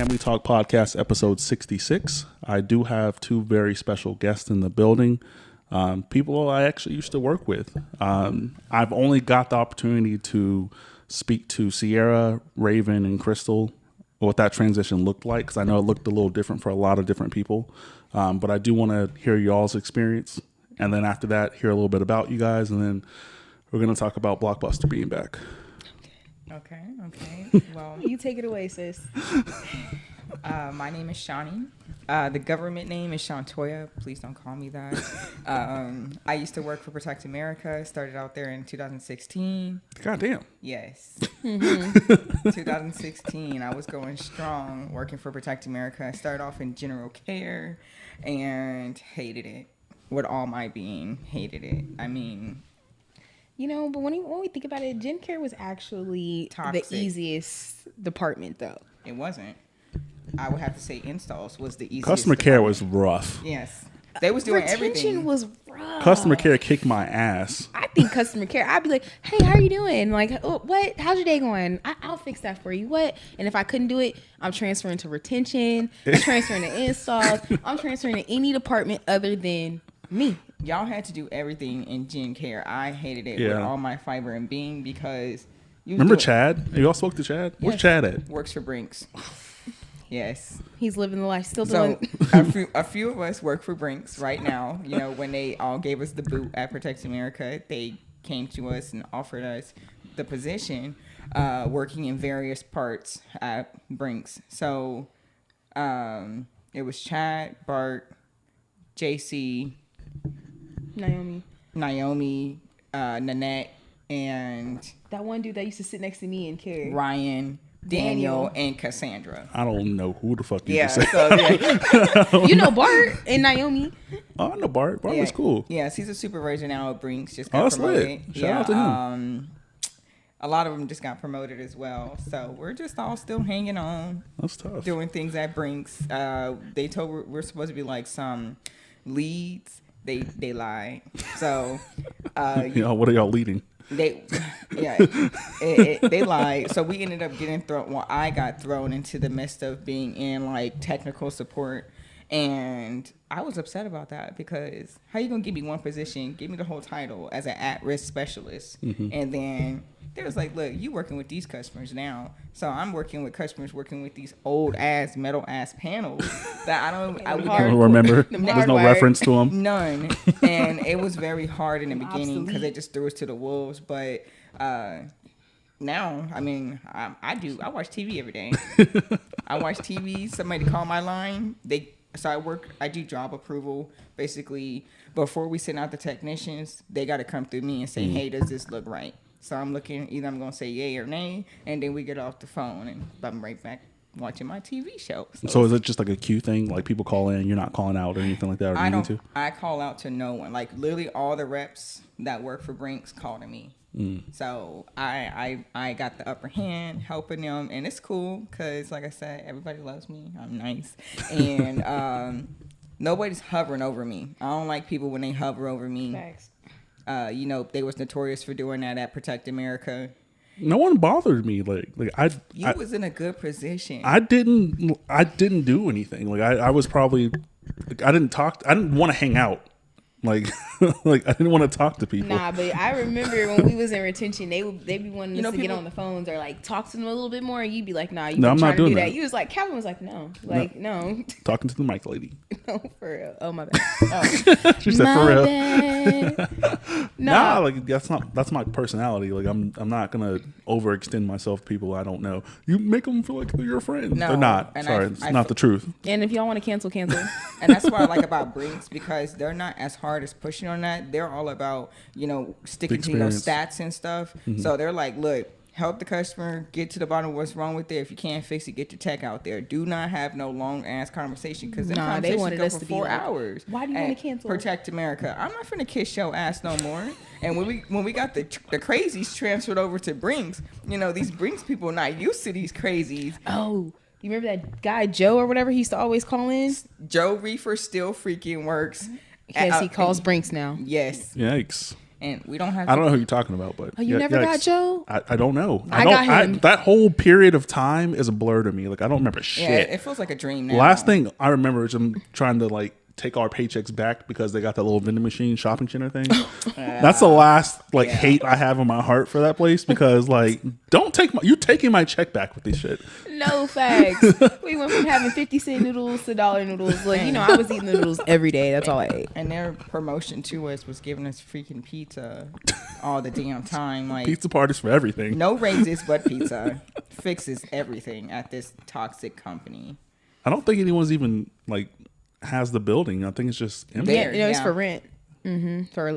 Family Talk Podcast, episode 66. I do have two very special guests in the building. People I actually used to work with. I've only got the opportunity to speak to Sierra, Raven, and Crystal, what that transition looked like, because I know it looked a little different for a lot of different people. But I do want to hear y'all's experience. And then after that, hear a little bit about you guys. And then we're going to talk about Blockbuster being back. Okay. Well, You take it away, sis. my name is Shawnee. The government name is Shantoya. Please don't call me that. I used to work for Protect America. Started out there in 2016. Goddamn. Yes. 2016. I was going strong working for Protect America. I started off in general care and hated it. With all my being, hated it. I mean, You know, but when we think about it, Gen Care was actually Toxic. the easiest department, though. it wasn't. I would have to say installs was the easiest. Customer care was rough. Yes. They was doing Retention everything. was rough. Customer care kicked my ass. I think customer care, I'd be like, hey, how are you doing? Like, oh, what? How's your day going? I'll fix that for you. What? And if I couldn't do it, I'm transferring to retention. I'm transferring to installs. I'm transferring to any department other than me. Y'all had to do everything in Gen Care. I hated it with Yeah. all my fiber and being because you was Remember doing- Chad? You all spoke to Chad? Where's Yes. Chad at? Works for Brinks. Yes. He's living the life, still So doing. a few of us work for Brinks right now. You know, when they all gave us the boot at Protect America, they came to us and offered us the position, working in various parts at Brinks. So it was Chad, Bart, JC, Naomi, Nanette, and That one dude that used to sit next to me and care. Ryan, Daniel, and Cassandra. I don't know who the fuck you Yeah, just said. so yeah. You know Bart and Naomi. Oh, I know Bart. Bart was cool. Yes, he's a supervisor now at Brinks. Just Oh, got that's promoted. lit. Shout out to him. A lot of them just got promoted as well. So we're just all still hanging on, That's tough. doing things at Brinks. They told we're supposed to be like some leads. They lied. So You know, what are y'all leading? they lied. So we ended up getting thrown. Well, I got thrown into the midst of being in like technical support, and I was upset about that because how you gonna give me one position, give me the whole title as an at-risk specialist, and then they was like, look, you working with these customers now, so I'm working with customers working with these old ass metal ass panels that I would I never don't remember. The There's no hardwired. reference to him. None. And it was very hard in the beginning because Obsolete. they just threw us to the wolves. But now, I mean, I watch TV every day. I watch TV. Somebody call my line. I do job approval. Basically, before we send out the technicians, they got to come through me and say, hey, does this look right? So I'm looking, either I'm going to say yay or nay, and then we get off the phone and I'm right back watching my TV show. So is it just like a queue thing? Like people call in, you're not calling out or anything like that? Or do I you don't. need to? I call out to no one. Like literally, all the reps that work for Brinks call to me. So I got the upper hand, helping them, and it's cool because, like I said, everybody loves me. I'm nice, and nobody's hovering over me. I don't like people when they hover over me. Facts. You know, they was notorious for doing that at Protect America. No one bothered me. Like You was in a good position. I didn't do anything. Like I was probably like, I didn't want to hang out. Like like I didn't want to talk to people. Nah, but I remember when we was in retention, they be wanting us to get people- on the phones or like talk to them a little bit more, and you'd be like, nah, you No, I'm trying not to do doing that. that. You was like, Calvin was like, no, no, Talking to the mic lady. no, for real. Oh my bad. She said My for real. bad. Nah, like that's my personality. Like I'm not gonna overextend myself to people I don't know. You make them feel like they're your friend. No, They're not. and Sorry, it's not the truth. And if y'all want to cancel. And that's what I like about Brinks, because they're not as hard as pushing on that. They're all about, you know, sticking to those stats and stuff. So they're like, look, help the customer, get to the bottom of what's wrong with it. If you can't fix it, get your tech out there. Do not have no long ass conversation, because them Nah, they conversations wanted go us for to be 4 like, hours. why do you at wanna cancel? Protect America. I'm not finna kiss your ass no more. And when we got the crazies transferred over to Brinks, you know, these Brinks people not used to these crazies. Oh, you remember that guy Joe or whatever he used to always call in? Joe Reefer still freaking works. Yes, he calls Brinks now. Yes. Yikes. And we don't have. I don't know who you're talking about, but Oh, you never got Joe? I don't know. I don't, got him. that whole period of time is a blur to me. Like I don't remember shit. Yeah, it feels like a dream now. Last thing I remember is them trying to like take our paychecks back because they got that little vending machine shopping center thing. That's the last like hate I have in my heart for that place because like don't take you're taking my check back with this shit. No facts. We went from having 50-cent noodles to dollar noodles. Like, you know, I was eating the noodles every day. That's all I ate. And their promotion to us was giving us freaking pizza all the damn time. Like Pizza parties for everything. no raises, but pizza fixes everything at this toxic company. I don't think anyone's even like has the building. I think it's just empty. Yeah, you know, it's Yeah. for rent.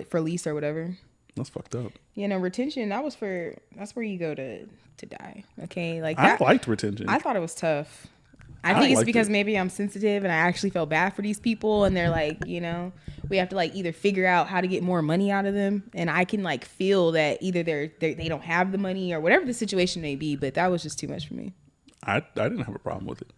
For lease or whatever. That's fucked up. You know, retention, that's where you go to die. Okay. Like I that, liked retention. I thought it was tough. I I think it's liked because it. maybe I'm sensitive and I actually felt bad for these people and they're like, you know, we have to like either figure out how to get more money out of them, and I can like feel that either they don't have the money or whatever the situation may be, but that was just too much for me. I didn't have a problem with it.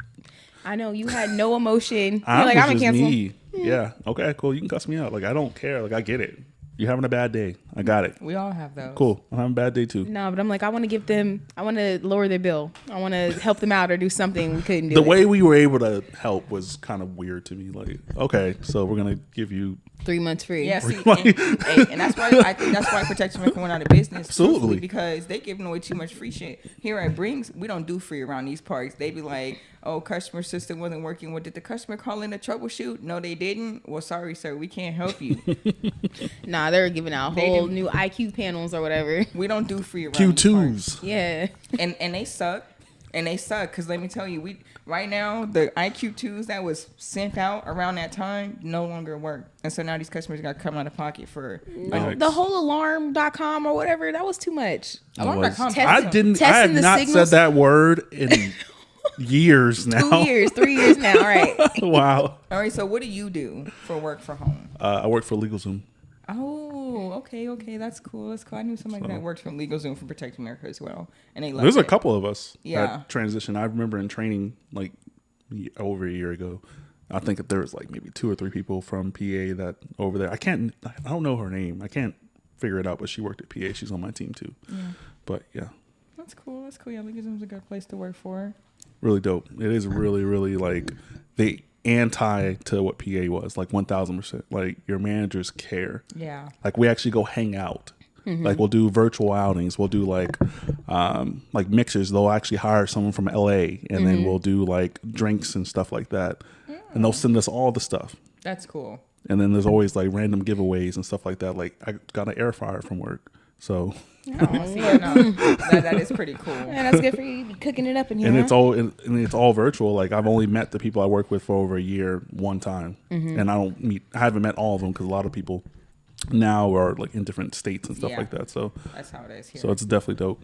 I know you had no emotion. I You're like, was I'm gonna just cancel. me. Yeah. Okay, cool. You can cuss me out. Like I don't care. Like I get it. You're having a bad day. I got it. We all have those. Cool. I'm having a bad day too. No, but I'm like, I want to lower their bill. I want to help them out or do something. We couldn't do The it. way we were able to help was kind of weird to me. Like, okay, so we're gonna give you 3 months free. Yeah, see, and that's why I think that's why Protection went out of business. Absolutely. truthfully, because they giving away too much free shit. Here at Brings, we don't do free around these parks. They be like, "Oh, customer system wasn't working. What did the customer call in a troubleshoot? No, they didn't. Well, sorry, sir, we can't help you. Nah, they're giving out They whole do. new IQ panels or whatever. We don't do free around these parks. Q2s. Yeah. And they suck. And they suck because let me tell you, we right now the IQ2s that was sent out around that time no longer work, and so now these customers got to come out of pocket for Yikes. The whole alarm.com or whatever, that was too much. Alarm.com. Test- I didn't. I testing have the not signals. said that word in years now. 2 years, 3 years now. All right. Wow. All right, so what do you do for work for home? I work for LegalZoom. Oh, okay, that's cool. That's cool. I knew somebody that worked from LegalZoom for Protect America as well, and they loved There's a it. couple of us Yeah. that transitioned. I remember in training like over a year ago. I think that there was like maybe 2 or 3 people from PA that over there. I don't know her name. I can't figure it out, but she worked at PA. She's on my team too. Yeah. But yeah, That's cool. That's cool. Yeah, LegalZoom's a good place to work for. really dope. It is really, really like the anti to what PA was, like 1000%. Like your managers care. Yeah. Like we actually go hang out. Like we'll do virtual outings. We'll do like mixers. They'll actually hire someone from LA and then we'll do like drinks and stuff like that. And they'll send us all the stuff. That's cool. And then there's always like random giveaways and stuff like that. Like I got an air fryer from work. So Oh, see, no, that is pretty cool. And that's good for you. You be cooking it up in here. and huh? it's all virtual. Like I've only met the people I work with for over a year one time. And I haven't met all of them because a lot of people now are like in different states and stuff Yeah. like that. So That's how it is here. it's definitely dope.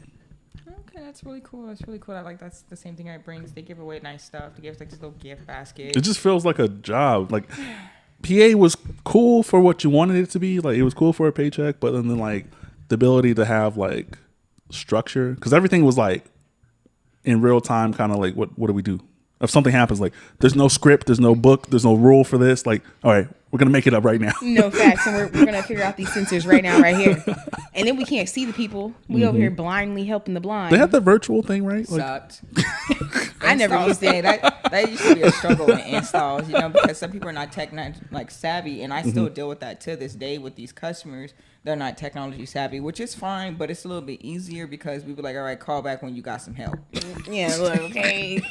Okay, that's really cool. That's really cool. I like that's the same thing I brings. They give away nice stuff. They give like this little gift basket. It just feels like a job. Like PA was cool for what you wanted it to be. Like it was cool for a paycheck, but then like the ability to have like structure, because everything was like in real time, kind of like what do we do if something happens? Like there's no script, there's no book, there's no rule for this. Like all right, we're gonna make it up right now. No facts, and we're gonna figure out these sensors right now, right here. And then we can't see the people. We over here blindly helping the blind. They had the virtual thing, right? Like, Sucked. I never Installs, used it. yeah, that used to be a struggle in installs, because some people are not like savvy, and I still deal with that to this day with these customers. They're not technology savvy, which is fine, but it's a little bit easier because we be like, all right, call back when you got some help. Yeah, look, okay.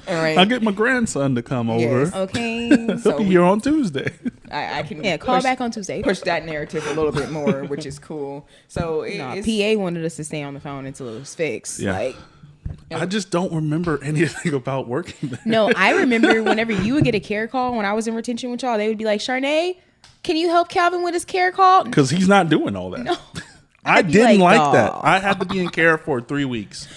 All right. I'll get my grandson to come over. Yes. Okay. He'll So be here on Tuesday. I can Call back on Tuesday. push that narrative a little bit more, which is cool. So it's PA wanted us to stay on the phone until it was fixed. Yeah. Like, I just don't remember anything about working there. no, I remember whenever you would get a care call when I was in retention with y'all, they would be like, Sharnae, can you help Calvin with his care call? Because he's not doing all that. No. I I'd be didn't like, like that. "Dawg." I had to be in care for 3 weeks.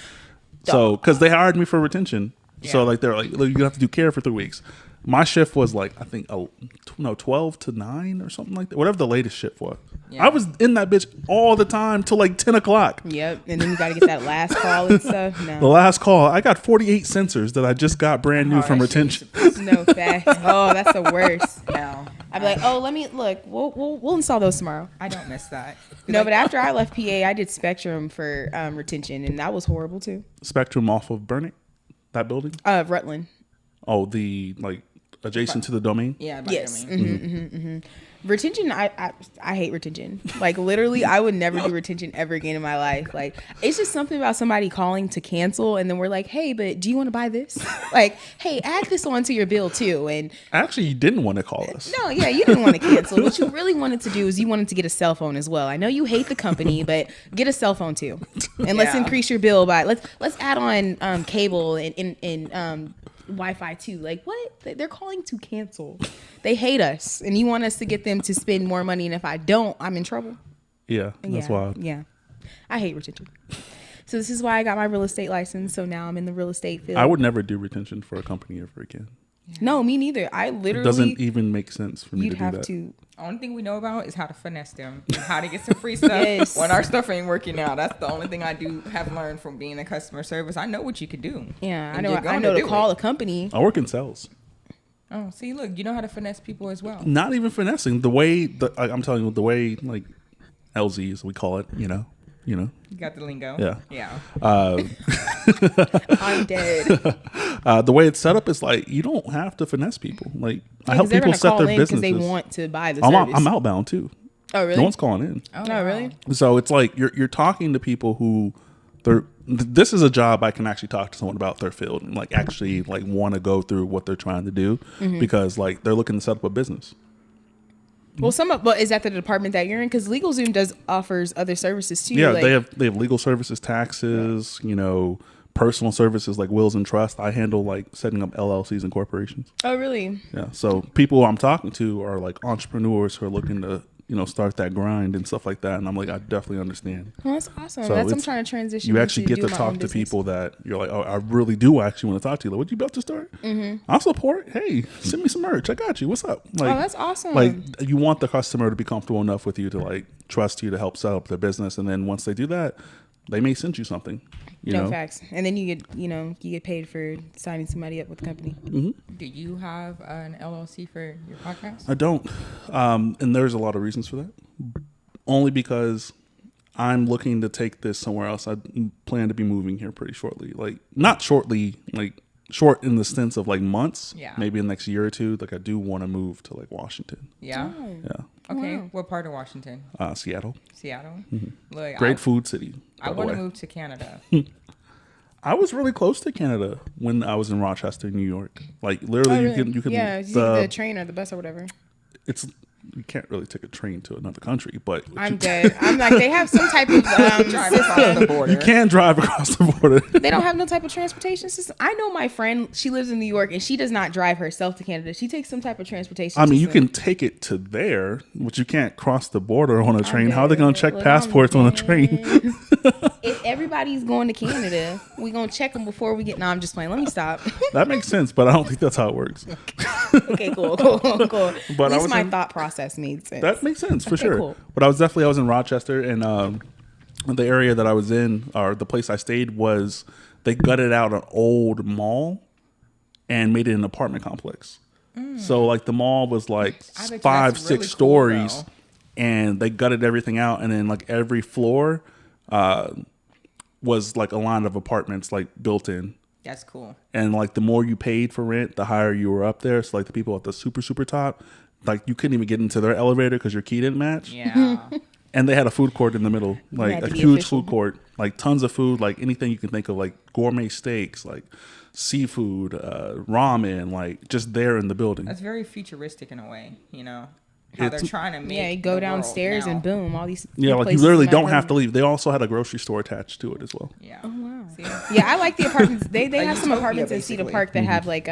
So, because they hired me for retention. So, Yeah. like, they're like, look, you have to do care for 3 weeks. My shift was like, I think, 12 to 9 or something like that. Whatever the latest shift was. Yeah. I was in that bitch all the time till like 10 o'clock. Yep. And then you got to get that last call and stuff. The No. last call, I got 48 sensors that I just got brand new Oh, from that shit retention. No facts. Oh, that's the worst. now I'd be like, oh, let me look. We'll install those tomorrow. I don't miss that. No, but after I left PA, I did Spectrum for retention, and that was horrible too. Spectrum off of Burnet, that building. Rutland. Oh, the adjacent to the domain. Yeah. Yes. Retention, I hate retention. Like literally, I would never do retention ever again in my life. Like it's just something about somebody calling to cancel, and then we're like, hey, but do you want to buy this? Like, hey, add this onto your bill too. And Actually, you didn't want to call us. no, yeah, you didn't want to cancel. What you really wanted to do is you wanted to get a cell phone as well. I know you hate the company, but get a cell phone too, and let's increase your bill by let's add on cable and Wi-Fi too. Like what? They're calling to cancel. They hate us, and you want us to get them to spend more money. And if I don't, I'm in trouble. Yeah, that's wild. Yeah, I hate retention. So this is why I got my real estate license. So now I'm in the real estate field. I would never do retention for a company ever again. No, me neither. I literally It doesn't even make sense for me you'd to do have that. to. Only thing we know about is how to finesse them and how to get some free stuff Yes. when our stuff ain't working out. That's the only thing I do have learned from being in customer service. I know what you could do. Yeah, And I you're know. I gonna know to do call it. a company. I work in sales. Oh, see, look, you know how to finesse people as well. Not even finessing. The way I'm telling you, the way like LZs we call it. You know. You got the lingo. Yeah. Yeah. I'm dead. The way it's set up is like you don't have to finesse people. Like I help They're people gonna set call their in businesses. they want to buy the I'm service. I'm outbound too. Oh really? No one's calling in. Oh, No, really? So it's like you're talking to people who this is a job I can actually talk to someone about their field and like actually like want to go through what they're trying to do because like they're looking to set up a business. Well, but is that the department that you're in? Because LegalZoom offers other services too. Yeah, like, they have legal services, taxes, personal services like wills and trust. I handle like setting up LLCs and corporations. Oh, really? Yeah. So people I'm talking to are like entrepreneurs who are looking to, start that grind and stuff like that. And I'm like, I definitely understand. Well, that's awesome. So I'm trying to transition. You actually into get to doing my own talk to business. people that you're like, oh, I really do actually want to talk to you. Like, what you about to start? I'll support. Hey, send me some merch. I got you. What's up? Like, Oh, that's awesome. Like you want the customer to be comfortable enough with you to like trust you to help set up their business. And then once they do that, they may send you something. You know? Facts. And then you get paid for signing somebody up with the company. Do you have an LLC for your podcast? I don't. And there's a lot of reasons for that. Only because I'm looking to take this somewhere else. I plan to be moving here pretty shortly. Like, not shortly, like short in the sense of like months. Yeah. Maybe in the next year or two. Like, I do want to move to like Washington. Yeah. Oh. Yeah. Okay. Wow. What part of Washington? Seattle. Seattle. Look, Great food city. I by the want to way. move to Canada. I was really close to Canada when I was in Rochester, New York. Like, literally, Oh, really? you can. Yeah, you take the train or the bus or whatever. It's you can't really take a train to another country, but I'm dead. I'm like, they have some type of Drive across the border. you can drive across the border. They don't have no type of transportation system. I know my friend, she lives in New York, and she does not drive herself to Canada. She takes some type of transportation I mean, you system. can take it to there, but you can't cross the border on a train. I'm How are they going to dead. check Look, passports I'm on a dead. train? If everybody's going to Canada, we going to check them before we get... No, I'm just playing. Let me stop. That makes sense, but I don't think that's how it works. Okay, cool. But At I least was my in- thought process made sense. That makes sense for Okay, sure. cool. But I was in Rochester, and the area that I was in, or the place I stayed, was they gutted out an old mall and made it an apartment complex. So like the mall was like I bet you 5, that's 6 really cool, stories, though. and they gutted everything out, and then like every floor was like a line of apartments like built in. That's cool. And like the more you paid for rent, the higher you were up there. So like the people at the super top, like you couldn't even get into their elevator because your key didn't match. Yeah. And they had a food court in the middle, like had a to be huge official. food court, like tons of food, like anything you can think of, like gourmet steaks, like seafood, ramen, like just there in the building. That's very futuristic in a way, how they're It's- trying to make Yeah, you the go world downstairs now. and boom, all these. Yeah, like you places literally in that don't have to building. leave. They also had a grocery store attached to it as well. Yeah. Oh wow. See? Yeah, I like the apartments. They A have some utopia, apartments in Cedar basically. Park that have like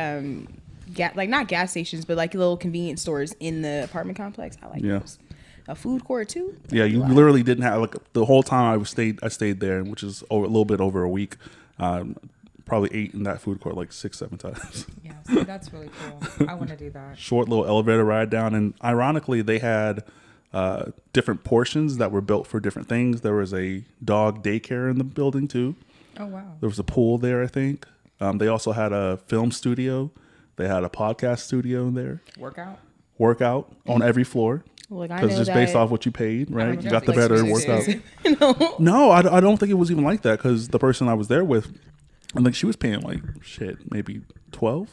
like not gas stations, but like little convenience stores in the apartment complex. I like Yeah. those. A food court too. Yeah, you literally didn't have like the whole time I stayed there, which is a little bit over a week. Probably ate in that food court like 6, 7 times. Yeah, see, that's really cool. I want to do that. Short little elevator ride down, and ironically, they had different portions that were built for different things. There was a dog daycare in the building too. Oh, wow. There was a pool there, I think. They also had a film studio. They had a podcast studio in there. Workout? workout on every floor. Look, I know Because just that. based off what you paid, right? You got the Like better expensive. workout. No, I don't think it was even like that because the person I was there with, I think she was paying like shit, maybe 12.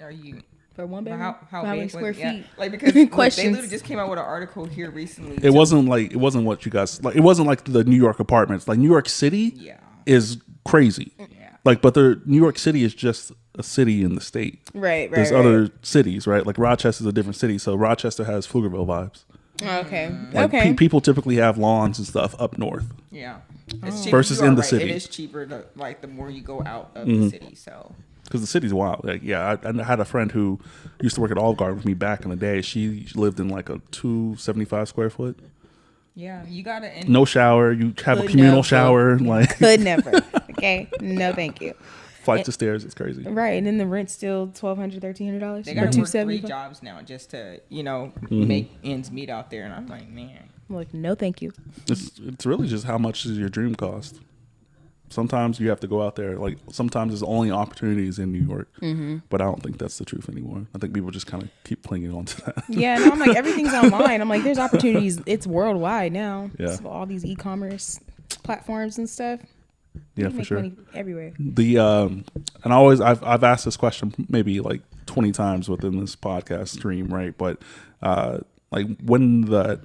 Are you? For one But bedroom? how For big many was square it? Yeah. feet? Like because look, they Questions. literally just came out with an article here recently. It wasn't what you guys like. It wasn't like the New York apartments. Like New York City Yeah. is crazy. Yeah. Like, but New York City is just a city in the state. Right. There's other cities, right? Like Rochester's a different city, so Rochester has Pflugerville vibes. Okay. Like Okay. people typically have lawns and stuff up north. Yeah. Oh. It's cheaper. Versus You are in the right. city. It is cheaper the more you go out of Mm-hmm. the city. So Because the city's wild. Like, yeah, I had a friend who used to work at Olive Garden with me back in the day. She lived in like a 275 square foot. yeah, you gotta No shower. You have a Could communal never. shower. Like Could never. Okay. No, thank you. flights of stairs. It's crazy. Right, and then the rent's still $1,200, $1,300. They gotta work 3 $275. jobs now just to Mm-hmm. make ends meet out there. And I'm like, man. I'm like, no, thank you. It's really just how much does your dream cost. Sometimes you have to go out there. Like sometimes there's only opportunities in New York, but I don't think that's the truth anymore. I think people just kind of keep clinging on to that. Yeah, no, I'm like, everything's online. I'm like, there's opportunities. It's worldwide now. Yeah. So all these e-commerce platforms and stuff. Yeah, You for make sure. money everywhere. And I've asked this question maybe like 20 times within this podcast stream, right? But like when the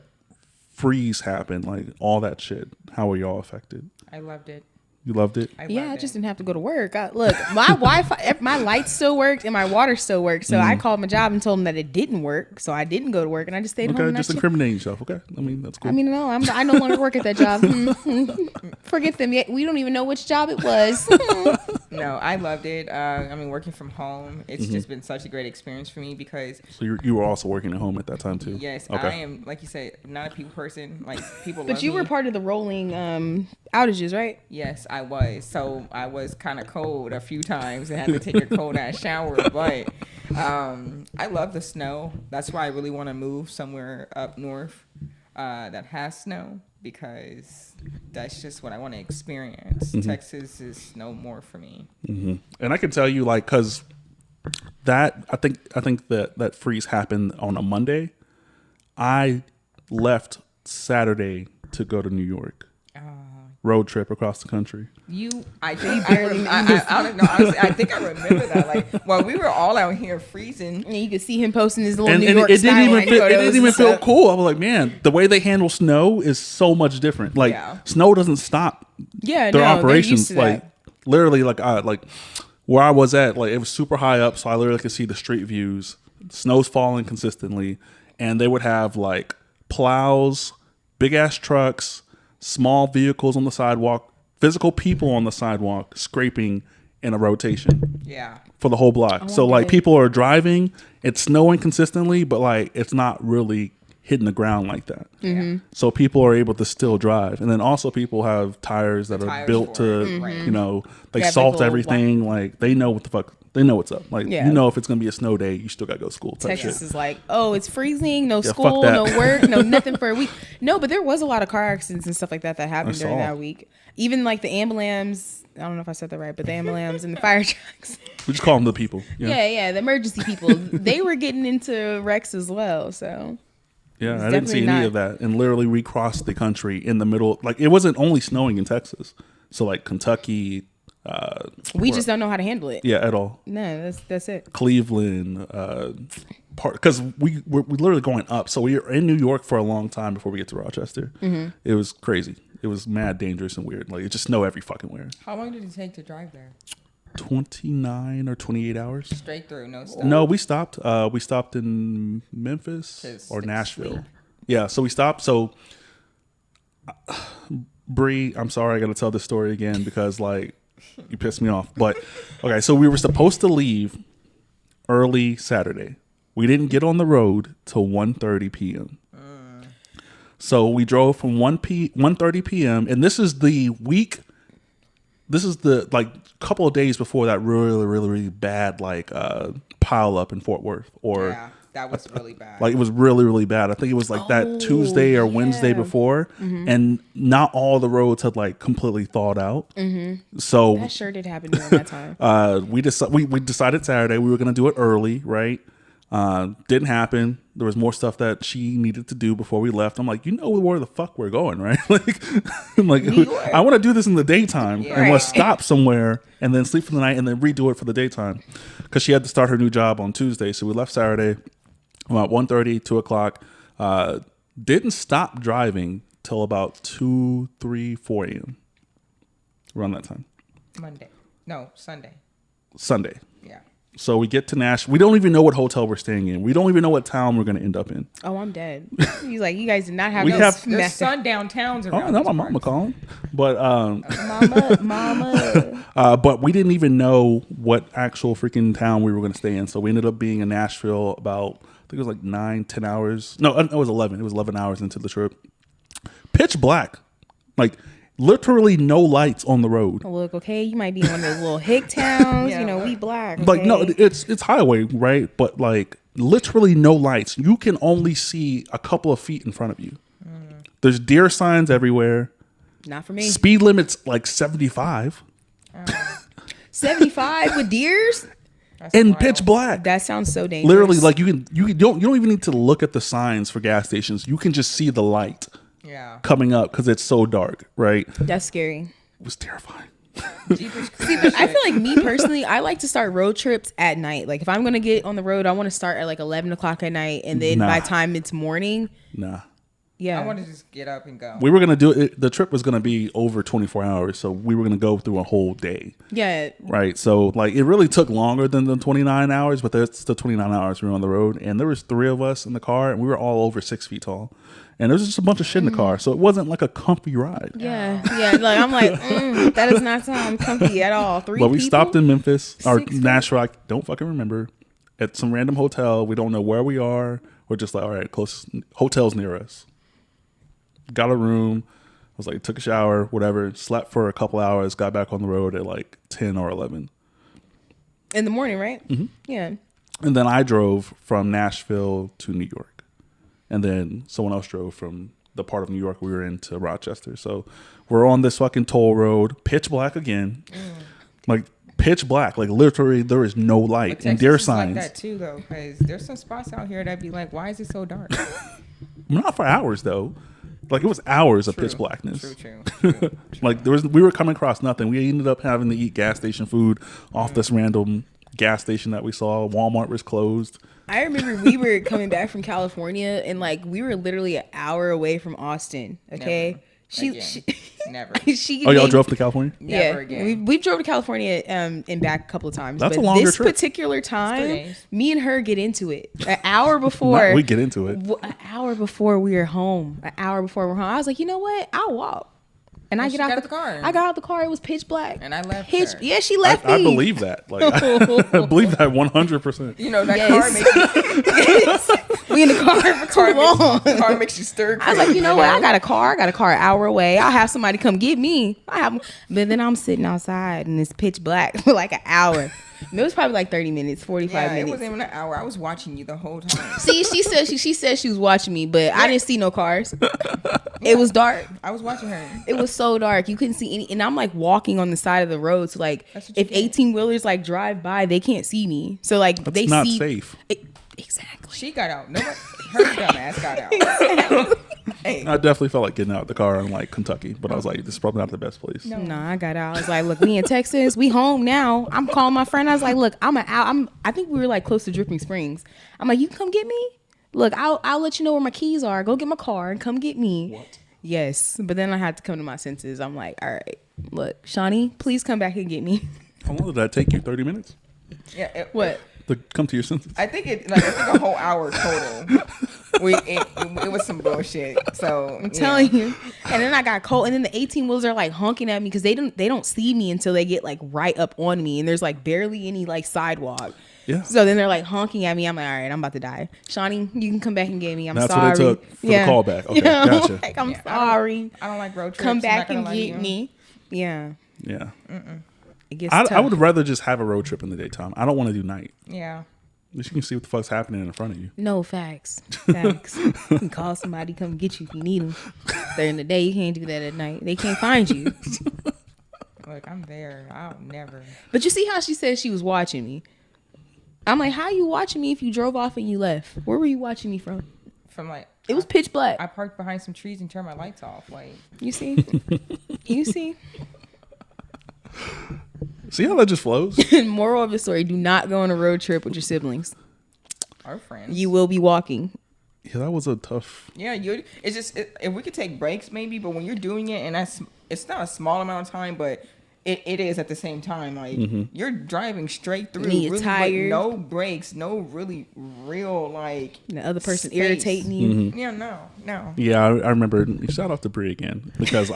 freeze happened, like all that shit, how were y'all affected? I loved it. You loved it? I Yeah, I loved just it. didn't have to go to work. Look, my Wi-Fi, my lights still worked and my water still worked. So I called my job and told them that it didn't work. So I didn't go to work and I just stayed home. Okay, And just I incriminating yourself. Okay, I mean that's cool. I mean, no, I no longer work at that job. Forget them. We don't even know which job it was. No, I loved it. I mean, working from home, it's Mm-hmm. just been such a great experience for me because so you were also working at home at that time too. yes, Okay. I am, like you said, not a people person. Like people But love you me. were part of the rolling outages, right? Yes, I was. So I was kind of cold a few times and had to take a cold ass shower. But I love the snow. That's why I really want to move somewhere up north that has snow because that's just what I want to experience. Texas is no more for me. And I can tell you, like, because that I think that freeze happened on a Monday. I left Saturday to go to New York. Road trip across the country. I think I don't know. Honestly, I think I remember that. Like, while we were all out here freezing. And you could see him posting his little And, New and York it didn't even skyline feel, it photos didn't even and feel stuff. cool. I was like, man, the way they handle snow is so much different. Like Yeah. snow doesn't stop Yeah, their no, operations. they're used Like to that. literally, like where I was at, like it was super high up, so I literally could see the street views. Snow's falling consistently, and they would have like plows, big ass trucks, small vehicles on the sidewalk, physical people on the sidewalk scraping in a rotation Yeah. for the whole block. So like people are driving, it's snowing consistently, but like it's not really hitting the ground like that. So people are able to still drive. And then also people have tires that are tires built for to, it, right. you know, they Yeah, big salt little everything. Like they know what the fuck, they know what's up. Like, Yeah. you know, if it's going to be a snow day, you still got to go to school type Texas shit. is like, oh, it's freezing, no fuck school, that. no work, no nothing for a week. No, but there was a lot of car accidents and stuff like that happened during saw. that week. Even like the ambulance, I don't know if I said that right, but the ambulance and the fire trucks. We just call them the people. Yeah, the emergency people, they were getting into wrecks as well. So Yeah, It's I didn't see definitely any not- of that. And literally we crossed the country in the middle. Like it wasn't only snowing in Texas. So like Kentucky, we just don't know how to handle it. yeah, at all. No, that's it. Cleveland, because we're literally going up. So we were in New York for a long time before we get to Rochester. It was crazy. It was mad dangerous and weird. Like it just snowed every fucking where. How long did it take to drive there? 29 or 28 hours. Straight through, no stuff. No, we stopped. We stopped in Memphis Just or like Nashville. sleep. Yeah, so we stopped. So, Bree, I'm sorry, I got to tell this story again because like you pissed me off. But okay, so we were supposed to leave early Saturday. We didn't get on the road till 1:30 p.m. So we drove from 1:30 p.m. and this is the week. This is the like couple of days before that really bad like pile up in Fort Worth or Yeah, that was really bad. like it was really bad. I think it was like that Tuesday or Wednesday yeah. before, and not all the roads had like completely thawed out. So That sure did happen during that time. we decided Saturday we were gonna do it early, right? Didn't happen. There was more stuff that she needed to do before we left. I'm like, you know where the fuck we're going, right? Like, I'm like, I want to do this in the daytime and let's stop somewhere and then sleep for the night and then redo it for the daytime. Because she had to start her new job on Tuesday. So we left Saturday about 1:30, 2 o'clock. Didn't stop driving till about 2, 3, 4 a.m. Around that time. Sunday. Yeah. So we get to Nashville. We don't even know what hotel we're staying in. We don't even know what town we're going to end up in. Oh, I'm dead. He's like, you guys did not have there's sundown towns around. Oh, no, my mama calling. But mama. but we didn't even know what actual freaking town we were going to stay in. So we ended up being in Nashville about, I think it was like 9, 10 hours. No, it was 11. It was 11 hours into the trip. Pitch black. Like, literally no lights on the road. Look, okay, you might be one of those little hick towns. You know, we black. Okay? Like, no, it's highway, right? But like, literally no lights. You can only see a couple of feet in front of you. There's deer signs everywhere. Not for me. Speed limit's like 75. 75 with deers? In pitch black. That sounds so dangerous. Literally, like you don't even need to look at the signs for gas stations. You can just see the light. Yeah. Coming up because it's so dark, right? That's scary. It was terrifying. See, but I feel like me personally, I like to start road trips at night. Like if I'm gonna get on the road, I want to start at like 11 o'clock at night, and then by the time it's morning, yeah, I want to just get up and go. We were gonna do it. The trip was gonna be over 24 hours, so we were gonna go through a whole day. Yeah. Right. So like it really took longer than the 29 hours, but that's the 29 hours we were on the road, and there was 3 of us in the car, and we were all over 6 feet tall. And there was just a bunch of shit in the car, so it wasn't like a comfy ride. Yeah. Like I'm like, that does not sound comfy at all. 3 people. But we stopped in Memphis or Nashville. I don't fucking remember. At some random hotel. We don't know where we are. We're just like, all right, close hotels near us. Got a room. I was like, took a shower, whatever. Slept for a couple hours. Got back on the road at like 10 or 11 in the morning, right? Mm-hmm. Yeah. And then I drove from Nashville to New York. And then someone else drove from the part of New York we were in to Rochester. So we're on this fucking toll road, pitch black again. Like pitch black. Like literally there is no light and deer signs. Like that too though, because there's some spots out here that be like, why is it so dark? Not for hours though. Like it was hours of pitch blackness. True. Like we were coming across nothing. We ended up having to eat gas station food off this random gas station that we saw. Walmart was closed. I remember we were coming back from California and like we were literally an hour away from Austin. Okay. Never. Y'all drove to California? Never again. We drove to California and back a couple of times. That's a longer this trip. Particular time, me and her get into it. An hour before we get into it. An hour before we were home. I was like, you know what? I'll walk. And I get out the car. I got out the car. It was pitch black. And I left her. Yeah, she left me. I believe that. Like I believe that 100%. You know, that car makes you... We in the car for too long. Car makes you stir crazy. I was like, you know what? I got a car an hour away. I'll have somebody come get me. But then I'm sitting outside and it's pitch black for like an hour. It was probably like 30 minutes, 45 minutes. It wasn't even an hour. I was watching you the whole time. See, she said she was watching me, but I didn't see no cars. It was dark. I was watching her. It was so dark. You couldn't see any. And I'm like walking on the side of the road. So like if 18 wheelers like drive by, they can't see me. So like that's not safe. Exactly. She got out. Her dumb ass got out. Hey. I definitely felt like getting out of the car in like Kentucky, but I was like, this is probably not the best place. No, I got out. I was like, look, we in Texas, we home now. I'm calling my friend. I was like, look, I think we were like close to Dripping Springs. I'm like, you can come get me? Look, I'll let you know where my keys are. Go get my car and come get me. What? Yes. But then I had to come to my senses. I'm like, all right, look, Shawnee, please come back and get me. How long did that take you? 30 minutes? Yeah. What? To come to your senses? I think a whole hour total. It was some bullshit. So I'm telling you. And then I got cold. And then the 18 wheels are like honking at me because they don't see me until they get like right up on me. And there's like barely any like sidewalk. Yeah. So then they're like honking at me. I'm like, all right, I'm about to die. Shawnee, you can come back and get me. I'm That's sorry. That's what it took for the callback. Okay, gotcha. Like, I'm sorry. I don't like road trips. Come back and get me. Yeah. Yeah. It gets tough. I would rather just have a road trip in the daytime. I don't want to do night. Yeah. At least you can see what the fuck's happening in front of you. No, facts. You can call somebody, come get you if you need them. During the day, you can't do that at night. They can't find you. Look, I'm there. I'll never. But you see how she said she was watching me? I'm like, how you watching me if you drove off and you left? Where were you watching me from? From like, It was pitch black. I parked behind some trees and turned my lights off. Like, You see? You see? See how that just flows? Moral of the story: do not go on a road trip with your siblings. our friends. You will be walking. Yeah, that was a tough. Yeah, it's just if we could take breaks maybe, but when you're doing it and it's not a small amount of time, but it is at the same time. Like you're driving straight through, You're really, tired. with no breaks, no really real like The other person space. irritating you. Yeah, no. Yeah, I remember. Shout out to Bree again because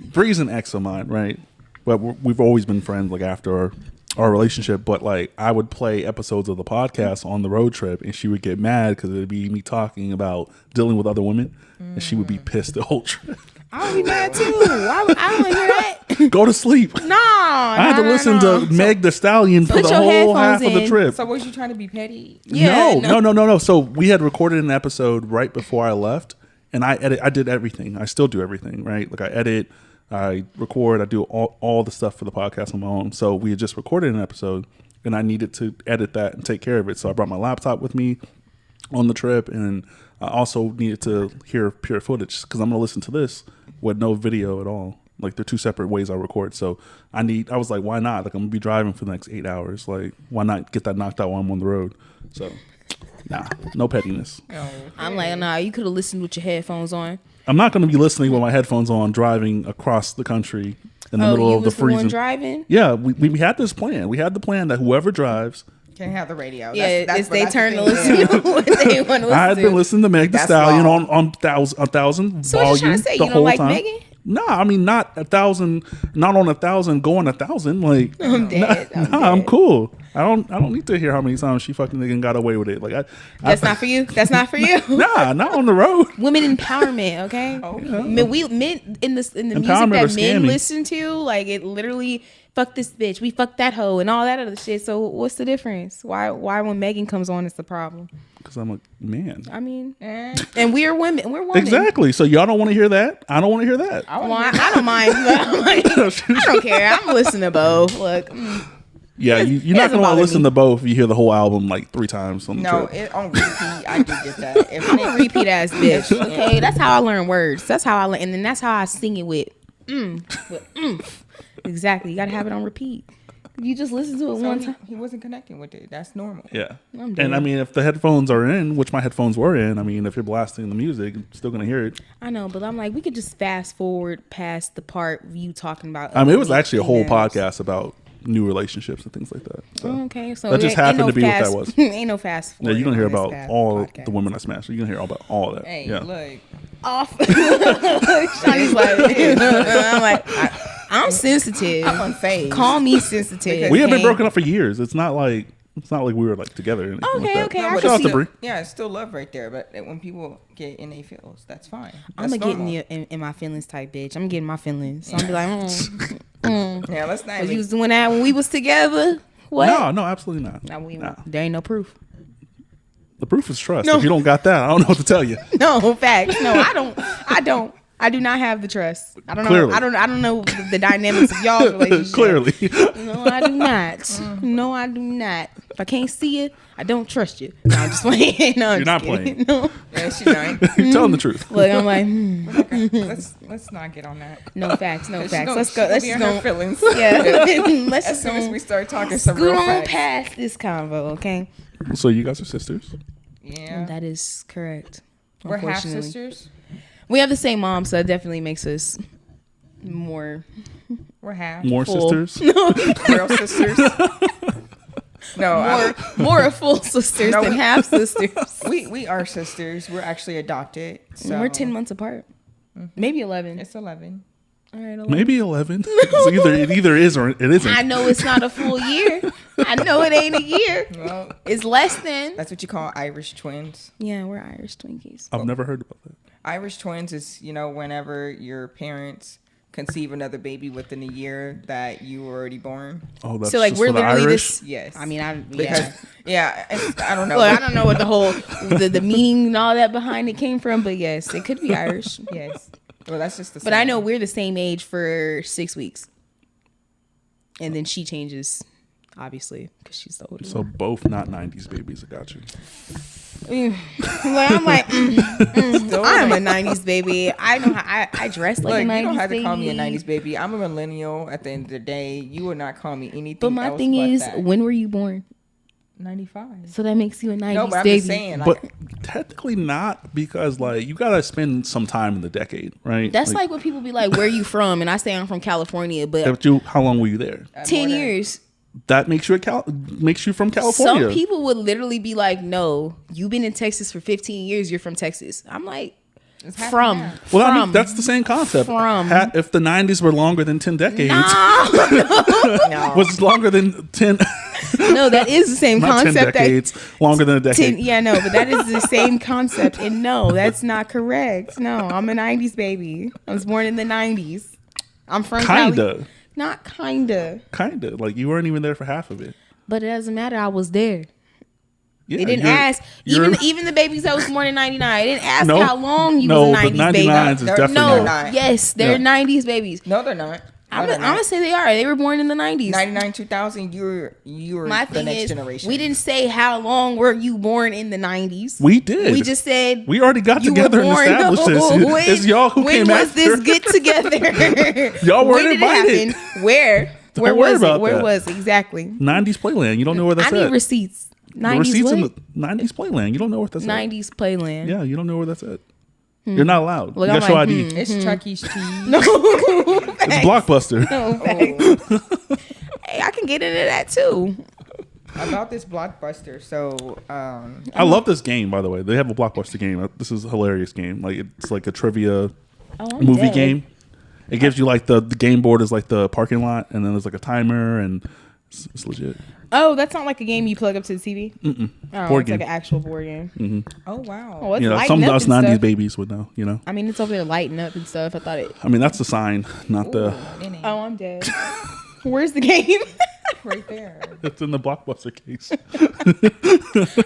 Bree's an ex of mine, right? But we've always been friends. Like after our relationship, but like I would play episodes of the podcast on the road trip, and she would get mad because it'd be me talking about dealing with other women, and she would be pissed the whole trip. I would be mad too. I don't want to hear that. Go to sleep. No, I had to listen to Meg the Stallion for Put the your whole headphones half of the in. trip. So was you trying to be petty? Yeah, No. So we had recorded an episode right before I left, and I did everything. I still do everything, right? Like I edit, I record, I do all the stuff for the podcast on my own. So we had just recorded an episode, and I needed to edit that and take care of it. So I brought my laptop with me on the trip, and I also needed to hear pure footage because I'm going to listen to this with no video at all. Like they're two separate ways I record. So I was like, why not? Like I'm gonna be driving for the next 8 hours. Like why not get that knocked out while I'm on the road? So nah, no pettiness. I'm like, nah, you could have listened with your headphones on. I'm not gonna be listening with my headphones on driving across the country in the middle you of the was the one freezing. driving? Yeah, we had this plan. We had the plan that whoever drives. Can't have the radio. Yeah, that's it's their the turn to thing. listen to what they want to listen I had to. been listening to Meg the That's Stallion wrong. on 1,000 So what you trying volume to say? the You don't whole like time. Megan? No, I mean not 1,000, not on 1,000, going 1,000. Like I'm dead. I'm cool. I don't need to hear how many times she fucking nigga got away with it. Like That's not for you. That's not for you. nah, not on the road. Women empowerment, okay? Men in the music that men scamming. listen to, like it literally fuck this bitch, we fuck that hoe, and all that other shit. So what's the difference? Why when Megan comes on, it's the problem? Because I'm a man. I mean, and we're women. We're women. Exactly. So y'all don't want to hear that. I don't want to hear that. Well, I don't mind. But I'm like, I don't care. I'm listening to both. Look, Yeah, you're not doesn't gonna want bother to listen me. to both if you hear the whole album like 3 times on the No, trip. it on repeat. I do get that. If I'm a repeat ass bitch. Okay, that's how I learn words. That's how I learn, and then that's how I sing it with. Exactly. You gotta have it on repeat. You just listen to it so one time. he wasn't connecting with it. That's normal. Yeah. I'm dead. And I mean, if the headphones are in, which my headphones were in, I mean, if you're blasting the music, you're still gonna hear it. I know, but I'm like, we could just fast forward past the part of you talking about. I mean, it was actually a whole females. podcast about new relationships and things like that. So. Okay, so That just ain't happened to be what that was. Ain't no fast Yeah, forward. you're gonna hear on this about fast all podcast. the women I smashed. You're gonna hear about all that. Hey, yeah. look. off. Shawnee's like, I'm like, I'm sensitive. I'm unfazed. Call me sensitive. We have been okay? broken up for years. It's not like we were like together. Or anything like Okay, that. okay, I Shout can out to see- Bree. Yeah, it's still love right there. But when people get in their feels, that's fine. I'm That's gonna get normal. in my feelings type bitch. I'm getting my feelings. So I'm be like, Yeah, let's not. Cause you Even, was doing that when we was together. What? No, absolutely not. Nah, there ain't no proof. The proof is trust. No. If you don't got that, I don't know what to tell you. No facts. No, I don't. I do not have the trust. I don't Clearly. know. I don't know the dynamics of y'all's relationship. Clearly. No, I do not. No, I do not. If I can't see it, I don't trust you. No, I'm just playing. No, I'm You're just not kidding. playing. No. yeah, she not. You're telling the truth. Look, I'm like, Let's not get on that. no facts, no She facts. gonna- Let's she go. gonna Let's be just in her go. feelings. Yeah. Let's As just soon as go. we start talking some Scoot real on facts. past this convo, okay? So you guys are sisters? Yeah, That is correct. we're half unfortunately. sisters. We have the same mom, so that definitely makes us more. We're half More Full. sisters? real sisters. No, More of full sisters No, than we- half sisters. we are sisters. We're actually adopted. So We're 10 months apart. Maybe 11. It's 11. All right, 11. Maybe 11. So it either is or it isn't. I know it's not a full year. I know it ain't a year. Well, It's less than. that's what you call Irish twins. Yeah, we're Irish Twinkies. I've never heard about that. Irish twins is, whenever your parents conceive another baby within a year that you were already born. Oh, that's So like just we're for the literally Irish? this. Yes. I mean, Because, I don't know. Look, I don't know what the whole the meaning and all that behind it came from, but yes, it could be Irish. Yes. Well, that's just the But I know we're the same age for 6 weeks, and then she changes obviously, because she's the older. So both not 90s babies. I got you. I'm like, I'm a 90s baby. I know how I dress like a 90s baby. You don't have to call me a 90s baby. I'm a millennial at the end of the day. You would not call me anything But my else thing but is, that. when were you born? 95. So that makes you a 90s No, but I'm baby. just saying. But technically not, because like you gotta spend some time in the decade, right? That's like when people be like, where you from? And I say I'm from California, but how long were you there? 10 years. That makes you makes you from California. Some people would literally be like, no, you've been in Texas for 15 years. You're from Texas. I'm like, from. Well, I mean, that's the same concept. If the 90s were longer than 10 decades, No. was longer than 10. No, that is the same Not concept. 10 decades, longer than a decade. But that is the same concept. And no, that's not correct. No, I'm a 90s baby. I was born in the 90s. I'm from Kinda. Cali. Not kinda. Kinda. Like you weren't even there for half of it. But it doesn't matter. I was there. Yeah, They didn't ask. Even the babies that was born in 99. They didn't ask how long you was a 90s but baby. 99s is definitely no. not. Yes, they're 90s babies. No, they're not. I'm gonna say they are. They were born in the 90s. 99, 2000. You were My the thing next is, generation. we didn't say how long were you born in the 90s. We did. We just said we already got you together were and born. established this. It's y'all who came When was after. this get together? Y'all weren't when invited. did it happen? Where? Where worry was it? about Where that. was it? Exactly? 90s Playland. You don't know where that's I need at. receipts. The 90s receipts what? in the 90s Playland. You don't know where that's at. 90s Playland. Yeah, you don't know where that's at. You're not allowed. Look, you got I'm your like, ID. It's Chuck E. Cheese. No. It's Blockbuster. No, facts. Hey, I can get into that too. About this Blockbuster. So, I love this game, by the way. They have a Blockbuster game. This is a hilarious game. Like it's like a trivia movie dead. game. It gives you like the game board is like the parking lot, and then there's like a timer, and it's legit. Oh, that's not like a game you plug up to the TV? Oh, Board it's game. like an actual board game. oh wow. Oh, it's You know, lighting some of up us and 90s stuff. babies would know. You know, I mean, it's over there lighting up and stuff. I thought it. I mean that's the sign, not the. Oh, I'm dead. Where's the game? Right there. It's in the Blockbuster case.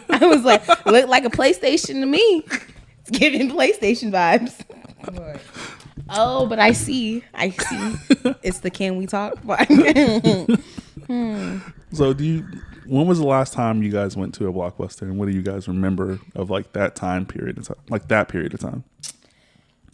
I was like, look like a PlayStation to me. It's giving PlayStation vibes. What? Oh, but I see. It's the Can We Talk? So when was the last time you guys went to a Blockbuster, and what do you guys remember of like that time period of time, like that period of time?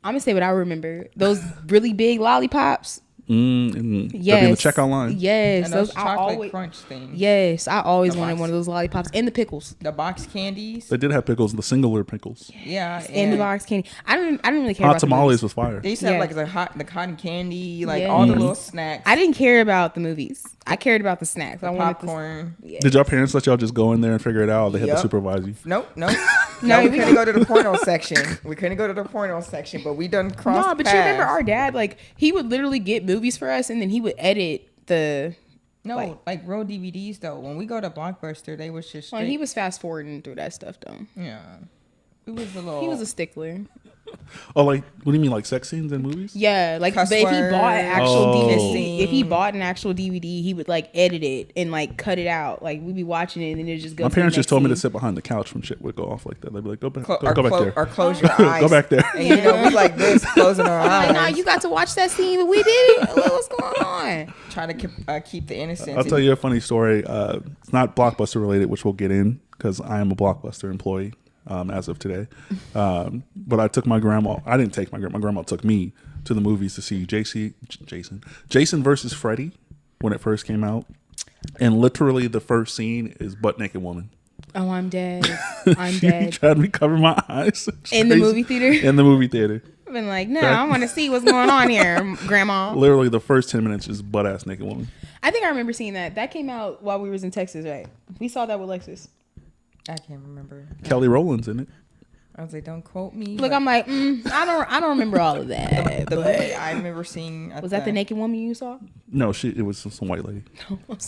I'm gonna say what I remember. Those really big lollipops. And Yes. they're in the checkout line. Yes. And those I chocolate always, crunch things. yes. I always The wanted box. one of those lollipops and the pickles. The box candies. They did have pickles, the singular pickles. Yeah. And the box candy. I didn't really care Hot about the tamales movies. was fire. They used to have Yeah. like the cotton candy, like Yeah. all the little snacks. I didn't care about the movies. I cared about the snacks. I wanted popcorn. The, yeah. Did your parents let y'all just go in there and figure it out? Or they had to Yep. supervise you. Nope. No, No, we we couldn't go to the porno section. We couldn't go to the porno section, but we done crossed No, but you remember our dad? Like he would literally get movies for us, and then he would edit the. No, like real DVDs though. When we go to Blockbuster, they was just Well, straight. he was fast forwarding through that stuff though. Yeah. It was a little. He was a stickler. Oh, like what do you mean, like sex scenes in movies? Yeah, like Cuss but if he bought an words, actual Oh. DVD, if he kissing. bought an actual DVD, he would like edit it and like cut it out. Like we'd be watching it and then it just go. My to the parents just next told me to scene. sit behind the couch when shit would go off like that. They'd be like, go back, Clo- go back there. or close your eyes. Go back there. And you know, we like this, closing our eyes. Like, nah, you got to watch that scene, but we did it. What's going on? Trying to keep the innocence. I'll tell you a funny story. It's not Blockbuster related, which we'll get in because I am a Blockbuster employee as of today. But I took my grandma. I didn't take my grandma. My grandma took me to the movies to see Jason versus Freddy when it first came out. And literally the first scene is butt naked woman. Oh, I'm dead. I'm She dead. tried to cover my eyes. It's In the crazy. movie theater? In the movie theater. I've been like, no, I want to see what's going on here, Grandma. Literally the first 10 minutes is butt ass naked woman. I think I remember seeing that. That came out while we was in Texas, right? We saw that with Lexus. I can't remember. Kelly Rowland's in it. I was like, don't quote me. Look, but I'm like, I don't remember all of that. the but movie I remember seeing. was that the naked woman you saw? No, it was some white lady. What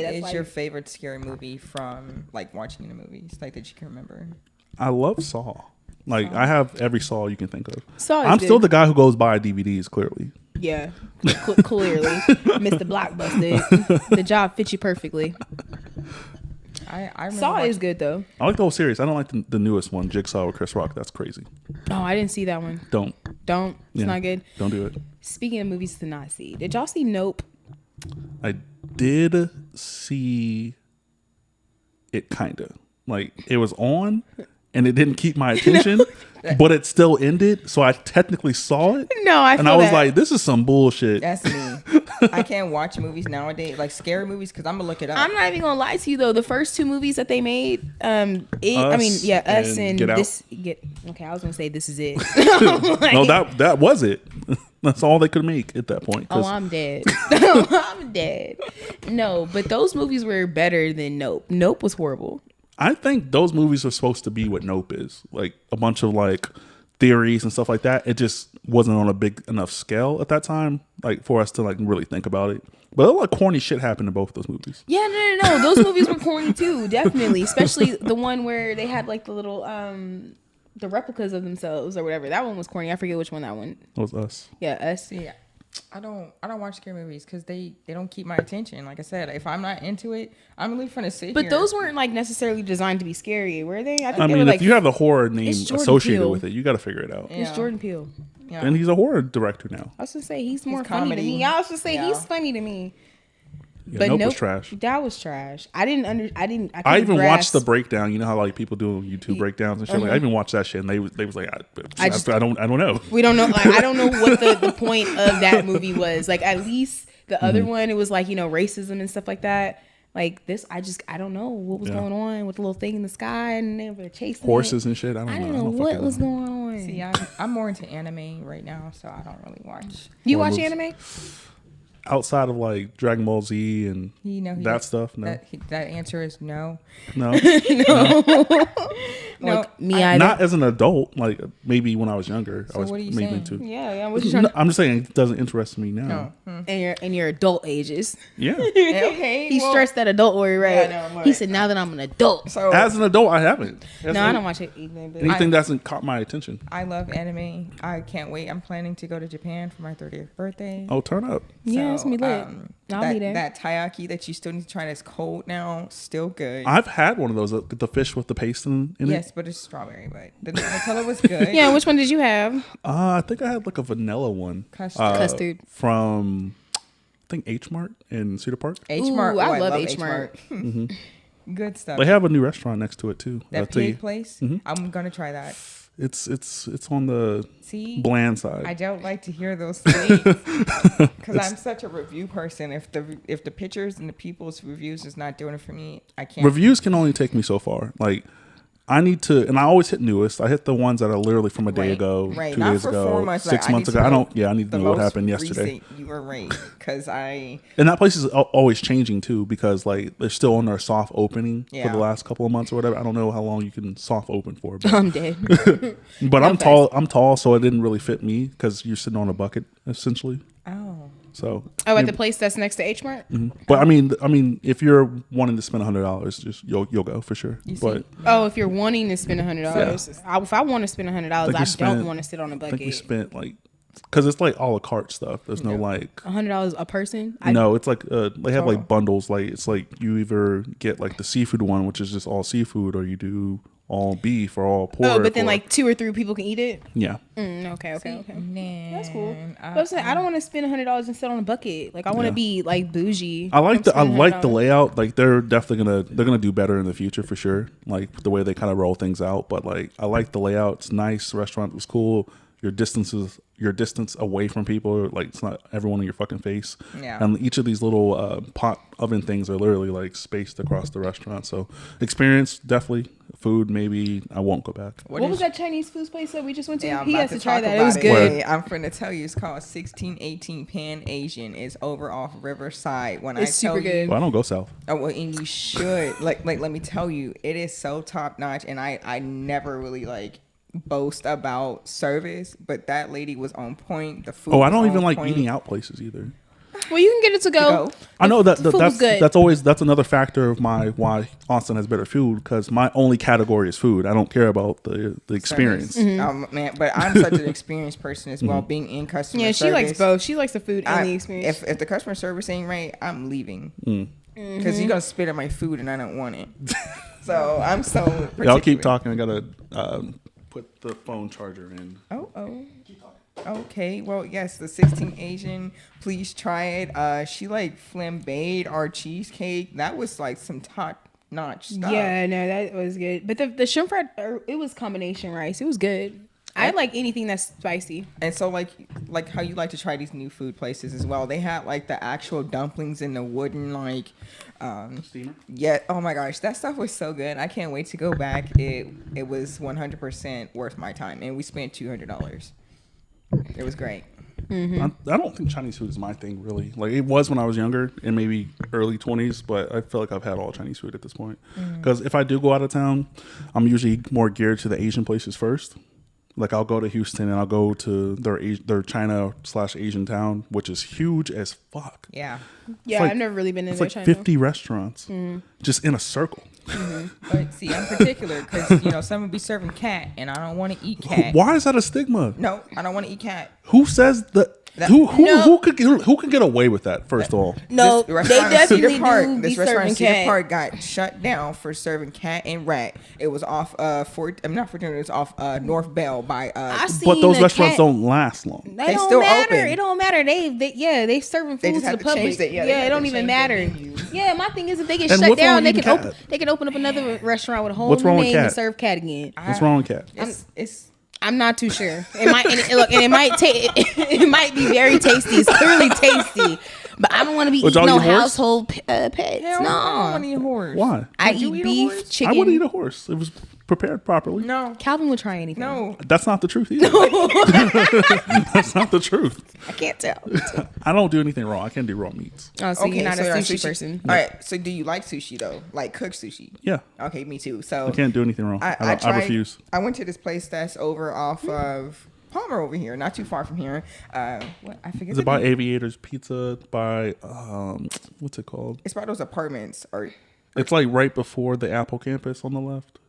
is your favorite scary movie from like watching the movies, like that you can remember? I love Saw. Like I have every Saw you can think of. Saw is I'm still good. the guy who goes by DVDs. Clearly, Yeah, clearly, Mr. Blockbuster. The job fits you perfecly. I remember Saw watching- is good though. I like the whole series. I don't like the newest one, Jigsaw with Chris Rock. That's crazy. Oh, I didn't see that one. Don't It's Yeah. not good. Don't do it. Speaking of movies to not see, did y'all see Nope? I did see it kind of. Like, it was on and it didn't keep my attention, but it still ended. So I technically saw it. No, I and feel I was that. like, this is some bullshit. That's me. I can't watch movies nowadays, like scary movies, because I'm gonna look it up. I'm not even gonna lie to you though. The first 2 movies that they made, Us and Get Out. Okay, I was gonna say This Is It. No, that was it. That's all they could make at that point. Oh, I'm dead. I'm dead. No, but those movies were better than Nope. Nope was horrible. I think those movies are supposed to be what Nope is, like a bunch of like theories and stuff like that. It just wasn't on a big enough scale at that time, like for us to like really think about it. But a lot of corny shit happened in both those movies. Yeah, no. Those movies were corny too, definitely. Especially the one where they had like the little the replicas of themselves or whatever. That one was corny. I forget which one that one. That was Us. Yeah, Us. Yeah. I don't watch scary movies because they don't keep my attention. Like I said, if I'm not into it, I'm really trying to sit But here. those weren't like necessarily designed to be scary, were they? think I they mean, were, if like, you have the horror name It's Jordan associated Peele. with it, you got to figure it out. Yeah. It's Jordan Peele. Yeah. And he's a horror director now. I was gonna say he's more funny comedy. to me. I was gonna say Yeah. he's funny to me. Yeah, But Nope Nope was trash. That was trash. I couldn't I even watched the grasp- breakdown. You know how like people do YouTube breakdowns and shit. Like, I even watched that shit, and they was like, I don't know. We don't know. Like, I don't know what the point of that movie was. Like, at least the other one, it was like, racism and stuff like that. Like this, I don't know what was going on with the little thing in the sky and they were chasing Horses it. and shit. I I don't don't know fucking what was going on. See, I'm more into anime right now, so I don't really watch. You Horror watch movies. anime? Outside of like Dragon Ball Z and that stuff. No, That answer is no. no, No, Like me, I not as an adult. Like maybe when I was younger, I So was what are you maybe saying? into. Yeah. What you trying No, to? I'm just saying it doesn't interest me now. No. In your adult ages. Yeah, Okay. He well, stressed that adult word, right? Yeah, I know, He right. said, "Now that I'm an adult." So as an adult, I haven't. No, I don't watch it either. But Anything that hasn't caught my attention. I love anime. I can't wait. I'm planning to go to Japan for my 30th birthday. Oh, turn up. yeah, it's gonna be lit. I'll that, be there. That taiyaki that you still need to try that's cold now, still good. I've had one of those, the fish with the paste in Yes, it. but it's strawberry. But the color was good. Yeah, which one did you have? I think I had like a vanilla one. Custard. Custard. From, I think H Mart in Cedar Park. H Ooh, Mart. I love H Mart. Good stuff. They have a new restaurant next to it too. that I'll tell you. pig place. I'm gonna try that. It's on the See, bland side. I don't like to hear those things because I'm such a review person. If the pictures and the people's reviews is not doing it for me, I can't. Reviews can only take me so far. Like I need to, and I always hit newest. I hit the ones that are literally from a day ago, right. 2 Not days for ago, 4 months. 6 Like, months I need ago. to I know don't. Yeah, I need to the know what most happened yesterday. recent. You were right because I. And that place is always changing too, because like they're still on their soft opening for Yeah. the last couple of months or whatever. I don't know how long you can soft open for, but, I'm dead. but I'm tall. I'm tall, so it didn't really fit me because you're sitting on a bucket essentially. Oh. So. Oh, at the place that's next to H Mart. But I mean, if you're wanting to spend $100, just you'll go for sure. You see? But Oh, if you're wanting to spend $100, if I want to spend $100, I we don't spent- want to sit on a I think we bucket. spent like, because it's like a la carte stuff. There's no like. $100 a person. No, it's like they have Oh. like bundles. Like it's like you either get like the seafood one, which is just all seafood, or you do all beef or all pork. Oh, but then or- like 2 or 3 people can eat it. yeah. Okay. Man, That's cool. But I'm saying I don't want to spend $100 and sit on a bucket. Like I want to Yeah. be like bougie. I like I'm the spending $100. layout. Like they're definitely gonna do better in the future for sure. Like the way they kind of roll things out. But like I like the layout. It's nice. The restaurant was cool. Your distance away from people, like it's not everyone in your fucking face. Yeah. And each of these little pot oven things are literally like spaced across the restaurant. So experience definitely. Food maybe I won't go back. What was that Chinese food place that we just went to? Yeah, I'm He about has to to try talk that. It about was it. good. Hey, I'm finna tell you, it's called 1618 Pan Asian. It's over off Riverside. When It's I tell super good. you, Well, I don't go south. oh, well, and you should like let me tell you, it is so top notch. And I never really like boast about service, but that lady was on point. The food. Oh, I was don't even on like point. eating out places either. Well, you can get it to go. I know that The food was good. that's another factor of why Austin has better food, because my only category is food. I don't care about the experience. Service. Man, but I'm such an experienced person as well, being in customer Yeah, service. she likes both. She likes the food and the experience. If the customer service ain't right, I'm leaving because you're gonna spit on my food and I don't want it. So I'm so. Y'all keep particular. talking. I gotta put the phone charger in. Oh. Okay, well, yes, the 16 Asian, please try it. She like flambéed our cheesecake. That was like some top notch stuff. Yeah, no, that was good. But the shrimp fried, it was combination rice. It was good. I like anything that's spicy. And so like how you like to try these new food places as well. They had like the actual dumplings in the wooden like Steamer? yeah, oh my gosh, that stuff was so good. I can't wait to go back. It was 100% worth my time, and we spent $200. It was great. I don't think Chinese food is my thing, really. Like, it was when I was younger and maybe early 20s, but I feel like I've had all Chinese food at this point. Because if I do go out of town, I'm usually more geared to the Asian places first. Like, I'll go to Houston and I'll go to their China/Asian town, which is huge as fuck. Yeah. Yeah, like- I've never really been in It's there. like China. 50 restaurants just in a circle. But see, I'm particular because some would be serving cat, and I don't want to eat cat. Why is that a stigma? No, I don't want to eat cat. Who says that? No. Who could get away with that? First of all, No, This they restaurant in Cedar definitely Park, do be this restaurant in serving Cedar cat. Park got shut down for serving cat and rat. It was off not Fortuna, it was off North Bell by I seen but those a restaurants cat- don't last long. They don't still matter. open. It don't matter. They serving They food just to have the to change public. that- yeah, they it have don't to even change their matter. menu. Yeah, my thing is if they get And shut what's wrong down, with eating cat? they can open up another restaurant with a whole What's new wrong with name and cat? serve cat again. What's wrong with cat? it's I'm not too sure. It might it might it might be very tasty. It's clearly tasty, but I don't want to be Would eating y'all no eat horse? household pets. hell, no. I don't want to No, eat horse. Why? I Would you eat eat a beef, horse? chicken. I would eat a horse. It was prepared properly. No, Calvin would try anything. no. That's not the truth either. That's not the truth. I can't tell. I don't do anything raw. I can't do raw meats. Oh, so you're not a you're sushi person. All right. So do you like sushi though? Like cooked sushi? Yeah, Okay, me too. So I can't do anything wrong. I tried, refuse. I went to this place that's over off of Palmer over here, not too far from here. What I forget. Is the it by name. Aviators Pizza? By what's it called? It's by those apartments, or It's like right before the Apple campus on the left,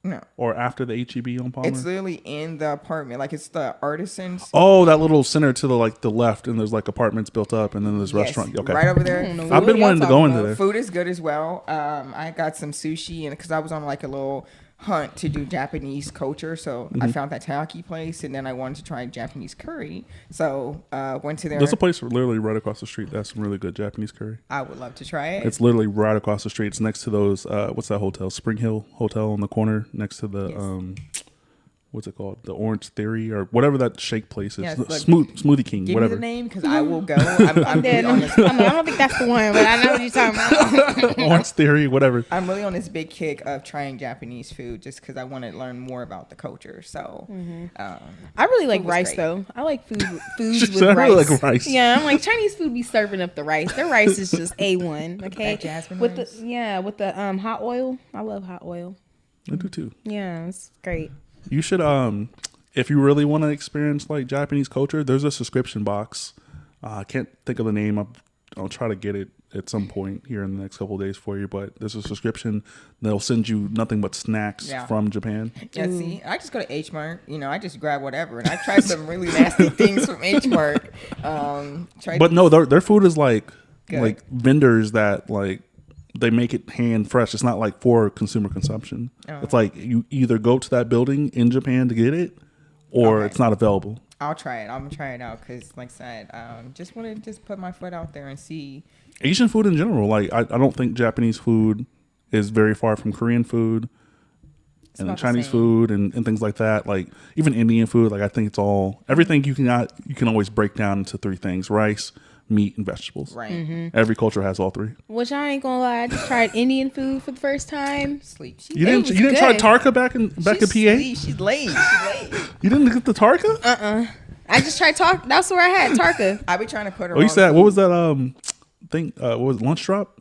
no? or after the HEB on Palmer. It's literally in the apartment. Like it's the Artisans. Oh, that little center to the left, and there's like apartments built up, and then there's Yes, restaurant. Okay, right over there. I don't know Food- I've been what y'all wanting to go talking into about. there. Food is good as well. I got some sushi, and because I was on like a little hunt to do Japanese culture, so I found that takoyaki place, and then I wanted to try Japanese curry, so went to there. There's a place literally right across the street that's some really good Japanese curry. I would love to try it. It's literally right across the street. It's next to those. What's that hotel? Spring Hill Hotel on the corner, next to the Yes. what's it called? The Orange Theory or whatever that shake place is. Yes, look, Smoothie King, Give whatever. me the name because I will go. I'm Dead. really on this. I don't think that's the one, but I know what you're talking about. Orange Theory, whatever. I'm really on this big kick of trying Japanese food just because I want to learn more about the culture. So, I really like Food was rice great. though. I like foods She with said, "I rice. really like rice." Yeah, I'm like Chinese food be serving up the rice. Their rice is just A1. Okay, That jasmine with rice? with the hot oil. I love hot oil. I do too. Yeah, it's great. You should if you really want to experience like Japanese culture, there's a subscription box. I can't think of the name. I'll try to get it at some point here in the next couple of days for you. But there's a subscription that'll send you nothing but snacks Yeah. from Japan. yeah, see, I just go to H Mart. I just grab whatever, and I tried some really nasty things from H Mart. But no, their food is like Good. vendors that like they make it hand fresh. It's not like for consumer consumption. Oh. It's like you either go to that building in Japan to get it, or Okay. it's not available. I'll try it. I'm gonna try it out because, like I said, just want to just put my foot out there and see. Asian food in general, like I don't think Japanese food is very far from Korean food and then about the Chinese same. food and things like that. Like even Indian food, like I think it's all everything you can always break down into three things: rice, meat, and vegetables. Right. Every culture has all three. Which I ain't gonna lie, I just tried Indian food for the first time. Sleep. You It didn't was you didn't try good. Tarka back in PA? She's late. You didn't get the Tarka? I just tried That's where I had Tarka. I be trying to put her. Oh, you on said food. what was that thing? What was it, lunch drop?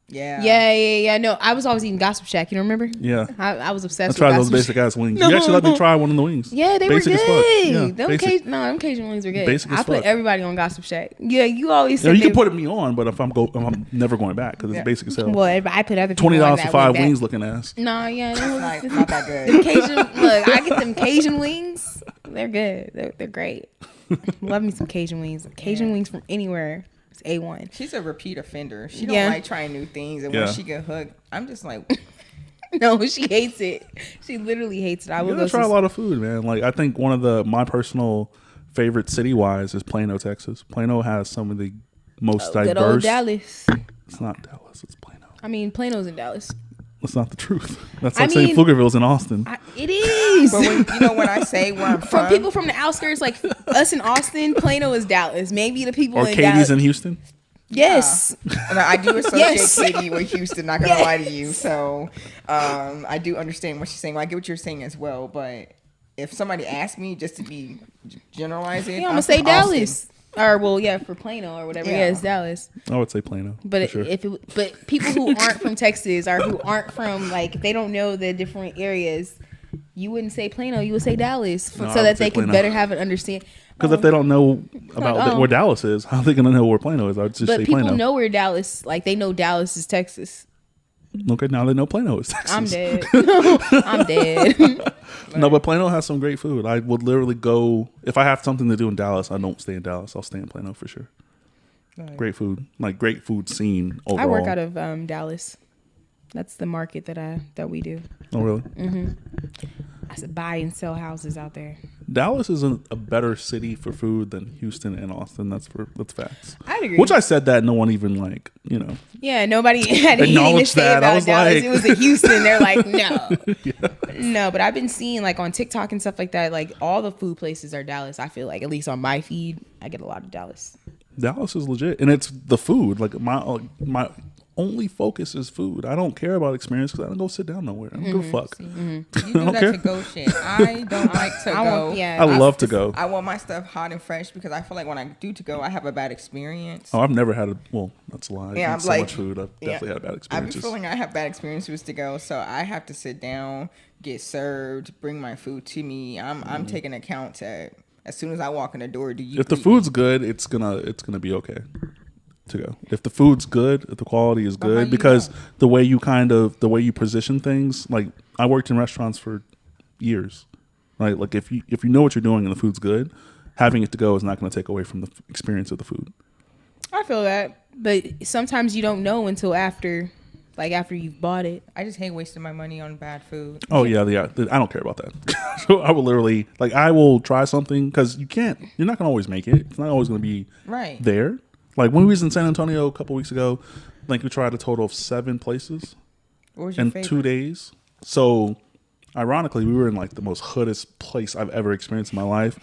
Yeah. Yeah. No, I was always eating Gossip Shack. You don't remember? Yeah. I was I obsessed with tried Gossip those basic Shack. ass wings. No. You actually let me try one of the wings. Yeah, they Basic were as fuck. good. Yeah, them basic. them Cajun wings were good. Basic as I put fuck. everybody on Gossip Shack. Yeah, you always Yeah, said you can they- put me on, but if I'm never going back because Yeah. it's basic as hell. Well, I put other people $20 on for that 5 went back. wings looking ass. No, yeah, Not that good. them Cajun. Look, I get them Cajun wings. They're good. They're great. Love me some Cajun wings. Cajun wings from anywhere. It's A1. She's a repeat offender. She Yeah. don't like trying new things, and Yeah. when she get hooked, I'm just like, No, she hates it. She literally hates it. I You will gotta go try a some- lot of food, man. Like I think one of my personal favorite city-wise is Plano, Texas. Plano has some of the most Good old diverse. Dallas. It's not Dallas. It's Plano. I mean, Plano's in Dallas. That's not the truth. That's like saying Pflugerville's in Austin. It is. But when I say where I'm From people from the outskirts, like us in Austin, Plano is Dallas. Maybe the people Or in Katie's Dallas. in Houston. Yes. And I do associate Yes. Katie with Houston, not gonna lie to you. So I do understand what she's saying. Well, I get what you're saying as well, but if somebody asked me just to be generalizing, Yeah, I'm gonna say Dallas. Or well, yeah, for Plano or whatever. Yeah. Yeah, it's Dallas. I would say Plano. But for sure. but people who aren't from Texas or who aren't from if they don't know the different areas, you wouldn't say Plano. You would say Dallas, No, I so would that say they could Plano. better have an understanding. Because if they don't know about like, where Dallas is, how are they going to know where Plano is? I would just But say people Plano. know where Dallas, like they know Dallas is Texas. Okay, now they know Plano is Texas. I'm dead. I'm dead. No, but Plano has some great food. I would literally go, if I have something to do in Dallas, I don't stay in Dallas. I'll stay in Plano for sure. Right. Great food. Like great food scene overall. I work out of Dallas. That's the market that we do. Oh, really? I said buy and sell houses out there. Dallas is a better city for food than Houston and Austin. That's facts. I'd agree. Which I said that no one even Yeah, nobody had anything to Acknowledge say that. I about was Dallas. like- It was in Houston. They're like, no. No, but I've been seeing like on TikTok and stuff like that, like all the food places are Dallas. I feel like, at least on my feed, I get a lot of Dallas. Dallas is legit, and it's the food. Like my only focus is food. I don't care about experience because I don't go sit down nowhere. I don't give a fuck. You I do don't that care. to go shit. I don't like to go. Yeah. I love to go. I want my stuff hot and fresh because I feel like when I do to go, I have a bad experience. Oh, I've never had a. Well, that's a lie. I Yeah, eat I'm so like- much food. I've definitely had bad I be experiences. feeling I have bad experiences to go, so I have to sit down, get served, bring my food to me. I'm taking account that as soon as I walk in the door, do you? If the food's good, it's gonna be okay to go. If the food's good, if the quality is But how good, you because know? the way you position things, like I worked in restaurants for years, right? Like if you know what you're doing and the food's good, having it to go is not going to take away from the experience of the food. I feel that. But sometimes you don't know until after you've bought it. I just hate wasting my money on bad food. Oh yeah. I don't care about that. So I will literally I will try something because you're not gonna always make it. It's not always gonna be Right. there. Like when we was in San Antonio a couple weeks ago, I think we tried a total of 7 places What was your in favorite? 2 days. So ironically, we were in like the most hoodest place I've ever experienced in my life.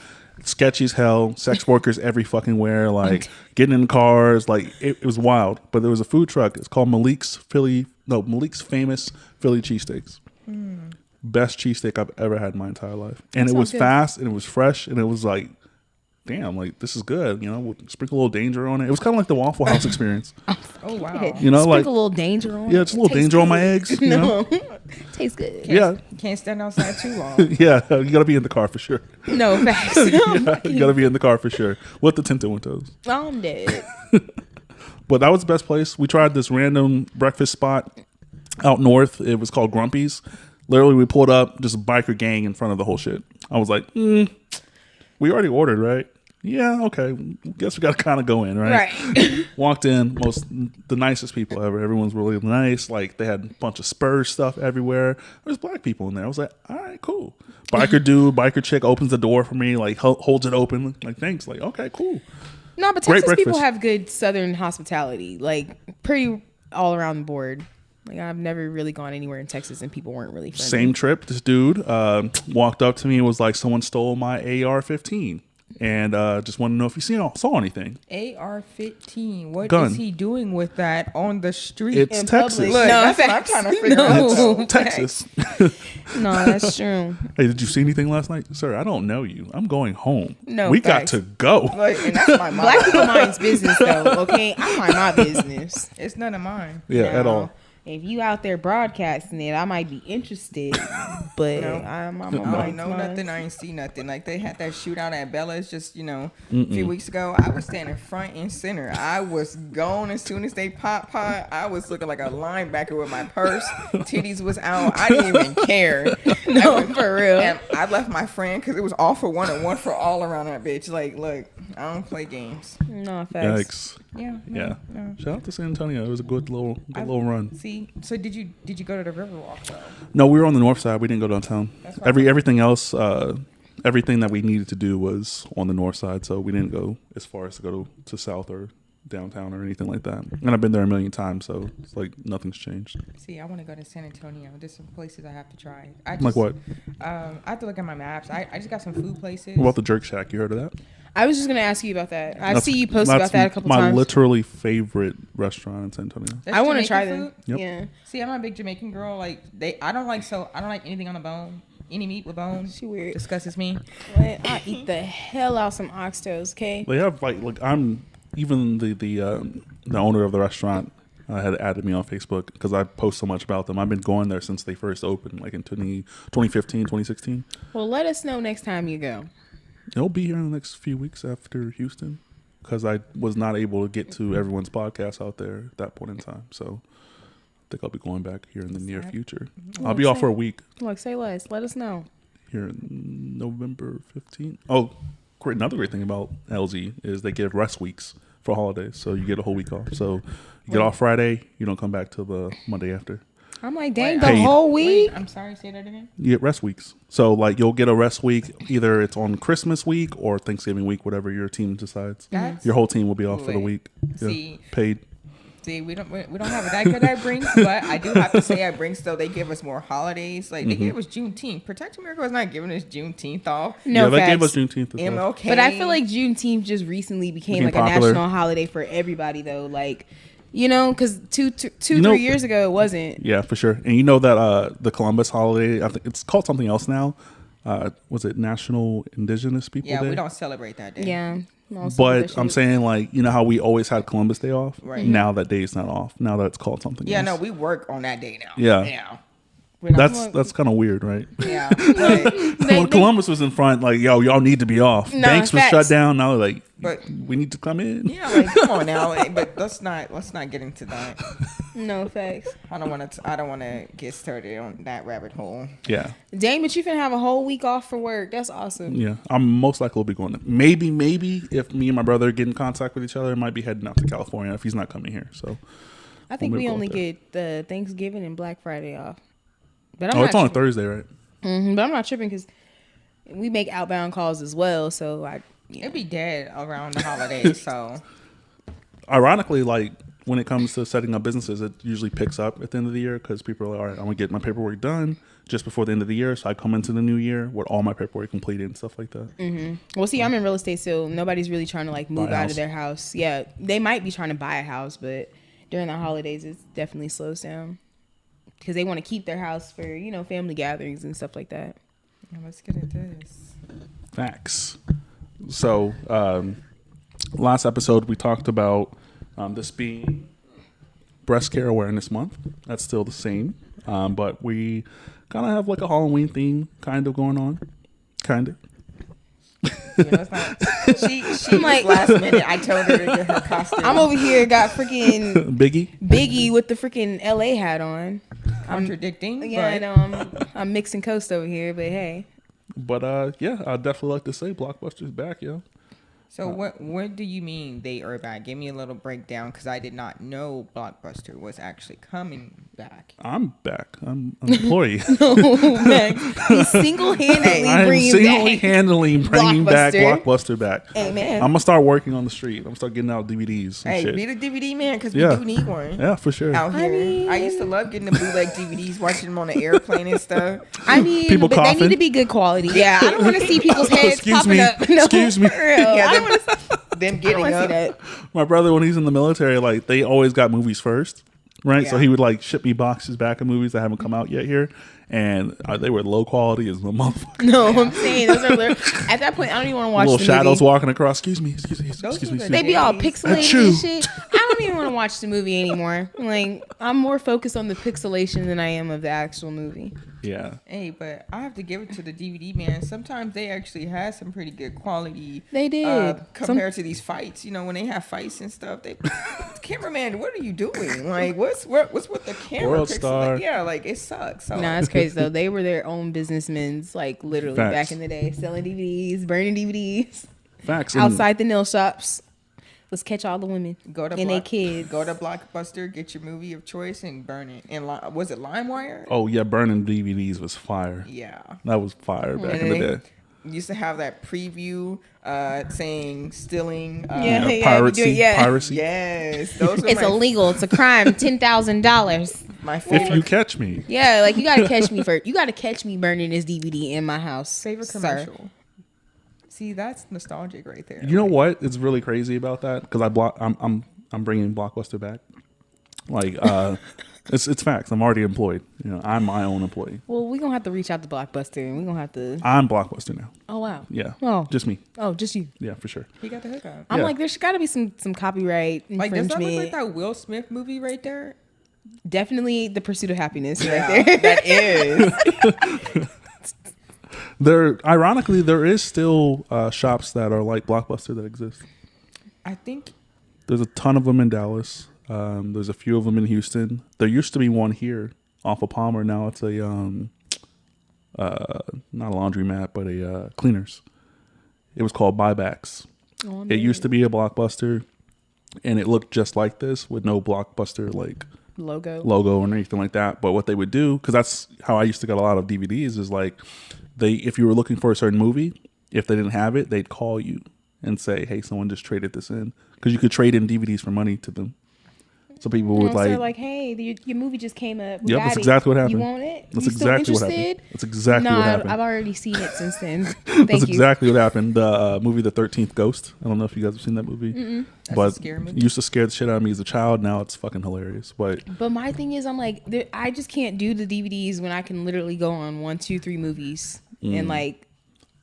Sketchy as hell, sex workers every fucking where, like getting in cars, like it was wild. But there was a food truck. It's called Malik's famous Philly cheesesteaks. Best cheesesteak I've ever had in my entire life. And That it was sounds good. fast and it was fresh and it was like, damn, like this is good. You know, we'll sprinkle a little danger on it. It was kind of like the Waffle House experience. Oh wow. You know, Sprinkle like a little danger on it. yeah, just a little Tastes danger on my good. eggs. You know? Tastes good. Yeah, Can't stand outside too long. yeah. You gotta be in the car for sure. No, facts. You gotta be in the car for sure with the tinted windows. I'm dead. But that was the best place. We tried this random breakfast spot out north. It was called Grumpy's. Literally, we pulled up, just a biker gang in front of the whole shit. I was like, we already ordered, right? Yeah, okay. Guess we got to kind of go in, right? Right. Walked in, the nicest people ever. Everyone's really nice. Like they had a bunch of Spurs stuff everywhere. There's black people in there. I was like, all right, cool. Biker dude, biker chick opens the door for me, like holds it open. Like thanks. Like okay, cool. No, but Great Texas people breakfast. have good Southern hospitality, like pretty all around the board. Like I've never really gone anywhere in Texas and people weren't really friendly. Same trip. This dude walked up to me and was like, someone stole my AR-15. And just wanted to know if you saw anything. AR-15. What Gun. is he doing with that on the street? It's in Texas. public. Look, No, that's what I'm facts. trying to figure No. out. Texas. No, that's true. Hey, did you see anything last night? Sir, I don't know you. I'm going home. No, we facts. got to go. Like, and that's my mom. Black people mind's business though, okay? I mind my business. It's none of mine. Yeah, at all. If you out there broadcasting it, I might be interested, but No. I'm I on don't know nothing. I ain't see nothing. Like they had that shootout at Bella's just, a few weeks ago. I was standing front and center. I was gone as soon as they popped. I was looking like a linebacker with my purse. Titties was out. I didn't even care. No, for real. And I left my friend because it was all for one and one for all around that bitch. Like, look, I don't play games. No, facts. Yikes. Yeah. Yeah. No. Shout out to San Antonio. It was a good little run. See, so did you go to the Riverwalk though? No, we were on the north side. We didn't go downtown. That's what I Everything else everything that we needed to do was on the north side, so we didn't go as far as to go to south or downtown or anything like that. And I've been there a million times, so it's like nothing's changed. See, I want to go to San Antonio. There's some places I have to try. Like what? I have to look at my maps. I just got some food places. What about the Jerk Shack? You heard of that? I was just gonna ask you about that. I That's- see you post that's about that a couple my times. literally favorite restaurant in San Antonio. That's I want to Jamaican try food? them. Yep. Yeah, See, I'm a big Jamaican girl. Like I don't like anything on the bone. Any meat with bones. she weird. Disgusts me. But I eat the hell out some oxtails. Okay. They have like I'm even the owner of the restaurant had added me on Facebook because I post so much about them. I've been going there since they first opened, like in 2015, 2016. Well, let us know next time you go. It'll be here in the next few weeks after Houston because I was not able to get to everyone's podcast out there at that point in time. So I think I'll be going back here in the near future. I'll be off for a week Look, say less. Let us know. here in November 15th. Oh, another great thing about LZ is they give rest weeks for holidays. So you get a whole week off. So you get off Friday, you don't come back till the Monday after. I'm like, dang, Wait, the Paid. whole week. Wait, I'm sorry. Say that again. You get rest weeks. So like you'll get a rest week, either it's on Christmas week or Thanksgiving week, whatever your team decides. That's Your whole team will be off for the lit. week. Yeah. See, Paid. we don't have that good at Brinks, but I do have to say at Brinks though they give us more holidays. Like they gave us Juneteenth. Protect America was not giving us Juneteenth off. No, yeah, they gave facts. us Juneteenth as well. MLK. But I feel like Juneteenth just recently became like popular. a national holiday for everybody, though. Like, you know, because two, know- 3 years ago it wasn't. Yeah, for sure. And you know that the Columbus holiday, I think it's called something else now. Was it National Indigenous People yeah, Day? we don't celebrate that day. Yeah. most of But the I'm shit. saying, like, you know how we always had Columbus Day off? Right. Now that day is not off. Now that it's called something Yeah, else. no, we work on that day now. Yeah. Yeah. We're not- That's kind of weird, right? yeah. But, When Columbus was in front, like, yo, y'all need to be off. Nah, Banks was facts. shut down. Now, like, But- we need to come in. yeah, like come on now. But let's not get into that. No facts. I don't want to get started on that rabbit hole. Yeah. Dang, but you finna have a whole week off for work. That's awesome. Yeah. I'm most likely will be going. Maybe if me and my brother get in contact with each other, I might be heading out to California if he's not coming here. So, I think We'll we go only with that. get the Thanksgiving and Black Friday off. But it's on a tripping. Thursday, right? But I'm not tripping because we make outbound calls as well. So It'd be dead around the holidays, so Ironically, like when it comes to setting up businesses, it usually picks up at the end of the year because people are like, all right, I'm gonna get my paperwork done just before the end of the year. So I come into the new year with all my paperwork completed and stuff like that. Well, see, I'm in real estate, so nobody's really trying to like move Buy a out house. of their house. Yeah, they might be trying to buy a house, but during the holidays, it definitely slows down because they want to keep their house for family gatherings and stuff like that. let's get into this. Facts. So last episode we talked about this being Breast Care Awareness Month. That's still the same, but we kind of have like a Halloween theme kind of going on. Kind of. It's not. She was like- last minute. I told her to get her costume. I'm over here got freaking Biggie. Biggie with the freaking LA hat on. contradicting. Yeah, I but know I'm mixing coast over here, but hey. But yeah, I'd definitely like to say Blockbuster's back, yo. So what do you mean they are back? Give me a little breakdown because I did not know Blockbuster was actually coming back. I'm back. I'm an employee. He's single-handedly I'm bringing back. single-handedly bringing back Blockbuster. Blockbuster back. Hey, man. I'm gonna start working on the street. I'm gonna start getting out DVDs. And Hey, shit. be the DVD man because Yeah. we do need one. Yeah, for sure. Out here, mean- I used to love getting the bootleg DVDs, watching them on the airplane and stuff. I mean, People but they coughing. need to be good quality. Yeah, I don't want to see people's heads Excuse popping me. up. No, Excuse me. for real. Yeah, I don't want to Them getting see up. that. My brother, when he's in the military, like they always got movies first, right? So Yeah. he would like ship me boxes back of movies that haven't come out yet here, and they were low quality as the motherfucker. No, I'm saying those are at that point. I don't even want to watch Little the shadows movie. walking across. Excuse me. Excuse me. Those Excuse me. were Excuse They me. be all Achoo. pixelated and shit. I don't even want to watch the movie anymore. Like I'm more focused on the pixelation than I am of the actual movie. Yeah. Hey, but I have to give it to the DVD man. Sometimes they actually had some pretty good quality. They did. Compared to these fights. When they have fights and stuff, they cameraman, what are you doing? Like, what's with the camera? World pixel? Star. Like, yeah, like it sucks. So Nah, it's crazy though. They were their own businessmen, like literally Facts. back in the day, selling DVDs, burning DVDs Facts. And outside the nail shops. Let's catch all the women go to and their kids. Go to Blockbuster, get your movie of choice, and burn it. And was it LimeWire? Oh yeah, burning DVDs was fire. Yeah. That was fire back And in the they- day. used to have that preview saying stealing. Piracy. yeah. Piracy. Yes, those were It's illegal. It's a crime. $10,000. my If favorite. you catch me. Yeah, like you gotta catch me you gotta catch me burning this DVD in my house. Favorite sir. commercial. See, that's nostalgic right there. You know what? It's really crazy about that because I'm bringing Blockbuster back. Like, it's facts. I'm already employed. You know, I'm my own employee. Well, we're gonna have to reach out to Blockbuster and we're gonna have to. I'm Blockbuster now. Oh wow. Yeah. Oh. Just me. Oh, just you. Yeah, for sure. He got the hookup. I'm Yeah. like, there's got to be some copyright Like, does infringement. that look like that Will Smith movie right there? Definitely The Pursuit of Happiness Yeah, right there. that is. Ironically, there is still shops that are like Blockbuster that exist. I think There's a ton of them in Dallas. There's a few of them in Houston. There used to be one here off of Palmer. Now it's a not a laundromat, but a cleaners. It was called Buybacks. Oh, It used to be a Blockbuster, and it looked just like this with no Blockbuster like logo. or anything like that. But what they would do, because that's how I used to get a lot of DVDs, is like if you were looking for a certain movie, if they didn't have it, they'd call you and say, "Hey, someone just traded this in," because you could trade in DVDs for money to them. So people would So like, hey, your movie just came up. Yep, that's exactly what happened. You want it? That's You still exactly what interested? happened. That's exactly No, what happened. I've already seen it since then. Thank That's you. exactly what happened. The movie, The 13th Ghost. I don't know if you guys have seen that movie, That's but a scary movie. it used to scare the shit out of me as a child. Now it's fucking hilarious. But But my thing is, I'm like, I just can't do the DVDs when I can literally go on 1, 2, 3 movies and like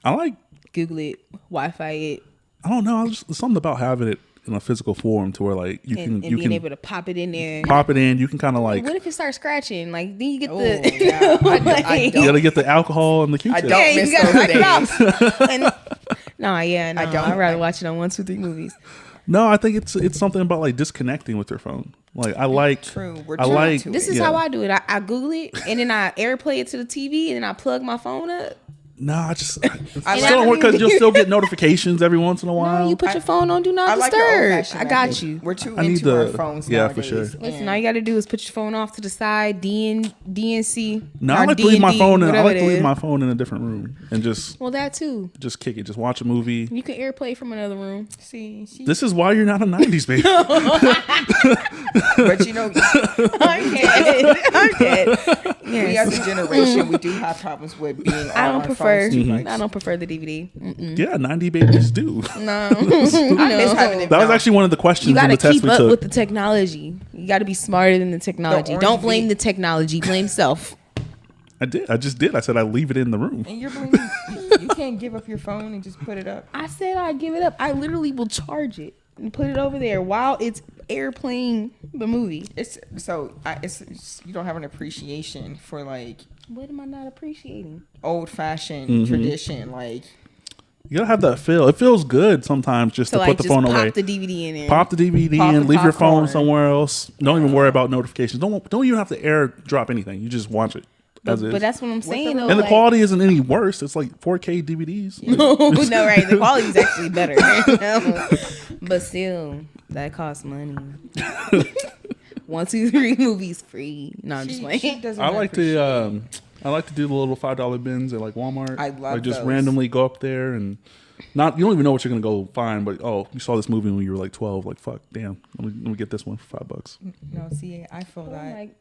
I like, Google it, Wi-Fi it, I don't know. There's something about having it in a physical form to where like you and can being able to pop it in there. pop it in. You can kind of like What if it starts scratching? Like then you get Oh, the. yeah. I you don't. gotta get the alcohol and the Q-tip. I don't Yeah, miss you gotta those wipe it days. off. And, no, I don't. I'd rather watch it on 1, 2, 3 movies. No, I think it's something about like disconnecting with your phone. Like I like True. We're I true like to This it. is yeah. how I do it. I Google it and then I AirPlay it to the TV and then I plug my phone up. No, I just it I still don't work like- because you'll still get notifications every once in a while. No, you put your phone on Do Not I like your Disturb. old-fashioned I got method. you. We're too I need into our the- phones yeah, for nowadays. sure. Listen, and all you got to do is put your phone off to the side, DNC. No, or I like to leave my D&D, phone. I whatever like it to leave is. my phone in a different room and just Well, that too. kick it. Just watch a movie. You can AirPlay from another room. See, This is why you're not a '90s baby. but you know, I'm dead. I'm dead. we Yes. as a generation, we do have problems with being on I don't our prefer. phones too much. I don't prefer the DVD. Mm-mm. Yeah, '90 babies do. No, I miss having it. That was now. actually one of the questions you got in to the test keep we up took. with the technology. You got to be smarter than the technology. orange Don't blame V- the technology. Blame self. I did. I just did. I said I leave it in the room. And you're blaming, you can't give up your phone and just put it up. I said I give it up. I literally will charge it and put it over there while it's airplaying the movie. It's you don't have an appreciation for like What am I not appreciating? old fashioned Mm-hmm. tradition. Like You gotta have that feel. It feels good sometimes just So to like put the just phone pop away. the DVD in there. Pop the DVD Pop and the leave your phone popcorn. somewhere else. Don't even worry about notifications. Don't even have to airdrop anything. You just watch it as is. But that's what I'm saying. Though, And the like- quality isn't any worse. It's like 4K DVDs. no, right? The quality is actually better. But still, that costs money. 1, 2, 3 movies free. No, I'm just she playing. doesn't. I like appreciate to I like to do the little $5 bins at like Walmart. I love like just those. randomly go up there and not you don't even know what you're gonna go find, but oh, you saw this movie when you were like 12. Like fuck, damn, let me get this one for $5. No, see, I feel that. Like,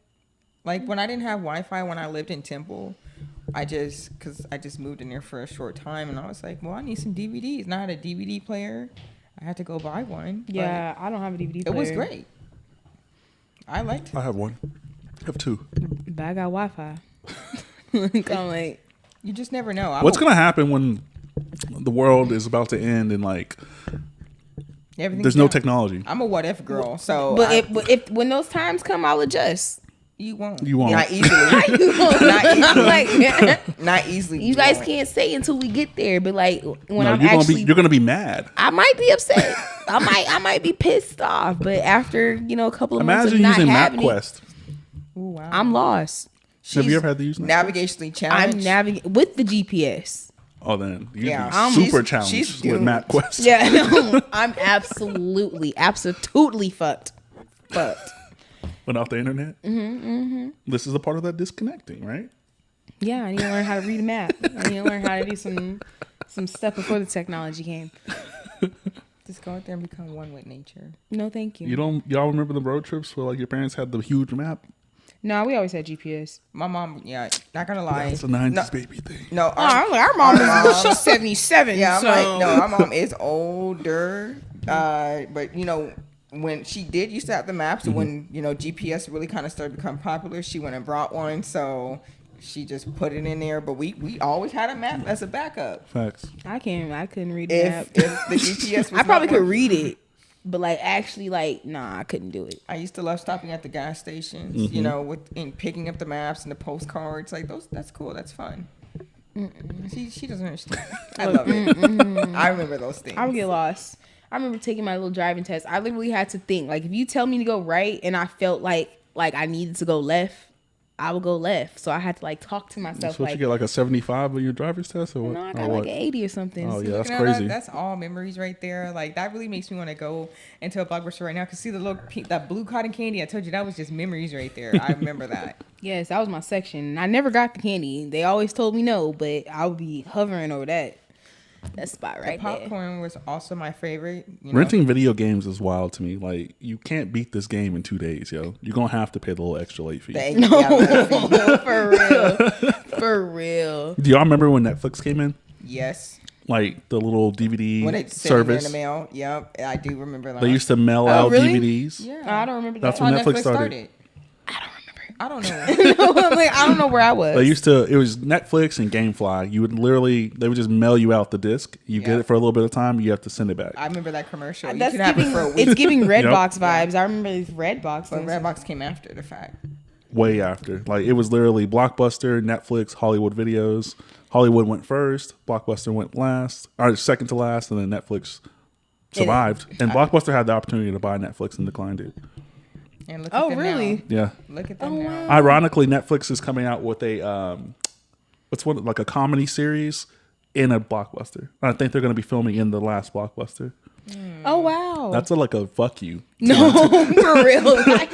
Like when I didn't have Wi-Fi when I lived in Temple, because I just moved in there for a short time, and I was like, well, I need some DVDs. And I had a DVD player. I had to go buy one. but yeah, I don't have a DVD it player. was great. I liked it. I have one. I have two. But I got Wi-Fi. Like, I'm like, You just never know. What's gonna happen when the world is about to end and like there's no technology? I'm a what if girl, so but I- if when those times come, I'll adjust. you won't. You won't. Not easily. Not easily. like, Not easily. you guys won't. can't say until we get there. But like when No, I'm you're actually, you're gonna be mad. I might be upset. I might be pissed off. But after a couple of months Imagine of not using having it, MapQuest. Ooh, wow. I'm lost. Have you She's ever had to use that? navigationally challenged? I'm navigating with the GPS. Oh, then you'd Yeah. be super She's challenged with doomed. MapQuest. Yeah, no, I'm absolutely fucked. Without the internet. This is a part of that disconnecting, right? Yeah, I need to learn how to read a map. I need to learn how to do some Some stuff before the technology came. Just go out there and become one with nature. No, thank you. Y'all remember the road trips where like your parents had the huge map? No, we always had GPS. My mom, yeah, not gonna lie. That's a 90s baby thing. No, Our mom is she's 77. yeah, I'm so. like, no, my mom is older. But you know, when she did used to have the maps, and when you know GPS really kind of started to become popular, she went and brought one. So she just put it in there. But we always had a map as a backup. Facts. I couldn't read the map. If the GPS was I probably not could working. read it, but like actually, like nah, I couldn't do it. I used to love stopping at the gas stations, you know, and picking up the maps and the postcards. Like that's cool. That's fun. She doesn't understand. I love it. I remember those things. I would get lost. I remember taking my little driving test. I literally had to think like if you tell me to go right and I felt like I needed to go left, I would go left. So I had to like talk to myself. So like, you get like a 75 on your driver's test or what? no, I Or got what? like an 80 or something. Oh So yeah, that's You know, crazy. that's all memories right there. Like that really makes me want to go into a Blockbuster right now. Cause see the little that blue cotton candy. I told you that was just memories right there. I remember that. Yes, that was my section. I never got the candy. They always told me no, but I would be hovering over that spot right The popcorn was also my favorite. You know? Renting video games is wild to me. Like you can't beat this game in 2 days, yo. You're gonna have to pay the little extra late fee. The- there. yeah, No, for real, for real. Do y'all remember when Netflix came in? yes. Like the little DVD When it's sitting service. in the mail. Yep. I do remember that. They used to mail Oh, out really? DVDs. Yeah. I don't remember that. That's That's how when Netflix Netflix started. I don't know. I'm like, I don't know where I was. They used to. It was Netflix and GameFly. You would literally. They would just mail you out the disc. You get Yeah. it for a little bit of time. You have to send it back. I remember that commercial. You That's could have it giving, for a week. it's giving Redbox Yep. vibes. I remember these Redbox. But things. Redbox came after the fact. Way after. Like it was literally Blockbuster, Netflix, Hollywood Videos. Hollywood went first. Blockbuster went last, or second to last, and then Netflix survived. And Blockbuster had the opportunity to buy Netflix and declined it. And look Oh, at them really? Now. Yeah. Look at them Oh, now. wow. Ironically, Netflix is coming out with a what's one like a comedy series in a Blockbuster. I think they're going to be filming in the last Blockbuster. Oh wow. That's like a fuck you. no, for real. Like,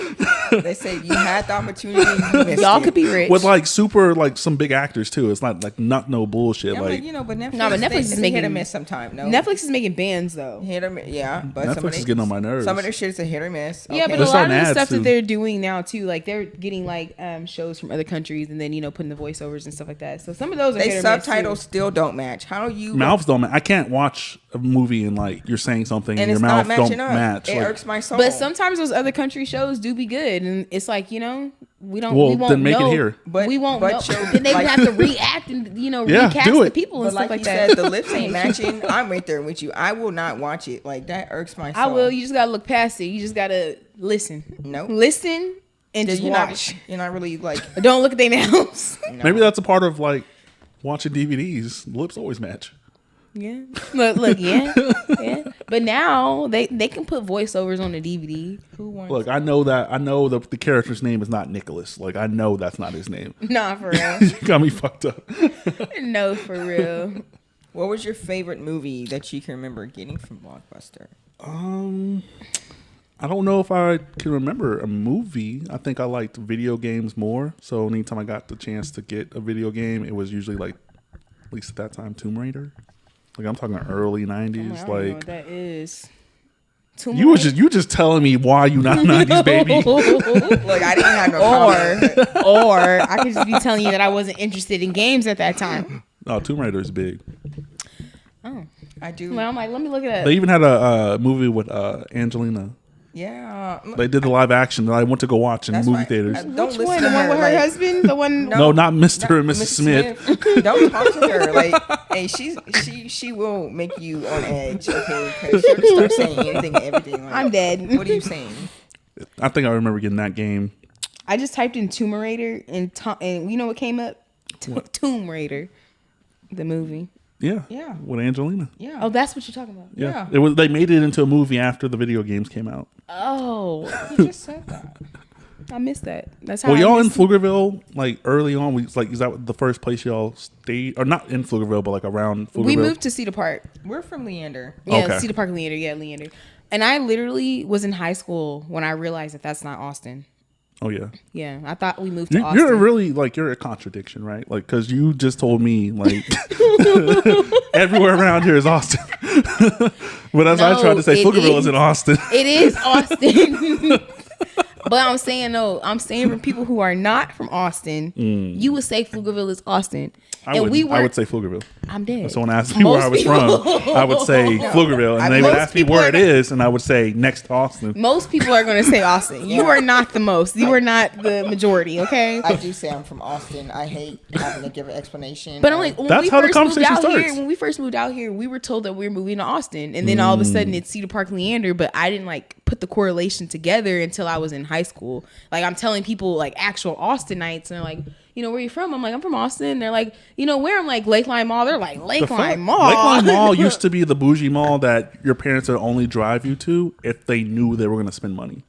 They say you had the opportunity. You missed y'all it. could be rich. With like super like some big actors too. It's not like not no bullshit. Yeah, like you know, but Netflix, No, but Netflix they, is they hit making- or miss sometime. No, Netflix is making bands though. hit or miss. Yeah, but some Netflix of is it- getting on my nerves. Some of their shit is a hit or miss. Yeah, but They're a lot starting of the ads, stuff too. that they're doing now too, like they're getting like shows from other countries and then putting the voiceovers and stuff like that. So some of those are they hit or miss, subtitles too. still don't match. How do you? Mouths don't. I can't watch a movie and like you're saying something and, and your it's mouth not don't matching up. match. It Like, irks my soul. But sometimes those other country shows do be good, and it's like we don't. Well, we won't then make it know, here. But- we won't but know. show- Then they like- have to react and Yeah, recast do the it. people and But stuff like like you that. said, the lips ain't matching. I'm right there with you. I will not watch it. Like that irks my soul. I will. You just gotta look past it. You just gotta listen. Nope. Listen and just you're watch. You're not really like. Don't look at their nails. No. Maybe that's a part of like watching DVDs. Lips always match. Yeah. Look, yeah. But now they can put voiceovers on the DVD. Who wants? Look, I know the character's name is not Nicholas. Like I know that's not his name. Nah, for real. You got me fucked up. No, for real. What was your favorite movie that you can remember getting from Blockbuster? I don't know if I can remember a movie. I think I liked video games more. So anytime I got the chance to get a video game, it was usually like, at least at that time, Tomb Raider. Like I'm talking early I '90s. don't know what Like that is. you just telling me why you not '90s baby. Look, I didn't have no comment. or I could just be telling you that I wasn't interested in games at that time. Oh, Tomb Raider is big. Oh, I do. well, I'm like, let me look at They it. even had a movie with Angelina. Yeah. They did the live action that I went to go watch in That's movie right. theaters. Don't Which listen one? to The one her. with her like, husband? The one? No, not Mr. and Mrs. Mrs. Smith. Don't talk to her. Like, hey, she will make you on edge. Okay, because she'll just start saying anything and everything. Like, I'm dead. What are you saying? I think I remember getting that game. I just typed in Tomb Raider and you know what came up? Tomb Raider, the movie. Yeah. Yeah. With Angelina. Yeah. Oh, that's what you're talking about. Yeah. Yeah. It was. They made it into a movie after the video games came out. Oh, You just said that. I missed that. That's how. Well, I y'all in missed Pflugerville, like early on, is that the first place y'all stayed, or not in Pflugerville, but like around Pflugerville? We moved to Cedar Park. We're from Leander. Yeah, Okay. Cedar Park, Leander. Yeah, Leander. And I literally was in high school when I realized that that's not Austin. Oh yeah. Yeah, I thought we moved to You, Austin. you're really like you're a contradiction, right? Like because you just told me like everywhere around here is Austin, but as I tried to say, it Pflugerville is in Austin. It is Austin. But I'm saying no. I'm saying for people who are not from Austin, you would say Pflugerville is Austin. I would say Pflugerville. I'm dead. If someone asked me where I was from, I would say Pflugerville, and they would ask me where it is, and I would say next to Austin. Most people are going to say Austin. You are not the most. You are not the majority. Okay. I do say I'm from Austin. I hate having to give an explanation. But I'm like, That's how the conversation starts. When we first moved out here, we were told that we were moving to Austin, and then all of a sudden it's Cedar Park, Leander. But I didn't like put the correlation together until I was in high school. Like I'm telling people like actual Austinites, and they're like, you know, where you from? I'm like, I'm from Austin. They're like, you know, where? I'm like, Lakeline Mall. They're like, Lakeline Mall. Lakeline Mall used to be the bougie mall that your parents would only drive you to if they knew they were going to spend money.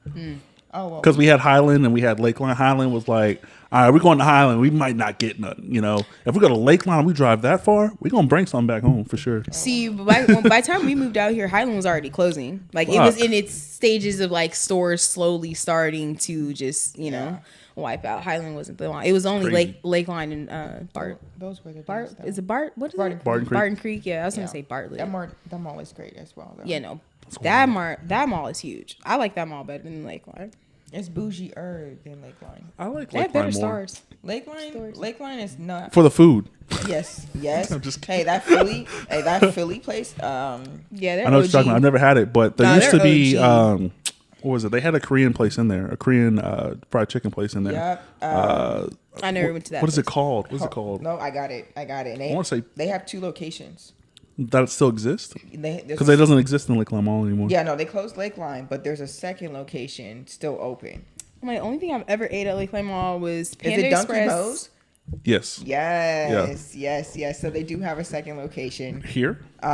Oh, well. Because we had Highland and we had Lakeline. Highland was like, all right, we're going to Highland. We might not get nothing, you know. If we go to Lakeline and we drive that far, we're going to bring something back home for sure. See, by the time we moved out here, Highland was already closing. Like it was in its stages of like stores slowly starting to just, you know, wipe out. Highland wasn't the one. It was only Lakeline and Bart. Those were the Bart days, though. is it Bart? What is Barton it? Creek. Barton Creek. Yeah, I was gonna say Bartlett. That mall is great as well, though. Yeah, no, that mall is huge. I like that mall better than Lakeline. It's bougie-er than Lakeline. I like They have better Lakeline more. stores. Lakeline is not. For the food. Yes. I'm just Hey, that Philly place. Yeah, they're I know what OG. you're talking about. I've never had it, but there Nah, used to they're be, OG. what was it? They had a Korean place in there, a Korean fried chicken place in there. Yep. I never went to that. What is it place. called? What's it called? No, I got it. And I wanna say- they have 2 locations. That it still exists? There's Because it doesn't exist in Lakeline Mall anymore. Yeah, no, they closed Lakeline, but there's a second location still open. My only thing I've ever ate at Lakeline Mall was Is Panda it Dunkin' Express. Mo's? Yes. Yes. So they do have a second location. Here? Hold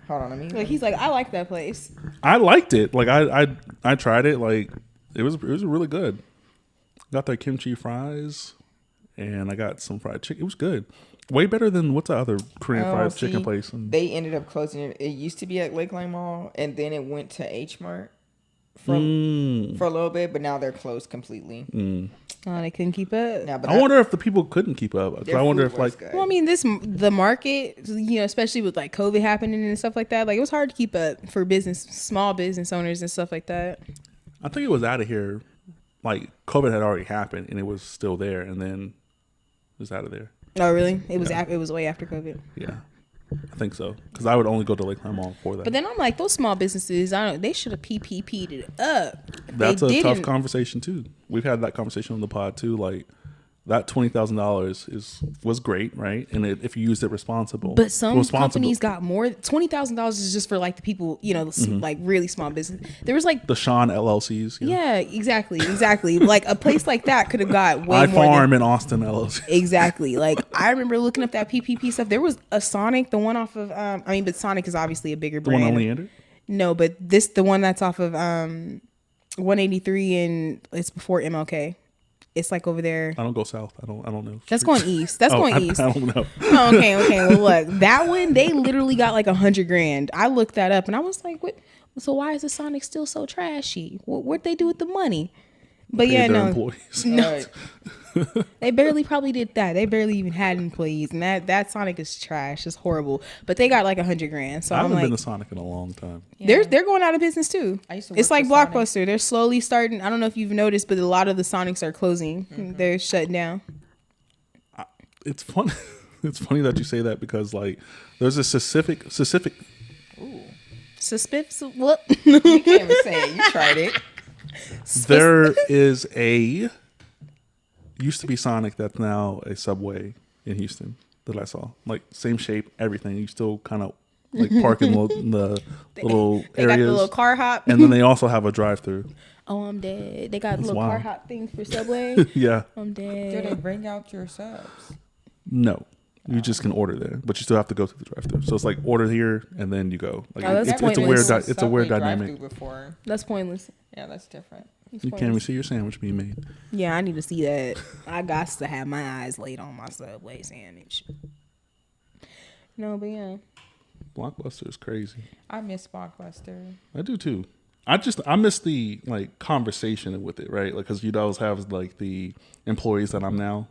on, let me. Like he's like, I like that place. I liked it. Like I tried it. Like it was really good. Got their kimchi fries, and I got some fried chicken. It was good. Way better than what's the other Korean fried chicken place? They ended up closing it. It used to be at Lakeline Mall, and then it went to H Mart for a little bit, but now they're closed completely. Oh, they couldn't keep up. Now, but I wonder if the people couldn't keep up. 'Cause I wonder if like Well, I mean, the market, you know, especially with like COVID happening and stuff like that, like it was hard to keep up for small business owners and stuff like that. I think it was out of here. Like COVID had already happened, and it was still there, and then it was out of there. Oh, really? It was it was way after COVID. Yeah, I think so. Because I would only go to Lakeline Mall for that. But then I'm like, those small businesses, they should have PPP'd it up. That's a tough conversation too. We've had that conversation on the pod too. Like that $20,000 was great, right? And if you used it responsible. But some companies got more. $20,000 is just for like the people, you know, like really small business. There was like the Sean LLCs. You know? Yeah, exactly. Like a place like that could have got way I more. Farm in Austin LLC. Exactly. Like I remember looking up that PPP stuff. There was a Sonic, the one off of. But Sonic is obviously a bigger brand. The one on Leander? No, but the one that's off of 183 and it's before MLK. It's like over there. I don't go south. I don't know. That's going east. That's going east. I don't know. Oh, okay. Well, look, that one they literally got like $100,000. I looked that up and I was like, "What? So why is the Sonic still so trashy? What'd they do with the money?" But Pay yeah, their no, employees. no, they barely probably did that. They barely even had employees, and that Sonic is trash. It's horrible. But they got like $100,000. So I haven't I'm been like, to Sonic in a long time. they're going out of business too. I used to It's work like for Sonic. Blockbuster. They're slowly starting. I don't know if you've noticed, but a lot of the Sonics are closing. They're shutting down. It's fun. It's funny that you say that because like there's a specific. Suspicious. What? You can't even say it. You tried it. There is used to be Sonic that's now a Subway in Houston that I saw. Like same shape, everything. You still kind of like park in the little They areas. got the little car hop. And then they also have a drive-through. Oh, I'm dead. They got That's little car wild. hop things for Subway. Yeah. I'm Do they dead. bring out your subs? No. You just can order there, but you still have to go to the drive-through. So it's like order here and then you go. Like Oh, that's it's a weird pointless. it's a weird Subway dynamic. drive-thru before. That's pointless. Yeah, that's different. You can't even see your sandwich being made. Yeah, I need to see that. I got to have my eyes laid on my Subway sandwich. No, but yeah. Blockbuster is crazy. I miss Blockbuster. I do too. I miss the like conversation with it, right? Like, because you'd always have like the employees that I'm now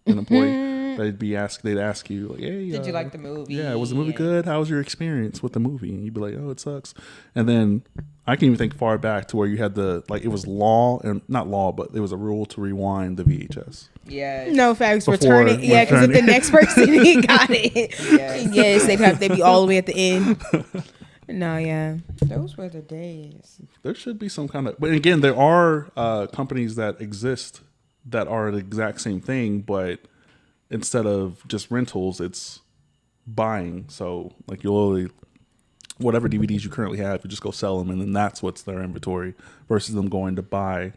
an employee. They'd ask you like, hey, Did you like the movie? Yeah, was the movie good? How was your experience with the movie? And you'd be like, oh, it sucks. And then I can even think far back to where you had the like it was law and not law, but it was a rule to rewind the VHS. Yes. No facts. Before Return it. Yeah, because if the returning. next person got it, yes, they'd be all the way at the end. No, yeah. Those were the days. There should be some kind of, but again, there are companies that exist that are the exact same thing, but instead of just rentals, it's buying. So like you'll only, whatever DVDs you currently have, you just go sell them, and then that's what's their inventory versus them going to buy,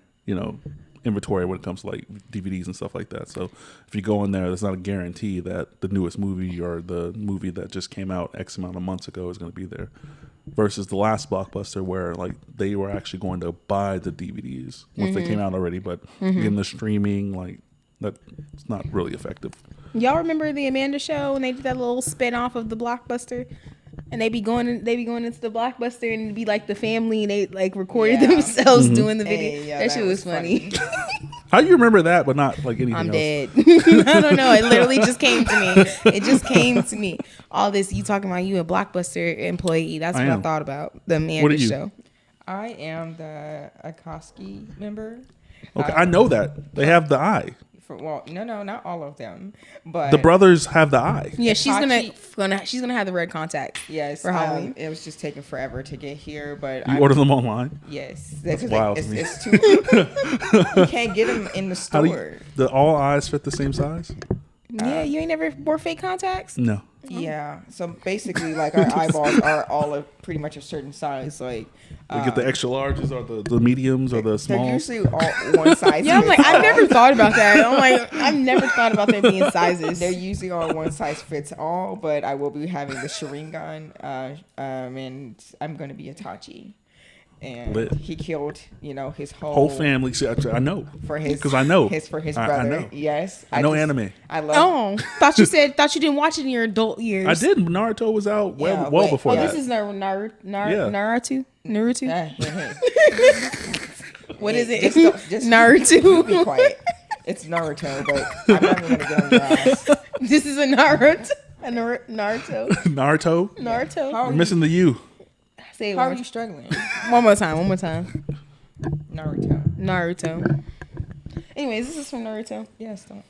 inventory when it comes to like DVDs and stuff like that. So if you go in there, there's not a guarantee that the newest movie or the movie that just came out X amount of months ago is going to be there. Versus the last Blockbuster where like they were actually going to buy the DVDs once they came out already, but in the streaming, like that's not really effective. Y'all remember the Amanda Show when they did that little spin off of the Blockbuster? And they be going into the Blockbuster and it'd be like the family and they like recorded themselves doing the video. Hey, that shit was funny. How do you remember that, but not like anything I'm else? dead. I don't know. It literally just came to me. It just came to me. All this, you talking about you a Blockbuster employee. That's what I thought about. The Amanda Show. I am the Akoski member. Okay, I know that. They have the eye. No, not all of them. But The brothers have the eye. Yeah, she's gonna have the red contacts. yes, for Halloween. it was just taking forever to get here, but You order them online? Yes, That's wild to me. it's too. You can't get them in the How store. do all eyes fit the same size? Yeah, you ain't never wore fake contacts? No. Yeah, so basically, like our eyeballs are all of pretty much a certain size. Like They get the extra larges or the mediums or the they're smalls. usually all one size. Yeah, I'm like, fits I've all. never thought about that. I'm like, I've never thought about there being sizes. They're usually all one size fits all, but I will be having the Sharingan, and I'm going to be Itachi. And Lit. he killed, his Whole family. See, I know. for his because I know for his I brother. know. Yes, I know anime. I love. Thought you didn't watch it in your adult years. I did. Naruto was out Yeah, well wait. before Oh, that. this is Naruto. Yeah. Naruto. Hey. What is it? Just Naruto. Be quiet. It's Naruto, but I'm not even going to get on your ass. This is a Naruto. Naruto. Naruto. How You're are missing the U. Say it How one are more, you struggling? one more time. Naruto. Anyways, this is from Naruto. Yes, don't.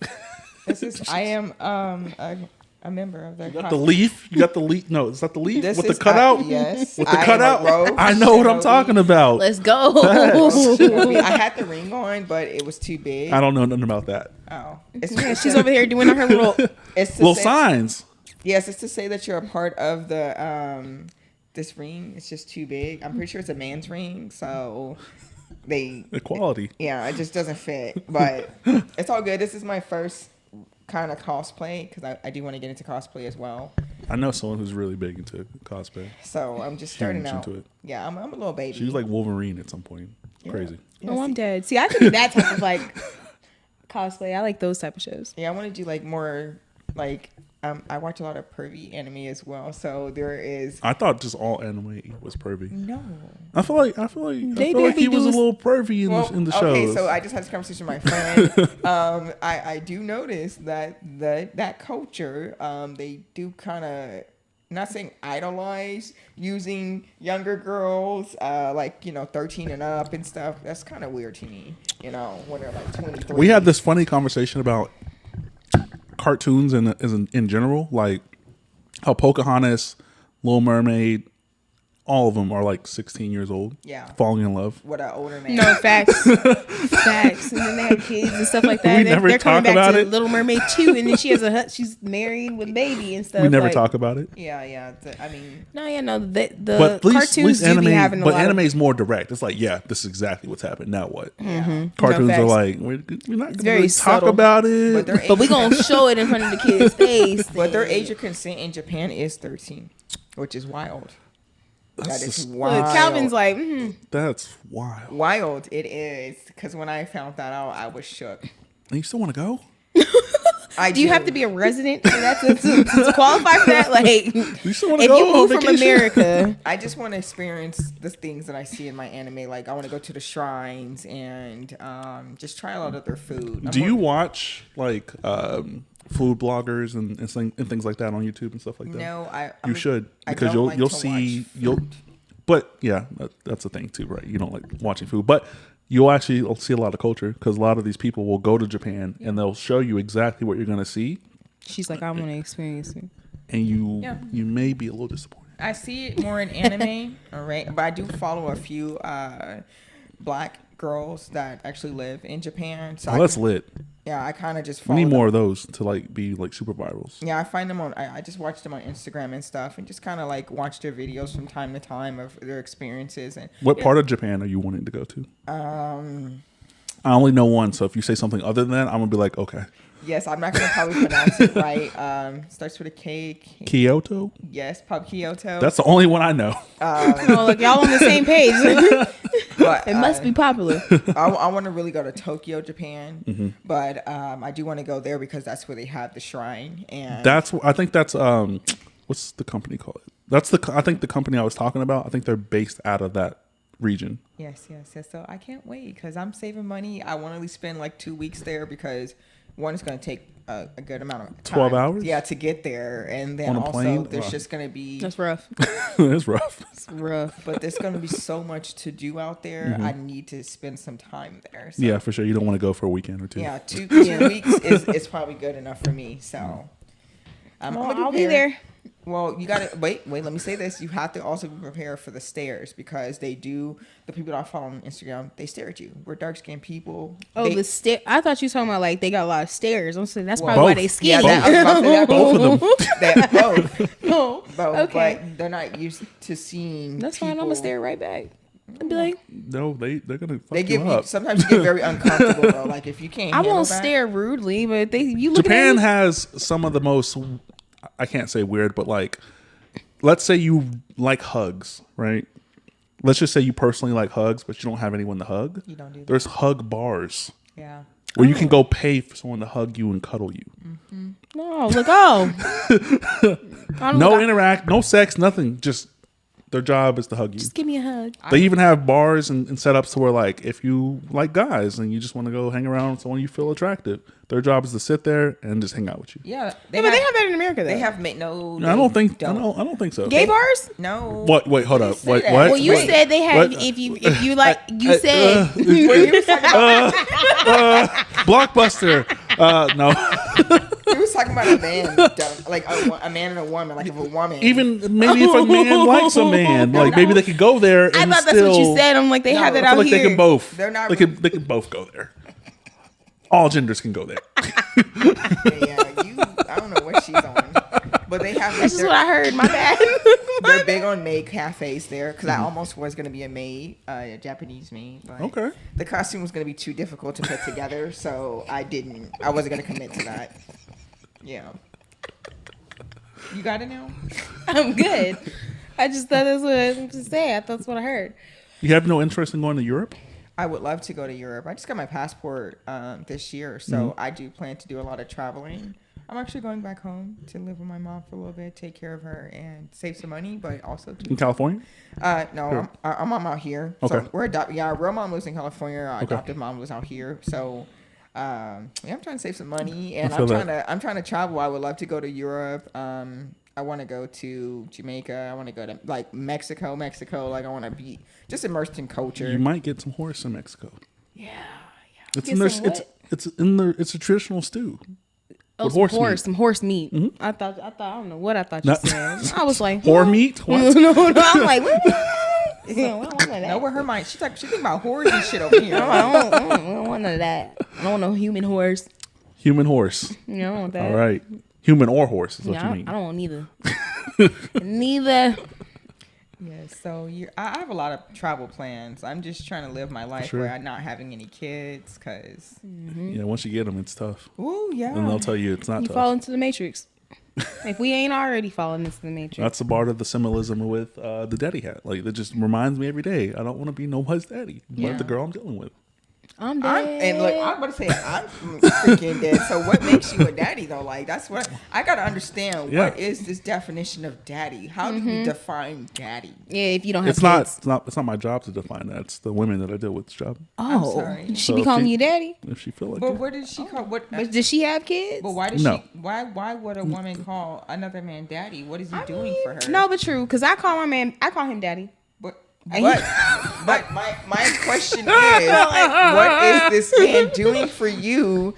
This is. I am a member of the. You got the leaf. You got the leaf. No, is that the leaf This with the is- cutout? yes. With the I am cutout. a rogue I know what I'm shinobi. talking about. Let's go. I had the ring on, but it was too big. I don't know nothing about that. Oh, Yeah, she's over here doing her little. It's to Little say, signs. Yes, it's to say that you're a part of the this ring. It's just too big. I'm pretty sure it's a man's ring, so they Equality. yeah, it just doesn't fit. But it's all good. This is my first kind of cosplay because I do want to get into cosplay as well. I know someone who's really big into cosplay. So I'm just starting Huge out. into it. Yeah, I'm a little baby. She was like Wolverine at some point. Yeah. Crazy. Yeah, Oh, I'm see- dead. See, I think that type of like cosplay. I like those type of shows. Yeah, I want to do like more like I watch a lot of pervy anime as well. So there is I thought just all anime was pervy. no. I feel like he was a little pervy in the shows. Okay, so I just had this conversation with my friend. I do notice that that culture they do kind of not saying idolize using younger girls like 13 and up and stuff. That's kind of weird to me. When they're like 23. We had this funny conversation about cartoons in general, like how Pocahontas, Little Mermaid, all of them are like 16 years old. Yeah. Falling in love. What an older man. No, facts. Facts. And then they have kids and stuff like that. We And never they're coming talk back about to it. Little Mermaid 2, and then she has she's married with baby and stuff. We never like, talk about it. Yeah. I mean, No, the But at least cartoons do anime, be having a but lot anime of, is more direct. It's like, yeah, this is exactly what's happened. Now what? yeah. Cartoons No, are facts. like, we're not going very to talk subtle. about But it. their but we age- gonna show it in front of the kids' face. But their age of consent in Japan is 13, which is wild. That's That is just- wild. Look, Calvin's like, That's wild. Wild it is, because when I found that out, I was shook. And you still want to go? Do you have to be a resident for that to qualify for that? Like, You still want if to go you on move from vacation? America, I just want to experience the things that I see in my anime. Like I want to go to the shrines and just try a lot of their food. Do you watch like food bloggers and things like that on YouTube and stuff like that? No, You should, I because don't like you'll to see watch you'll. food. But yeah, that's the thing too, right? You don't like watching food, but you'll actually see a lot of culture because a lot of these people will go to Japan and they'll show you exactly what you're going to see, she's like, I want to experience it. and you Yeah. you may be a little disappointed. I see it more in anime, all right. But I do follow a few black girls that actually live in Japan. So Oh, that's lit. yeah, I kind of just We follow need them. more of those to like be like super virals. Yeah, I find them on. I just watch them on Instagram and stuff, and just kind of like watch their videos from time to time of their experiences. And What part of Japan are you wanting to go to? I only know one, so if you say something other than that, I'm gonna be like, okay. yes, I'm not gonna probably pronounce it right. Starts with a K. Kyoto? Yes, Pub Kyoto. That's the only one I know. Oh, look, y'all on the same page. But, It must be popular. I want to really go to Tokyo, Japan, Mm-hmm. but I do want to go there because that's where they have the shrine. And I think that's what's the company called? I think the company I was talking about. I think they're based out of that region. yes. So I can't wait because I'm saving money. I want to at least spend like 2 weeks there because one is going to take a good amount of time. 12 hours? Yeah, to get there, and then On a also plane? there's Wow. just going to be. That's rough. It's rough. It's rough. But there's going to be so much to do out there. I need to spend some time there. So, Mm-hmm. Yeah, for sure. You don't want to go for a weekend or two. yeah, two weeks is probably good enough for me. So I'm Well, gonna I'll be there. Well, you gotta wait. Let me say this: you have to also be prepared for the stares because they do. The people that I follow on Instagram, they stare at you. We're dark skinned people. Oh, they, the stair. I thought you were talking about like they got a lot of stairs. I'm saying that's Well, probably why both. they skinny. Yeah, I was about to say that. Both of them. that both. No. Both, Okay. but they're not used to seeing. That's fine. I'm people- gonna stare right back. I'd be like, No, they're gonna fuck They give you you up. sometimes you get very uncomfortable though. Like if you can't. I handle won't that, stare rudely, but you look Japan at me. has some of the most, I can't say weird, but like, let's say you like hugs, right? Let's just say you personally like hugs, but you don't have anyone to hug. You don't do that. There's hug bars Yeah. where you can go pay for someone to hug you and cuddle you. No, look, oh. I don't No look, interact, no sex, nothing. Just their job is to hug you. just give me a hug. They even have bars and setups to where, like, if you like guys and you just want to go hang around with someone you feel attractive, their job is to sit there and just hang out with you. Yeah. Yeah, but they have that in America, though. They have made no. I don't think. Don't. I don't think so. gay bars. No. What? Wait, hold up. say Wait, that. what? Well, you Wait. said they had. What? If you like, you said. Well, he was talking about, Blockbuster. No. he was talking about a man, like a man and a woman, like if a woman. Even maybe if a man likes a man, like maybe they could go there and I thought that's still. what you said. I'm like, they No, have that I I out feel like here. they can both. They're not- They can both go there. All genders can go there. Yeah, you. I don't know what she's on, but they have. This is what I heard. My bad. They're big on maid cafes there because I almost was gonna be a maid, a Japanese maid. But Okay. The costume was gonna be too difficult to put together, so I didn't. I wasn't gonna commit to that. Yeah. You got it now. I'm good. I just thought that's what I was to say. I thought that's what I heard. You have no interest in going to Europe? I would love to go to Europe. I just got my passport this year, so I do plan to do a lot of traveling. I'm actually going back home to live with my mom for a little bit, take care of her, and save some money, but also In California? no, I'm out here. Okay. So we're adopted. Yeah, our real mom lives in California. Our Okay. adopted mom lives out here. So yeah, I'm trying to save some money, and I feel I'm trying to travel. I would love to go to Europe. I want to go to Jamaica. I want to go to like Mexico. Like I want to be just immersed in culture. You might get some horse in Mexico. Yeah. It's Get in their, some it's in their, it's a traditional stew. Oh, With some horse horse, meat. some horse meat. I thought, I don't know what I thought you No. said. I was like, Whore what? meat? No, What? no, I'm like, what? Yeah, we don't want none of know that. where her mind? She think about whores and shit over here. I don't want none of that. I don't want no human horse. Human horse. You know, I don't want that. All right. Human or horse is what Yeah, you I mean. don't want neither. Neither. Yeah, so I have a lot of travel plans. I'm just trying to live my life sure. where I'm not having any kids, cause Yeah, once you get them, it's tough. ooh yeah. And they'll tell you it's not You tough. fall into the matrix. If we ain't already falling into the matrix. That's a part of the symbolism with the daddy hat. Like, that just reminds me every day. I don't want to be nobody's daddy. Yeah. But the girl I'm dealing with. I'm dead. And look, I'm about to say I'm freaking dead. So what makes you a daddy though? Like that's what I gotta understand. Yeah. What is this definition of daddy? How do you define daddy? Yeah, if you don't have It's kids. not. It's not my job to define that. It's the women that I deal with's job. Oh, sorry. she So be if calling she- you daddy. If she feel like But it. what did she call? What? But does she have kids? But why does No. she? Why would a woman call another man daddy? What is he doing for her? No, but true. Because I call him daddy. But And but my question is, what is this man doing for you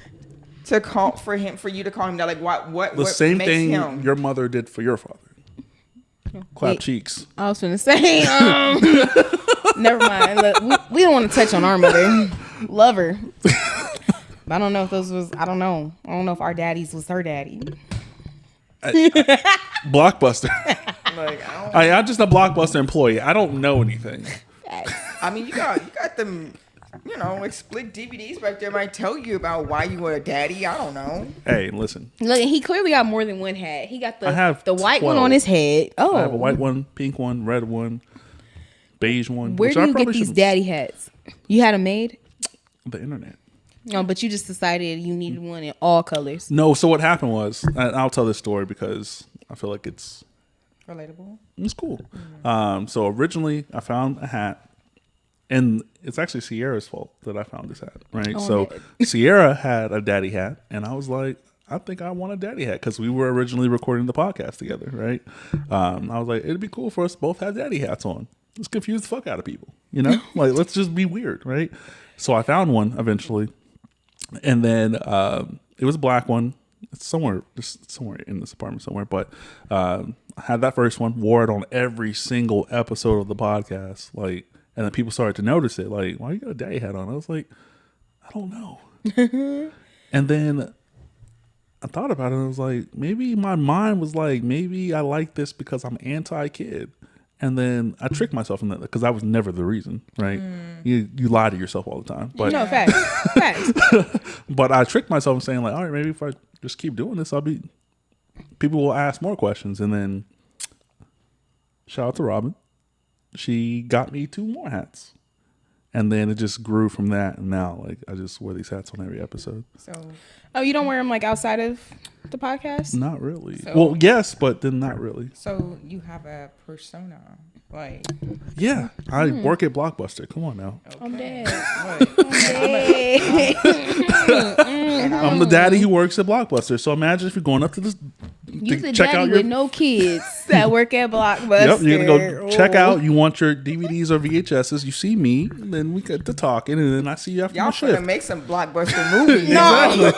to call for you to call him that? Like what? The what same makes thing him? your mother did for your father. Clap Wait. cheeks. I was going to say, never mind. Look, we don't want to touch on our mother. Love her. But I don't know if those was, I don't know. I don't know if our daddies was her daddy. Blockbuster. Like I'm just a Blockbuster employee. I don't know anything. I mean, you got them. You know, like split DVDs back there might tell you about why you were a daddy. I don't know. Hey, listen. Look, he clearly got more than one hat. He got I have the white one 12. on his head. Oh. I have a white one, pink one, red one, beige one. Where which do I you get probably these shouldn't- daddy hats? You had them made? The internet. No, but you just decided you needed one in all colors. No, so what happened was, and I'll tell this story because I feel like it's Relatable. cool. So originally I found a hat, and it's actually Sierra's fault that I found this hat, right? Oh, So man. Sierra had a daddy hat, and I was like, I think I want a daddy hat because we were originally recording the podcast together, right? I was like, it'd be cool for us to both have daddy hats on. Let's confuse the fuck out of people, you know? Like, let's just be weird, right? So I found one eventually, and then it was a black one. It's just somewhere in this apartment somewhere. But I had that first one, wore it on every single episode of the podcast, like. And then people started to notice it, like, why you got a daddy hat on? I was like, I don't know. And then I thought about it, and I was like, maybe my mind was like, maybe I like this because I'm anti-kid. And then I tricked myself in that because that was never the reason, right? You lie to yourself all the time. But No, facts. Facts. but I tricked myself in saying like, all right, maybe if I just keep doing this, people will ask more questions. And then shout out to Robin. She got me 2 more hats. And then it just grew from that. And now, like, I just wear these hats on every episode. So Oh, you don't wear them like outside of the podcast? Not really. So- Well, yes, but then not really. so you have a persona, like Yeah, I work at Blockbuster. Come on now. I'm dead. Like, I'm dead. I'm the daddy who works at Blockbuster. So imagine if you're going up to this You to the check out daddy your. with no kids that work at Blockbuster. Yep, you're gonna go check Oh. out. You want your DVDs or VHSs. You see me, then we get to talking, and then I see you after y'all my finna shift. make some blockbuster movies. No.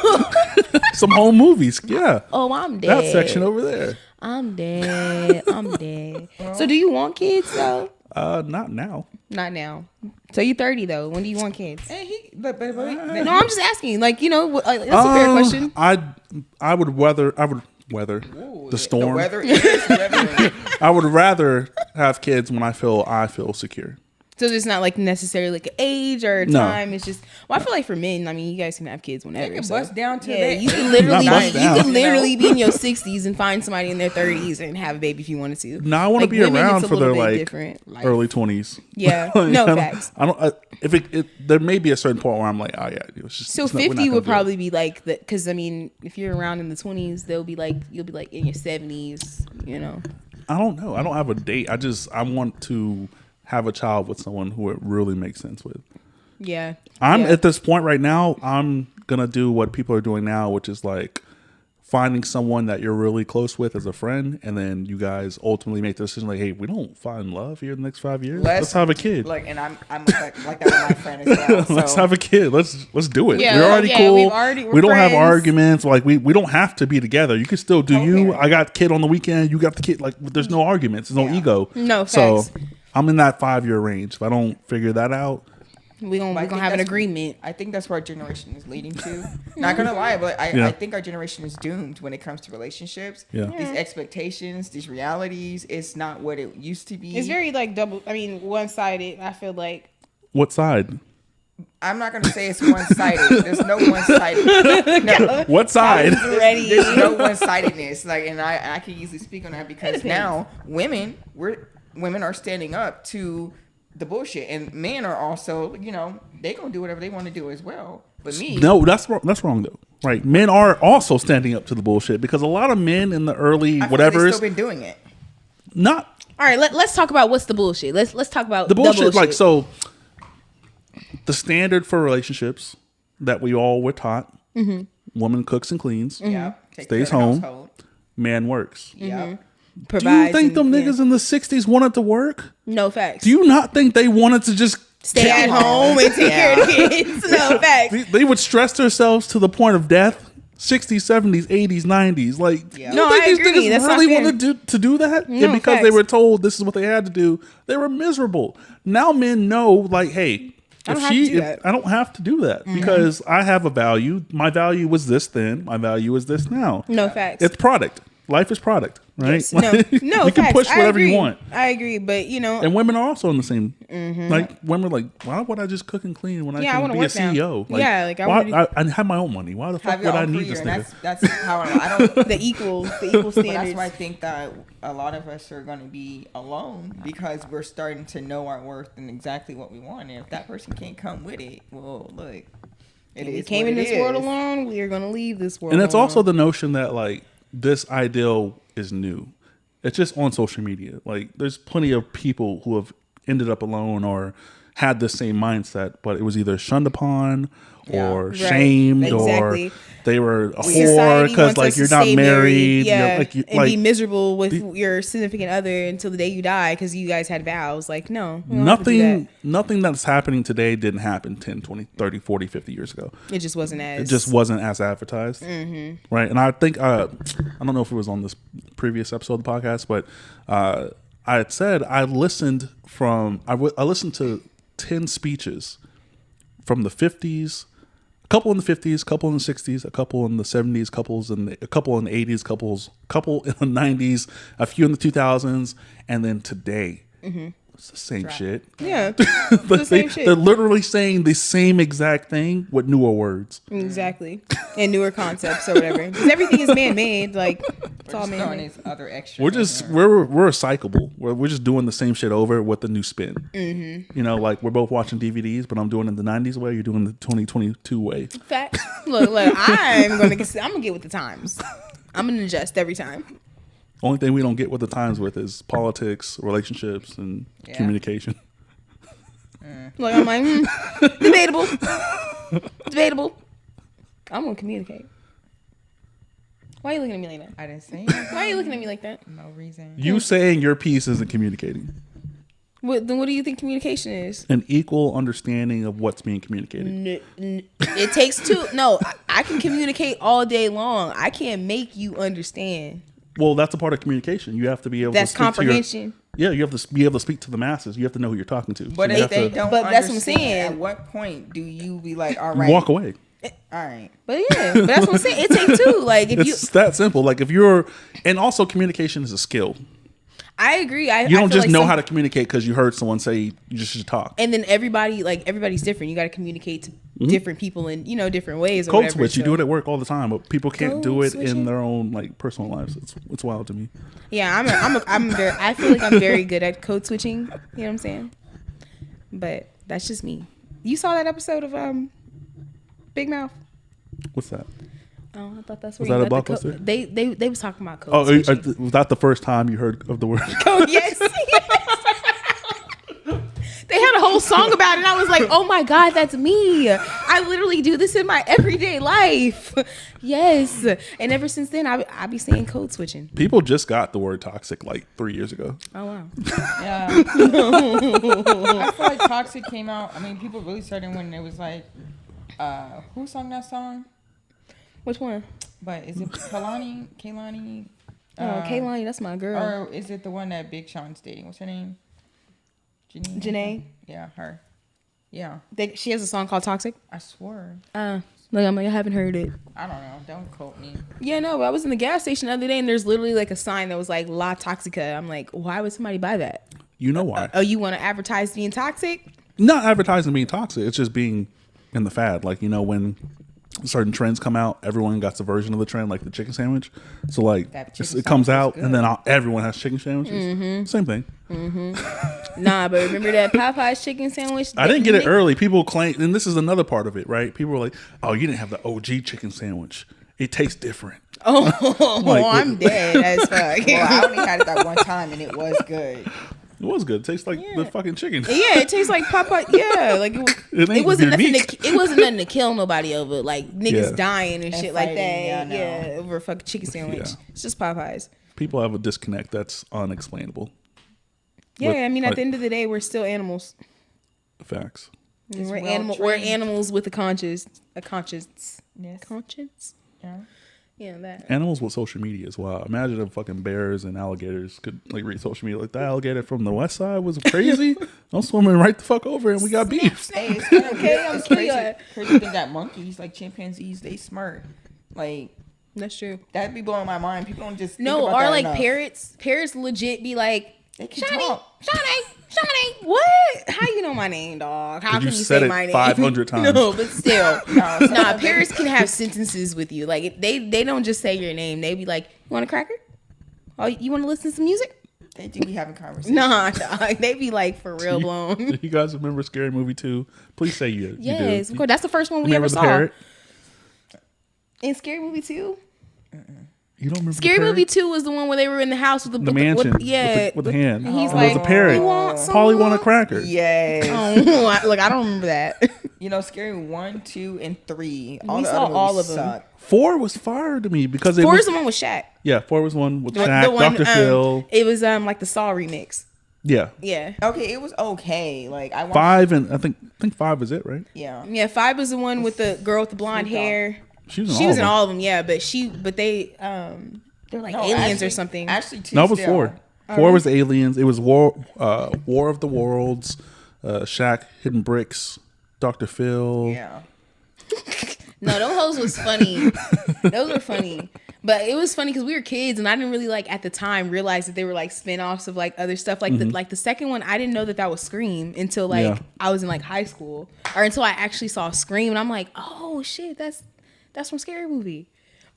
Some home movies, yeah. Oh, I'm dead. That section over there. I'm dead. I'm dead. So do you want kids though? Not now. Not now. So you 30 though. When do you want kids? And but No, I'm just asking. Like, you know, that's a fair question. I would weather the storm. The weather is weathering. I would rather have kids when I feel secure. So it's not like necessarily like an age or a No. time. It's just, well, I feel like for men, I mean, you guys can have kids whenever. They can so. bust down to Yeah, their you can age. literally, Not bust you down. can literally be in your 60s and find somebody in their 30s and have a baby if you wanted to. No, I want to Like, be women, around it's a for their little bit like different life. early 20s. Yeah. Like, No, I don't- facts. I don't. If it there may be a certain point where I'm like, oh yeah, it's just So it's not- we're not 50 gonna would do it. probably be like the, because I mean, if you're around in the 20s, they'll be like, you'll be like in your 70s, you know. I don't know. I don't have a date. I want to have a child with someone who it really makes sense with. Yeah. I'm Yeah. at this point right now. I'm gonna do what people are doing now, which is like finding someone that you're really close with as a friend, and then you guys ultimately make the decision like, hey, we don't find love here in the next 5 years. Let's have a kid. Like, and I'm like that with my friend as well. So. Let's have a kid. Let's do it. Yeah, We're already yeah, cool. we're We don't have friends. arguments. Like we don't have to be together. You can still do you. Okay. I got kid on the weekend. You got the kid. Like there's no arguments. There's no Yeah. ego. No, So facts. I'm in that 5-year range. If I don't figure that out, We're But I gonna think have an that's- agreement. I think that's where our generation is leading to. Not gonna lie, but Yeah. I think our generation is doomed when it comes to relationships. Yeah. These expectations, these realities, it's not what it used to be. It's very like one-sided, I feel like. what side? I'm not gonna say it's one-sided. There's no one-sided. No. What side? Ready. There's no one-sidedness. Like, and I can easily speak on that because now women are standing up to the bullshit. And men are also, they gonna do whatever they want to do as well. But me, no, that's wrong though. Right, men are also standing up to the bullshit because a lot of men in the early I feel like whatever they've still been doing it. not All right, let's talk about what's the bullshit. Let's talk about the bullshit. Like, so the standard for relationships that we all were taught: woman cooks and cleans, Yeah, stays home, man works. Yeah. Do you think them niggas in the 60s wanted to work? No facts. Do you not think they wanted to just Stay at home and take care of the kids? No facts. They would stress themselves to the point of death. 60s, 70s, 80s, 90s. Like, Yeah. you No, think I these agree. niggas That's really not fair. wanted to do that? No, And because they facts. were told this is what they had to do, they were miserable. Now men know, like, hey, I don't have to do that. I don't have to do that because I have a value. My value was this then. My value is this now. No facts. It's product. Life is product, right? Yes. No, you can facts. push I whatever you agree. want. I agree, but And women are also in the same. Like, women are like, why would I just cook and clean when I Yeah, I can wanna be a work now. CEO? Like, Yeah, like, I why, wanna I have my own money. Why the fuck Have would your I own need career, this and nigga? that's how I don't. the equal But standards. that's why I think that a lot of us are going to be alone because we're starting to know our worth and exactly what we want. And if that person can't come with it, well, look, We came in this world alone. We are going to leave this world. And it's alone. also the notion that like this ideal is new. It's just on social media. Like there's plenty of people who have ended up alone or had the same mindset, but it was either shunned upon or Right. shamed Exactly. or they were a whore Society because wants like us you're to not stay married. yeah, Like, and be miserable with your significant other until the day you die because you guys had vows. Like, no, we don't have to do nothing that's happening today didn't happen 10, 20, 30, 40, 50 years ago. that. It just wasn't as. It just wasn't as advertised, right? And I think I don't know if it was on this previous episode of the podcast, but I had said I listened to 10 speeches from the 50s, a couple in the 50s, a couple in the 60s, a couple in the 70s, a couple in the 80s, couple in the 90s, a few in the 2000s, and then today. It's the same shit. Yeah, the same shit. They're literally saying the same exact thing with newer words. Exactly, and newer concepts or whatever. Because everything is man-made. Like it's all throwing man-made. these other extras. We're just we're recyclable. We're just doing the same shit over with a new spin. You know, like we're both watching DVDs, but I'm doing it the '90s way. You're doing the 2022 way. Fact. Look, I'm gonna get with the times. I'm gonna adjust every time. Only thing we don't get with the times with is politics, relationships, and communication. Like I'm like debatable, debatable. I'm gonna communicate. Why are you looking at me like that? I didn't say anything. Why are you looking at me like that? No reason. You saying your piece isn't communicating. Then what do you think communication is? An equal understanding of what's being communicated. It takes two. No, I can communicate all day long. I can't make you understand. Well, that's a part of communication. You have to be able That's to speak comprehension. you have to be able to speak to the masses. You have to know who you're talking to. But you if have they to don't But that's what I'm understand, saying. at what point do you be like, all right, walk away. all right. But yeah, but that's what I'm saying. It takes two. Like if you, It's that simple. Like if you're, and also communication is a skill. I agree. You don't just know how to communicate because you heard someone say you just should talk. And then everybody's different. You got to communicate to different people in different ways. Or Code whatever, switch. You so- do it at work all the time, but people can't Code do it switching? in their own like personal lives. It's wild to me. Yeah, I feel like I'm very good at code switching. You know what I'm saying? But that's just me. You saw that episode of Big Mouth? What's that? Oh, I thought that's Was where that you a got the blockbuster? They was talking about code Oh, switching. was that the first time you heard of the word? Oh yes. They had a whole song about it, and I was like, "Oh my god, that's me! I literally do this in my everyday life." Yes, and ever since then, I be saying code switching. People just got the word toxic like 3 years ago. Oh wow. Yeah. I feel like Toxic came out. I mean, people really started when it was like, who sung that song? Which one? But is it Kaylani? Oh, Kaylani, that's my girl. Or is it the one that Big Sean's dating? What's her name? Janae. Yeah, her. Yeah, She has a song called Toxic. I swore. Like I'm like I haven't heard it. I don't know. Don't quote me. Yeah, no, but I was in the gas station the other day and there's literally like a sign that was like La Toxica. I'm like, why would somebody buy that? You know why? Oh, you want to advertise being toxic? Not advertising being toxic. It's just being in the fad. Like, you know, when certain trends come out, everyone got a version of the trend, like the chicken sandwich. So like That chicken it comes sandwich out was and then good. everyone has chicken sandwiches. Same thing. Nah, but remember that Popeye's chicken sandwich? I didn't get it early. People claim, and this is another part of it, right? People were like, "Oh, you didn't have the OG chicken sandwich. It tastes different." I'm dead as fuck. Well, I only had it that one time and it was good. It was good. It tastes like the fucking chicken. Yeah, it tastes like Popeye. Yeah, like it wasn't nothing. It wasn't nothing to kill nobody over. Like niggas dying and shit like that. Yeah, over a fucking chicken sandwich. Yeah. It's just Popeyes. People have a disconnect that's unexplainable. Yeah, I mean, at the end of the day, we're still animals. Facts. We're animals with a conscience. Yes. Conscience. Yeah. Yeah, that. Animals with social media as well. Imagine if fucking bears and alligators could like read social media. Like the alligator from the west side was crazy. I'm swimming right the fuck over and we got beef. Hey, it's kind of Okay, I'm crazy. Crazy thing that monkeys, like chimpanzees, they smart. Like That's true. that'd be blowing my mind. People don't just think No, about or that like enough. parrots. Parrots legit be like, They can Shawnee, talk. Shawnee, what? How you know my name, dog? How can You you said say it my name? 500 times. No, but still. No, Nah, parrots can have sentences with you. Like they don't just say your name. They be like, you want a cracker? Oh, you want to listen to some music? They do be having conversations. Nah, dog. They be like for real blown. You guys remember Scary Movie 2? Please say you Yes, do. of course. That's the first one we Remember ever the saw. parrot? In Scary Movie 2? You don't remember Scary the Movie parrot? 2 was the one where they were in the house with the The mansion. yeah, With the hand. He's It like, was a parrot. "You want some Polly more?" want a cracker. Yes. Oh, look, I don't remember that. You know, Scary 1, 2, and 3. We the saw other all movies of them. suck. 4 was fire to me because it 4 was is the one with Shaq. yeah. 4 was one with The Shaq, one, Dr. Phil. It was like the Saw remix. Yeah. Yeah. Okay, it was okay. Like I watched 5 and I think 5 is it, right? Yeah. Yeah, 5 was the one with the girl with the blonde Snoop Dogg. hair. She was in She all was of in them. all of them, yeah, but they're like aliens actually- or something. Actually, 2 No, it was still. 4. 4 was aliens. It was War of the Worlds, Shaq, Hidden Bricks, Dr. Phil. Yeah. No, those hoes was funny. Those were funny. But it was funny because we were kids and I didn't really like at the time realize that they were like spinoffs of like other stuff. Like the second one, I didn't know that was Scream until like Yeah. I was in like high school or until I actually saw Scream and I'm like, oh shit, that's from Scary Movie.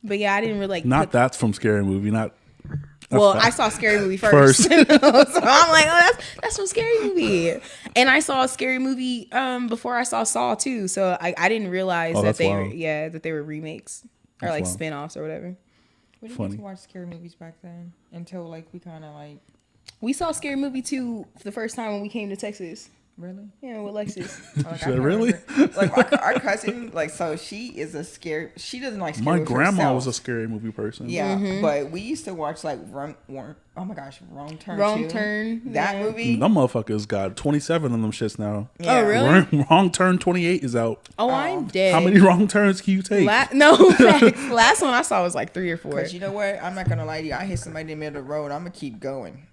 But yeah, I didn't really like. That's from Scary Movie, not. Well, fine. I saw Scary Movie first. So I'm like, oh, that's from Scary Movie. And I saw a Scary Movie before I saw Saw too. So I didn't realize that that's they were wild. that they were remakes or That's like wild. spin-offs or whatever. We didn't Funny. get to watch scary movies back then until like we kind of like We saw Scary Movie 2 for the first time when we came to Texas. really. Yeah, with Lexus. Like, I said, can't really? remember. Like our cousin, like so she is a scary. She doesn't like scary. My movies grandma herself. was a Scary Movie person. Yeah, but we used to watch like Wrong Turn. Wrong 2. Turn, That yeah. movie. Them motherfuckers got 27 of them shits now. Yeah. Oh, really? Wrong Turn 28 is out. Oh, I'm dead. How many wrong turns can you take? No, facts. Last one I saw was like 3 or 4. Because you know what? I'm not gonna lie to you. I hit somebody in the middle of the road. I'm gonna keep going.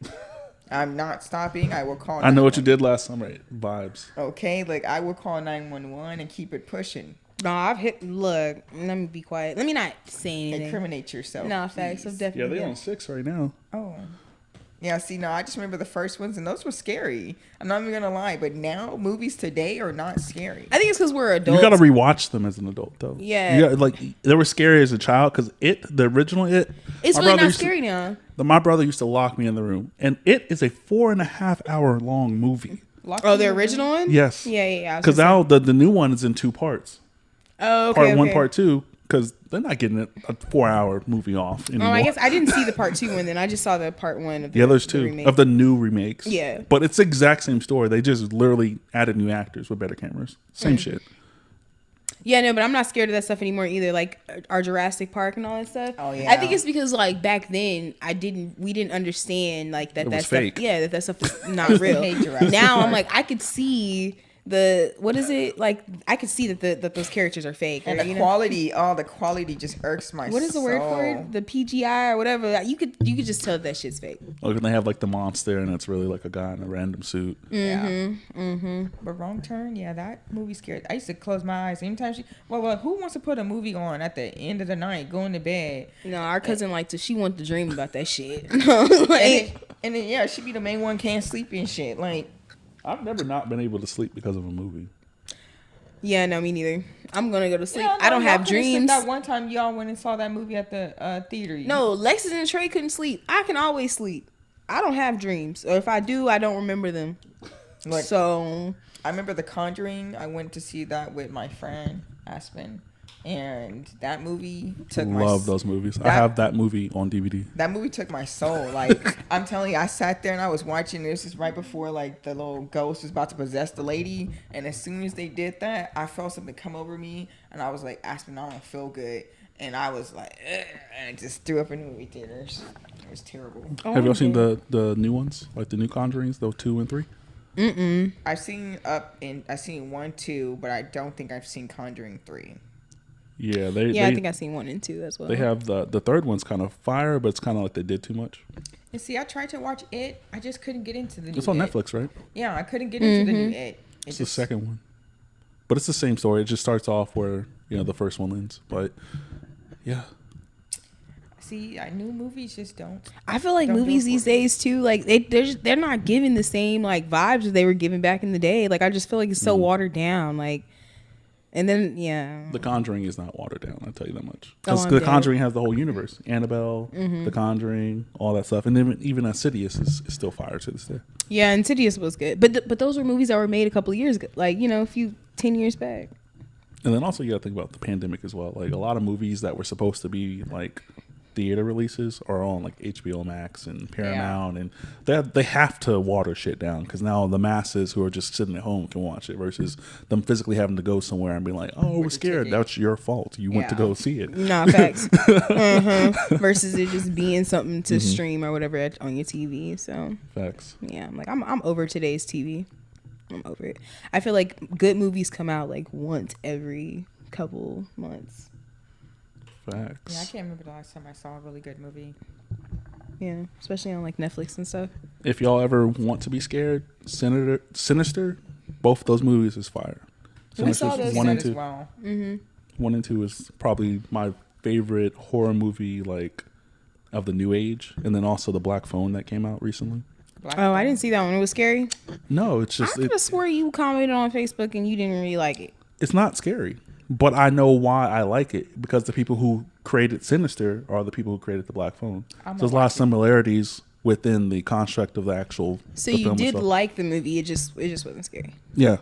I'm not stopping. I will call. I know what you did last summer. Vibes. Okay, like I will call 911 and keep it pushing. No, I've hit. Look, let me be quiet. Let me not say anything. Incriminate yourself. No, facts. I've please. Yeah, definitely. they on 6 right now. Oh. Yeah, see, no, I just remember the first ones, and those were scary. I'm not even gonna lie, but now movies today are not scary. I think it's because we're adults. You gotta rewatch them as an adult though. Yeah. You got, like they were scary as a child because the original It. It's my really brother not used to- scary now. My brother used to lock me in the room, and It is a 4.5 hour long movie. Oh, the original one? Yes. Yeah. Because now the new one is in 2 parts. Oh, okay. Part 1, okay. part 2. Because they're not getting a 4-hour movie off Oh, anymore. I guess I didn't see the part 2 one then. I just saw the part 1 of the Yeah, there's the 2 remake. of the new remakes. Yeah. But it's the exact same story. They just literally added new actors with better cameras. Same shit. Yeah, no, but I'm not scared of that stuff anymore either. Like our Jurassic Park and all that stuff. Oh, yeah. I think it's because like back then we didn't understand like that It that was stuff. fake. Yeah, that stuff is not real. hate Jurassic Now I'm Park. like I could see what is it like? I could see that those characters are fake. And or, the you know? quality just irks my soul. What is the word for it? The PGI or whatever. Like, you could just tell that shit's fake. Like when they have like the monster and it's really like a guy in a random suit. Yeah. But Wrong Turn, yeah, that movie scared. I used to close my eyes anytime well, who wants to put a movie on at the end of the night, going to bed? No, our cousin she wanted to dream about that shit. And then yeah, she be the main one, can't sleep and shit. Like, I've never not been able to sleep because of a movie. Yeah, no, me neither. I'm gonna go to sleep. yeah, no, I don't y'all have couldn't sleep dreams. That one time y'all went and saw that movie at the theater. No, Lexus and Trey couldn't sleep. I can always sleep. I don't have dreams, or if I do, I don't remember them. Like, So I remember The Conjuring. I went to see that with my friend Aspen, and that movie took Love those movies. I that- have that movie on DVD. That movie took my soul. Like, I'm telling you, I sat there and I was watching this. Is right before like the little ghost was about to possess the lady, and as soon as they did that, I felt something come over me, and I was like, Aspen, I don't feel good, and I was like, ugh, and I just threw up in the movie theaters. It was terrible. Have y'all seen the new ones, like the new Conjurings, those 2 and 3? I've seen 1, 2, but I don't think I've seen Conjuring 3. Yeah, I think I've seen 1 and 2 as well. They have the third one's kind of fire, but it's kind of like they did too much. And see, I tried to watch it. I just couldn't get into the new It's on It. Netflix, right? Yeah, I couldn't get into the new It. It's the second one, but it's the same story. It just starts off where the first one ends. But yeah, See, new movies just don't. I feel like Don't do movies it for these me. days too, like they're not giving the same like vibes that they were giving back in the day. Like I just feel like it's so watered down. Like, and then The Conjuring is not watered down. I'll tell you that much. Oh, Because I'm The dead. Conjuring has the whole universe, Annabelle, The Conjuring, all that stuff, and then even Insidious is still fire to this day. yeah, Insidious was good, but those were movies that were made a couple of years ago, like a few 10 years back. And then also you got to think about the pandemic as well. Like a lot of movies that were supposed to be like theater releases are on like HBO Max and Paramount, and they have to water shit down because now the masses who are just sitting at home can watch it versus them physically having to go somewhere and be like, oh, we're scared. That's your fault. You went to go see it. Nah, facts. Versus it just being something to stream or whatever on your TV. So Facts. yeah, I'm over today's TV. I'm over it. I feel like good movies come out like once every couple months. Facts. Yeah, I can't remember the last time I saw a really good movie. Yeah, especially on like Netflix and stuff. If y'all ever want to be scared, Sinister, both those movies is fire. We saw those. 1 and as 2. well. 1 and 2 is probably my favorite horror movie like of the new age, and then also the Black Phone that came out recently. Oh, I didn't see that one. It was scary. No, it's I just could have swore you commented on Facebook and you didn't really like it. it's not scary, but I know why I like it because the people who created Sinister are the people who created the Black Phone. So there's a lot of similarities within the construct of the actual. So the you film did itself. like the movie. It just wasn't scary. Yeah.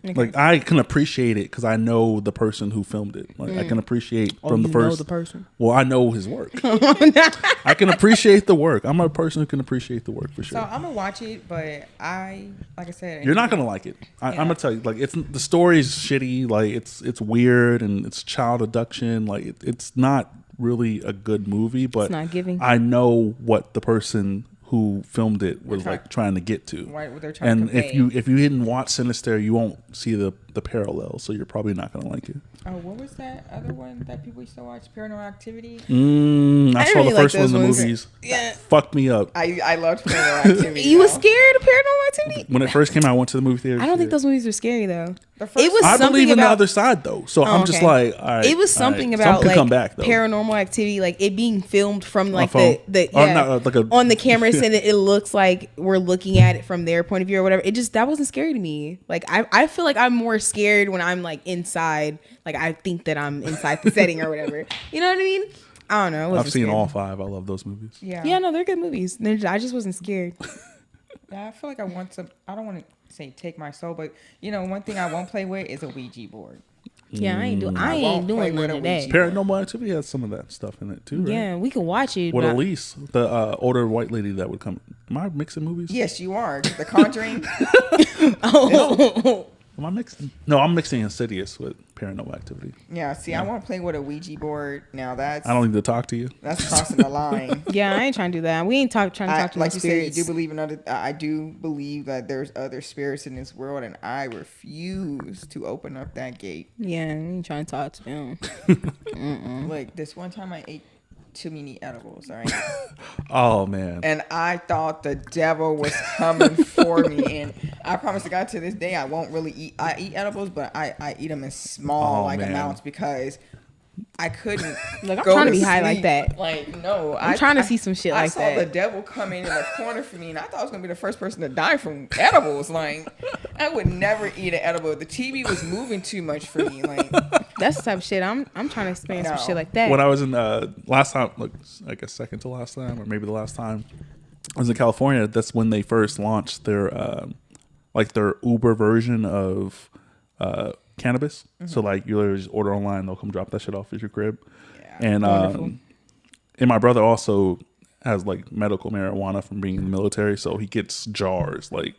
Okay. Like I can appreciate it because I know the person who filmed it. Like I can appreciate from the you first. know the person. Well, I know his work. I can appreciate the work. I'm a person who can appreciate the work for sure. So I'm gonna watch it, but like I said, You're not gonna like it. I'm gonna tell you. Like the story's shitty. Like it's weird and it's child abduction. Like it's not really a good movie. But It's not giving. I know what the person who filmed it was like trying to get to. Right, what they're trying to And convey. if you didn't watch Sinister, you won't see the parallels. So you're probably not gonna like it. Oh, what was that other one that people used to watch? Paranormal Activity. I saw really the like first one those of the ones. movies. Yeah. Fucked me up. I loved Paranormal Activity. You was though. scared of Paranormal Activity? When it first came out, I went to the movie theater. I don't think those movies are scary though. The first It was I something believe in about the other side though, so I'm just okay. like, all right, it was all right. something Some about could like come back, though. Paranormal Activity, like it being filmed from like phone? the Or yeah, not, like on the camera, so that it looks like we're looking at it from their point of view or whatever. It just that wasn't scary to me. Like I feel like I'm more scared when I'm like inside. Like I think that I'm inside the setting or whatever. You know what I mean? I don't know. I wasn't I've seen scared. all 5. I love those movies. Yeah. Yeah, no, they're good movies. I just wasn't scared. Yeah, I feel like I want to. I don't want to say take my soul, but one thing I won't play with is a Ouija board. Yeah, I ain't won't play doing with none a of that. Ouija. Paranormal Activity has some of that stuff in it too, right? Yeah, we can watch it. With but Elise, the older white lady that would come. Am I mixing movies? Yes, you are. The Conjuring. Am I mixing? No, I'm mixing Insidious with Paranormal Activity. Yeah. See, I won't play with a Ouija board. Now that's I don't need to talk to you. that's crossing the line. yeah, I ain't trying to do that. We ain't trying to talk to Like no you said, spirits. you do believe in other. I do believe that there's other spirits in this world, and I refuse to open up that gate. Yeah, we ain't trying to talk to them. Like this one time, I ate too many edibles. All right. Oh man. And I thought the devil was coming for me. And I promise to God, to this day, I won't really eat. I eat edibles, but I eat them in small Oh, man. amounts because I couldn't. Like, I'm go trying to be high like sleep. that. Like no, I'm trying to see some shit I like saw that. the devil come in the corner for me, and I thought I was gonna be the first person to die from edibles. Like I would never eat an edible. The TV was moving too much for me. Like That's the type of shit I'm trying to experience some No. shit like that. When I was in last time, like I guess second to last time, or maybe the last time, I was in California. That's when they first launched their like their Uber version of cannabis. So like you literally just order online, they'll come drop that shit off at your crib. And and my brother also has like medical marijuana from being in the military, so he gets jars like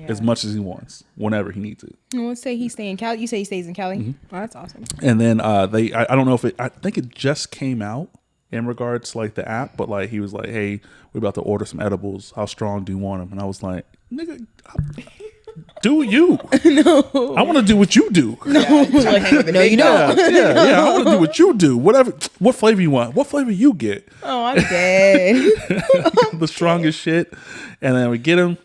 as much as he wants whenever he needs it. Let's say he stay in Cali. You say he stays in Cali. Oh, that's awesome. And then I don't know if I think it just came out in regards to like the app, but like he was like, "Hey, we're about to order some edibles. How strong do you want them?" And I was like, "Nigga, do you? No, I want to do what you do. No, no, you don't. Yeah, I want to do what you do. Whatever. What flavor you want? What flavor you get? Oh, I'm dead. The strongest shit. And then we get them.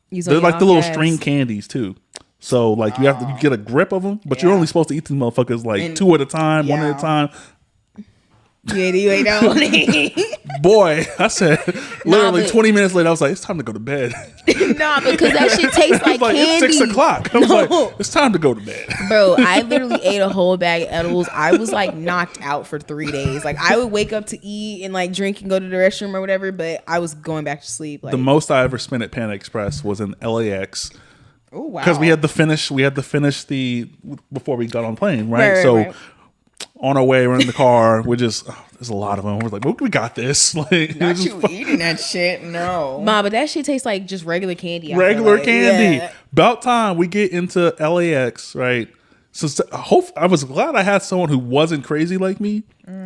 Use They're on like your the little ass. string candies too. So like you have to get a grip of them, but you're only supposed to eat these motherfuckers like two at a time, one at a time. Yeah, you ain't know. Boy, I said literally but- 20 minutes later, I was like, it's time to go to bed. Nah, because that shit tastes like It's like, candy. it's 6 o'clock. I was like, it's time to go to bed. Bro, I literally ate a whole bag of edibles. I was like knocked out for 3 days. Like I would wake up to eat and like drink and go to the restroom or whatever, but I was going back to sleep. Like The most I ever spent at Panda Express was in LAX. Oh wow! Because we had to finish the before we got on the plane, right? Right, so right. on our way, we're in the car. We're just there's a lot of them. We're like, we got this. Like Not it's you eating that shit, no. Ma, but that shit tastes like just regular candy. I feel regular like. candy. Yeah. About time we get into LAX, right? So I was glad I had someone who wasn't crazy like me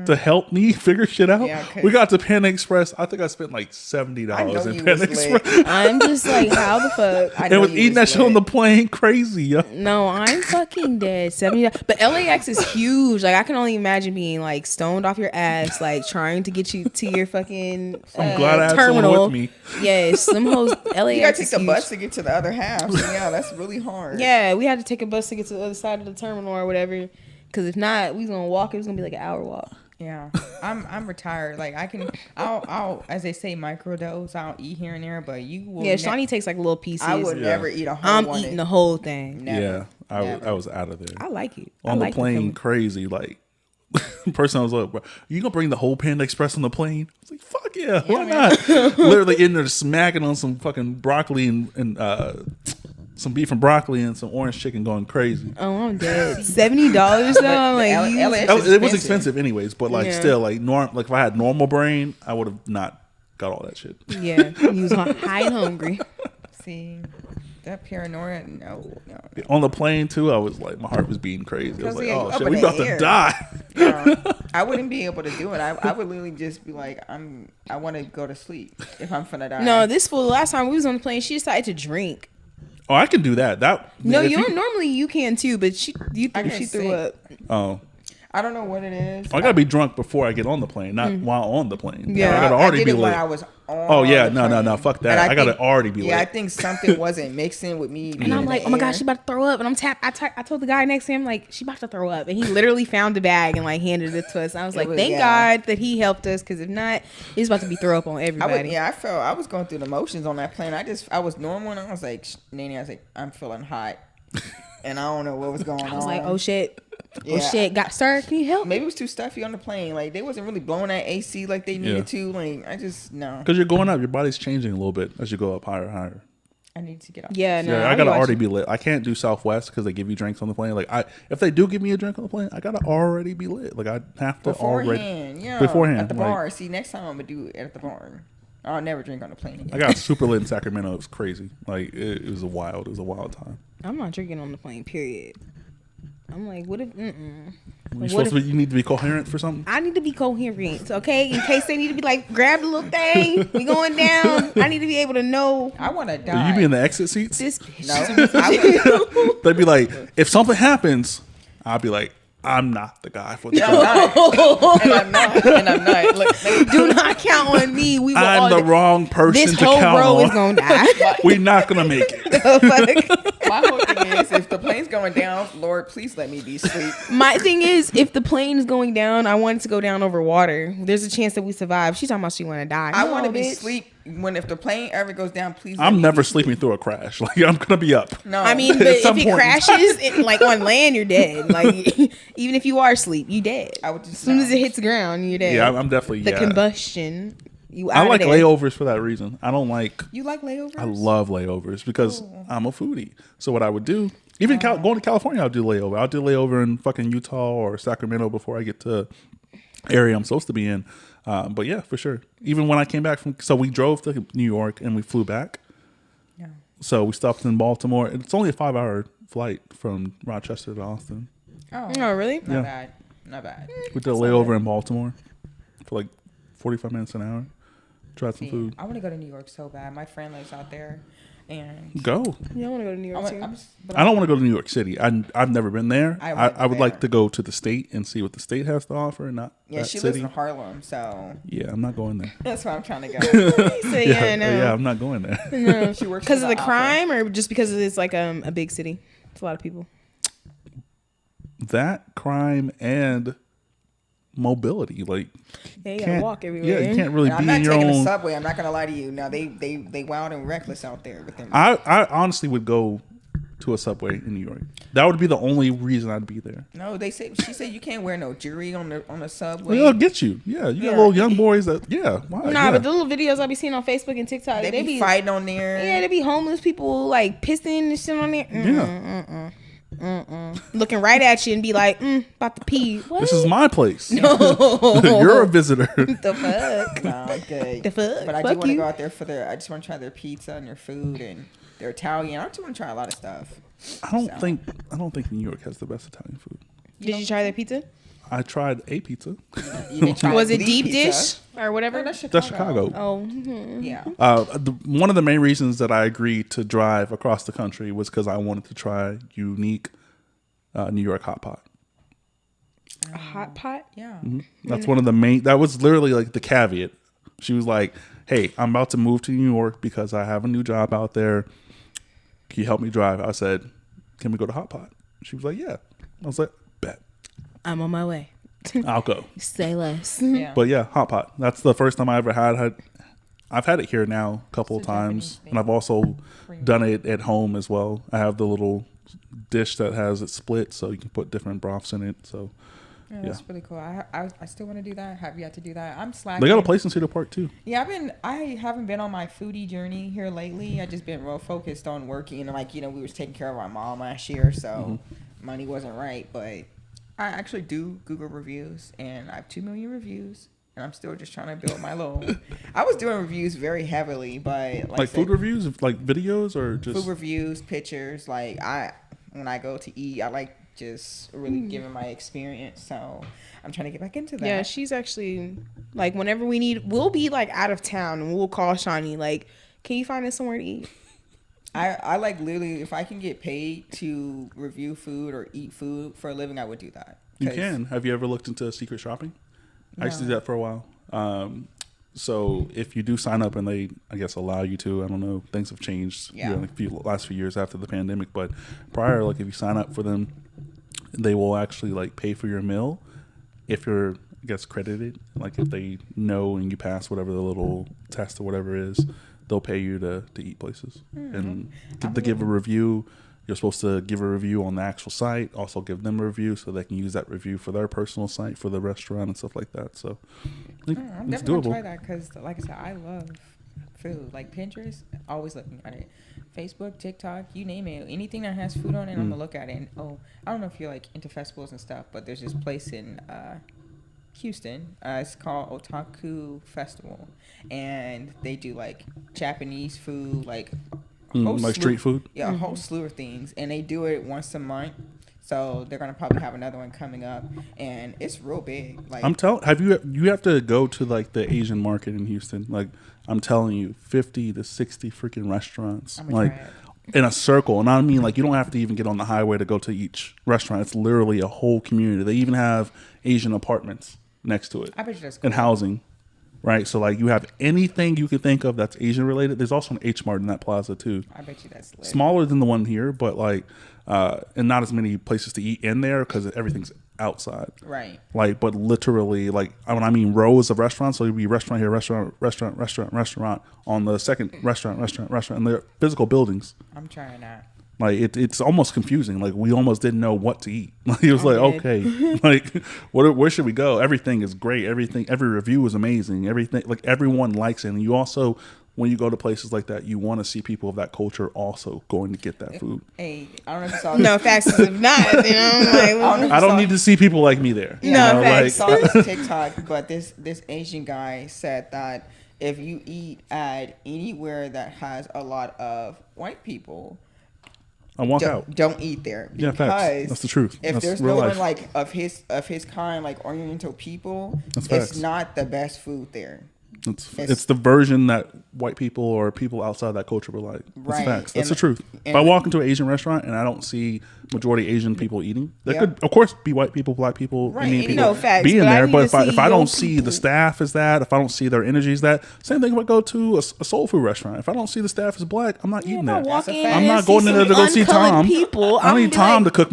to help me figure shit out. Yeah, 'cause- we got to Panda Express. I think I spent like $70 I know in you Panda was Express. lit. I'm just like, how the fuck? I And know was you eating that was shit on lit. the plane, crazy. Yo. No, I'm fucking dead. 70. But LAX is huge. Like I can only imagine being like stoned off your ass, like trying to get you to your fucking I'm glad I had terminal. someone with me. Yes, some hoes. LAX You gotta take is the huge. bus to get to the other half. So yeah, that's really hard. Yeah, we had to take a bus to get to the other side of the terminal or whatever. Because if not, we was gonna walk. It was gonna be like an hour walk. Yeah, I'm retired. Like I'll as they say microdose. I'll eat here and there, but you will. Yeah, Shawnee takes like little pieces. I would Yeah. never eat a whole I'm one. eating the whole thing. Never. Yeah, Never. I was out of there. I like it. I On like the plane, feeling. crazy. Like, person I was like, "Bro, you gonna bring the whole Panda Express on the plane?" I was like, "Fuck yeah, why not?" Literally in there smacking on some fucking broccoli and some beef and broccoli and some orange chicken, going crazy. Oh, I'm dead. $70 though. I'm like, L- you- LA It was expensive. expensive anyways, but like Yeah. still, like if I had normal brain, I would have not got all that shit. yeah, he was high and hungry. See, that paranoia. No. On the plane too, I was like, my heart was beating crazy. I was Because, like, yeah, oh you shit, up we in the about to air. die. I wouldn't be able to do it. I would literally just be like, I want to go to sleep if I'm finna die. No, this fool. Last time we was on the plane, she decided to drink. Oh, I can do that. No, if you don't. Normally you can too, but she can threw sing. up. Oh, I don't know what it is. I gotta be drunk before I get on the plane, not while on the plane. Mm. Yeah. I gotta already did be it when lit. I was on. Oh yeah, the no, plane. fuck And that. I gotta think- already be Yeah, I lit. think something wasn't mixing with me. And I'm like, oh my gosh, she about to throw up. And I'm I told the guy next to him, like, she about to throw up. And he literally found the bag and like handed it to us. And I was like, was- thank yeah. God that he helped us, because if not, he's about to be throw up on everybody. I was going through the motions on that plane. I was normal and I was like, Nene, I was like, I'm feeling hot. And I don't know what was going on. I was like, oh shit. Yeah. Oh shit. Sir, can you help? Maybe it was too stuffy on the plane. Like they wasn't really blowing that AC like they needed to. Like I just no. Because you're going up, your body's changing a little bit as you go up higher and higher. I need to get off. Yeah, no. Yeah, I gotta be already watching- be lit. I can't do Southwest because they give you drinks on the plane. Like if they do give me a drink on the plane, I gotta already be lit. Like I have to already Beforehand, yeah. beforehand, At the like- bar. See, next time I'm gonna do it at the bar. I'll never drink on the plane again. I got super lit in Sacramento. It was crazy. Like it was a wild time. I'm not drinking on the plane, period. I'm like, what if, You What supposed to if- be, you need to be coherent for something. I need to be coherent, okay? In case they need to be like, grab the little thing, we going down. I need to be able to know I want to Do die. you be in the exit seats? this bitch. No, I would, They'd be like, if something happens, I'll be like, I'm not the guy for this. I'm not. And I'm not. And I'm not. Look, Do not count on me. We will I'm all the wrong person This to whole count row on. is gonna die. We're not gonna make it. my whole thing is, if the plane's going down, Lord, please let me be asleep. My thing is, if the plane is going down, I want it to go down over water. There's a chance that we survive. She's talking about she want to die. I No, want to be bitch. asleep if the plane ever goes down. Please. let I'm me never be sleeping through a crash. Like I'm gonna be up. No, I mean, At but if some it point. crashes, like on land, you're dead. Like even if you are asleep, you dead. I would just As soon as it hits the ground, you're dead. Yeah, I'm definitely the yeah. combustion. You I out like of there. layovers for that reason. I don't like. You like layovers? I love layovers because Oh. I'm a foodie. So what I would do, even going to California, I'll do layover. I'll do layover in fucking Utah or Sacramento before I get to area I'm supposed to be in. But yeah, for sure. Even when I came back from, so we drove to New York and we flew back. Yeah. So we stopped in Baltimore. It's only a 5-hour flight from Rochester to Austin. Oh, Oh, really? not Yeah. bad. Not bad. We did a layover in Baltimore for like 45 minutes an hour. Tried some See, food. I want to go to New York so bad. My friend lives out there, and Go. Yeah, I want to go to New York too. I don't want to go to New York City. I've never been there. I wanna go I would like there. to go to the state and see what the state has to offer, not Yeah, that she city. lives in Harlem, so Yeah, I'm not going there. that's why I'm trying to go. So, yeah, no. Yeah, I'm not going there. No. She works Because for of the opera. crime, or just because it's like a big city? It's a lot of people. That crime and mobility, like Yeah, you gotta can't- walk everywhere. Yeah, you can't really And I'm be not in your taking the own. subway. I'm not gonna lie to you. No, they wild and reckless out there with them. I honestly would go to a subway in New York. That would be the only reason I'd be there. No, she said you can't wear no jewelry on the subway. Well, they'll get you. Yeah, you got Yeah. little young boys that. Yeah, why? Nah, yeah. but the little videos I be seeing on Facebook and TikTok, they be fighting on there. Yeah, they be homeless people like pissing and shit on there. Yeah. Looking right at you and be like, about to pee. What? This is my place. no. You're a visitor. the fuck? No, I'm good. The fuck? But I do Fuck want to you. go out there for their. I just want to try their pizza and their food and their Italian. I just want to try a lot of stuff. I don't think New York has the best Italian food. Did you try their pizza? I tried a pizza. You didn't try Was it the deep pizza. dish or whatever? No, that's Chicago. That's Chicago. Oh, Yeah. One of the main reasons that I agreed to drive across the country was because I wanted to try unique New York hot pot. a hot pot? Yeah. That's one of the main. That was literally like the caveat. She was like, "Hey, I'm about to move to New York because I have a new job out there. Can you help me drive?" I said, "Can we go to Hot Pot?" She was like, "Yeah." I was like, "Bet, I'm on my way. I'll go." Say less. Yeah. But yeah, Hot Pot. That's the first time I ever had. I've had it here now a couple of It's a times, Japanese and I've also done it at home as well. I have the little dish that has it split, so you can put different broths in it. So Yeah, that's really cool. I still want to do that. I have yet to do that. I'm slacking. they got a place in Cedar Park too. Yeah, I haven't been on my foodie journey here lately. I just been real focused on working, and like we was taking care of our mom last year, so money wasn't right. But I actually do Google reviews, and I have 2 million reviews, and I'm still just trying to build my little. I was doing reviews very heavily, but Like food reviews, like videos, or just food reviews, pictures. Like when I go to eat, I like just really giving my experience. So I'm trying to get back into that. Yeah, she's actually like whenever we'll be like out of town and we'll call Shawnee like, can you find us somewhere to eat? I like literally if I can get paid to review food or eat food for a living, I would do that. You 'Cause- can. Have you ever looked into secret shopping? I used to do No. that for a while. So if you do sign up and they, I guess, allow you to, I don't know, things have changed Yeah. in the last few years after the pandemic. But prior, like if you sign up for them, they will actually like pay for your meal if you're, I guess, credited. Like if they know and you pass whatever the little test or whatever is, they'll pay you to eat places and to give a review. You're supposed to give a review on the actual site, also give them a review so they can use that review for their personal site for the restaurant and stuff like that. So I think I'm it's definitely doable. gonna try that because, like I said, I love food. Like Pinterest, always looking at it. Facebook, TikTok, you name it. Anything that has food on it, I'm gonna look at it. And I don't know if you're like into festivals and stuff, but there's this place in Houston. It's called Otaku Festival, and they do like Japanese food, like whole Like slew- street food. Yeah, a whole slew of things, and they do it once a month. So they're gonna probably have another one coming up, and it's real big. Like I'm telling, you have to go to like the Asian market in Houston. Like I'm telling you, 50 to 60 freaking restaurants, I'm gonna like try in a circle. And I mean, like you don't have to even get on the highway to go to each restaurant. It's literally a whole community. They even have Asian apartments next to it I bet you that's and cool. housing. Right, so like you have anything you can think of that's Asian related. There's also an H Mart in that plaza too. I bet you that's lit. Smaller than the one here, but like, and not as many places to eat in there because everything's outside. Right. Like, but literally, like when I mean rows of restaurants, so you'd be restaurant here, restaurant on the second restaurant, and they're physical buildings. I'm trying that. Like it's almost confusing. Like we almost didn't know what to eat. Like it was like, okay, like where should we go? Everything is great. Every review is amazing. Everything, like everyone likes it. And you also, when you go to places like that, you want to see people of that culture also going to get that food. Hey, I don't know if you saw No facts if not. You know, like, I don't need to see people like me there. Yeah, No, I facts. saw this TikTok, but this Asian guy said that if you eat at anywhere that has a lot of white people, I walk out. don't eat there. Yeah, Because facts. That's the truth. If That's there's real no life. one like of his kind, like Oriental people, That's it's facts. not the best food there. It's the version that white people or people outside that culture were like. That's Right. facts. That's And- the truth. If and- I walk into an Asian restaurant and I don't see majority Asian people eating, there Yeah. could, of course, be white people, black people, Right, Indian and people no, facts, being but I there. need But to if see I don't your see people. the staff as that, if I don't see their energy as that, same thing if I go to a soul food restaurant. If I don't see the staff as black, I'm not eating there. walk in fact. I'm and not going see in there to go some see uncolored Tom. People. I don't I'm need be Tom like, to cook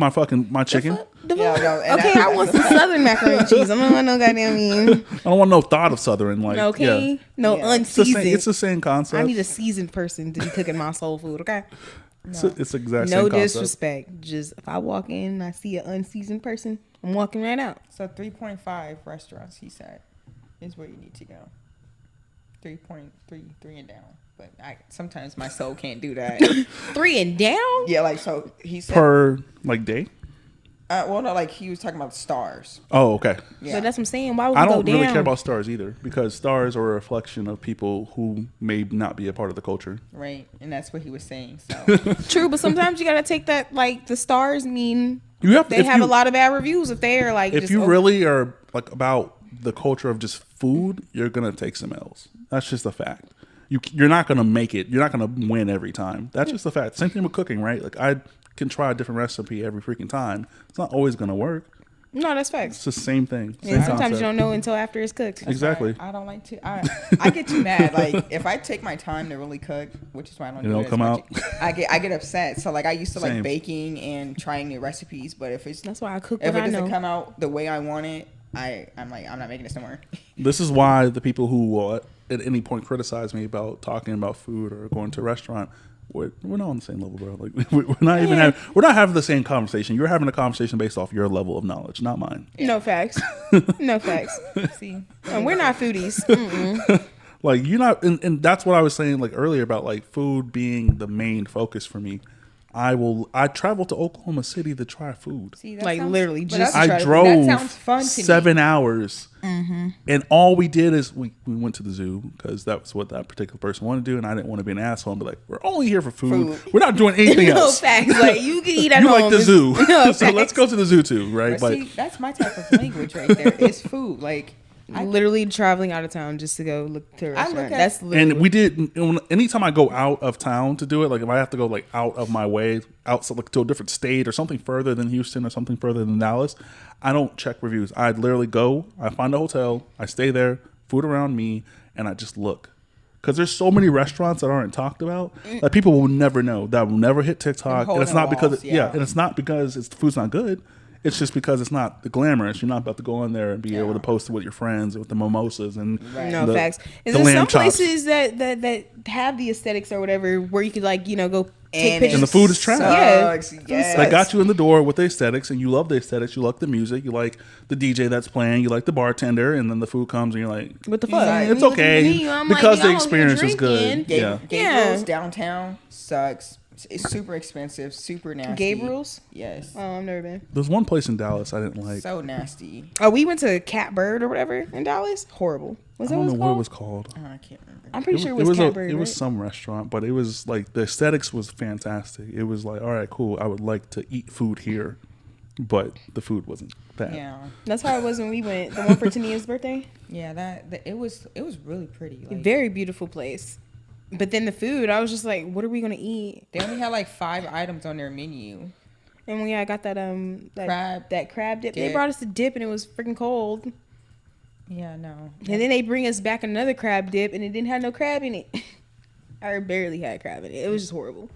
my chicken. Yeah, no, and okay, I want some southern macaroni and cheese. I don't want no goddamn mean. I don't want no thought of Southern. Like, Okay, yeah. no Yeah. unseasoned. It's the same concept. I need a seasoned person to be cooking my soul food. Okay, It's the exact no same concept. disrespect. Just if I walk in and I see an unseasoned person, I'm walking right out. So 3.5 restaurants, he said, is where you need to go. 3.3 and down. But sometimes my soul can't do that. 3 and down. Yeah, like so he said. Per like day. Well, no, like he was talking about stars. Oh, okay. Yeah, But that's what I'm saying. Why would I we go don't down? really care about stars either because stars are a reflection of people who may not be a part of the culture. right, and that's what he was saying. So True, but sometimes you gotta take that. Like the stars mean You have they if have you, a lot of bad reviews if they are like. If just, you really are like about the culture of just food, you're gonna take some L's. That's just a fact. You're not gonna make it. You're not gonna win every time. That's just a fact. Same thing with cooking, right? Like I can try a different recipe every freaking time. It's not always gonna work. No, that's facts. It's the same thing. Same And sometimes concept. you don't know until after it's cooked. Exactly. I don't like to. I get too mad. Like if I take my time to really cook, which is why I don't. It do don't it as come much, out. I get upset. So like I used to Same. like baking and trying new recipes, but if That's why I cook if what it I doesn't know. come out the way I want it, I'm like I'm not making this no more. This is why the people who will at any point criticize me about talking about food or going to a restaurant, we're not on the same level, bro. Like we're not even we're not having the same conversation. You're having a conversation based off your level of knowledge, not mine. No facts. No facts. See, And we're not foodies. Mm-mm. Like you're not, and that's what I was saying like earlier about like food being the main focus for me. I traveled to Oklahoma City to try food. see, that Like, sounds- literally but just- that's I try- drove That sounds fun to 7 me. hours, and all we did is we went to the zoo because that's what that particular person wanted to do, and I didn't want to be an asshole and be like, "We're only here for food. Food. We're not doing anything No else." facts. Like you can eat at You home. like the It's- zoo, No so let's facts. go to the zoo too, right? But see, that's my type of language right there. It's food. Like Literally traveling out of town just to go look to a I look restaurant. at- That's literally And we did. Anytime I go out of town to do it, like if I have to go like out of my way, outside like to a different state or something further than Houston or something further than Dallas, I don't check reviews. I literally go, I find a hotel, I stay there, food around me, and I just look. Because there's so many restaurants that aren't talked about that people will never know, that will never hit TikTok, hole and it's in not the because walls, yeah, and it's not because the food's not good. It's just because it's not the glamorous. You're not about to go in there and be able to post it with your friends with the mimosas and no the, facts. And the there's lamb some chops. places that have the aesthetics or whatever where you could like go take And pictures. And the food is trash. Yeah. sucks, yes. They got you in the door with the aesthetics, and you love the aesthetics. You like the music. You like the DJ that's playing. You like the bartender, and then the food comes, and you're like, What the fuck? Right. And it's you look at okay me, I'm because like, the I'm experience here was good. drinking. Yeah. Gabriel's Yeah. downtown sucks. It's super expensive, super nasty. Gabriel's? Yes. Oh, I've never been. There's one place in Dallas I didn't like. So nasty. Oh, we went to Catbird or whatever in Dallas. Horrible. Was I that don't know what what it it was was called. Oh, I can't remember. I'm pretty sure it was Catbird. It was right? some restaurant, but it was like the aesthetics was fantastic. It was like, all right, cool. I would like to eat food here, but the food wasn't bad. Yeah. That's how it was when we went. The one for Tania's birthday. Yeah, that it was really pretty. Like, Very beautiful place. But then the food, I was just like, what are we gonna eat? they only had like 5 items on their menu. And when I got that crab dip, they Dip. brought us a dip and it was freaking cold. Yeah, no. And then they bring us back another crab dip and it didn't have no crab in it. I barely had crab in it. It was just horrible.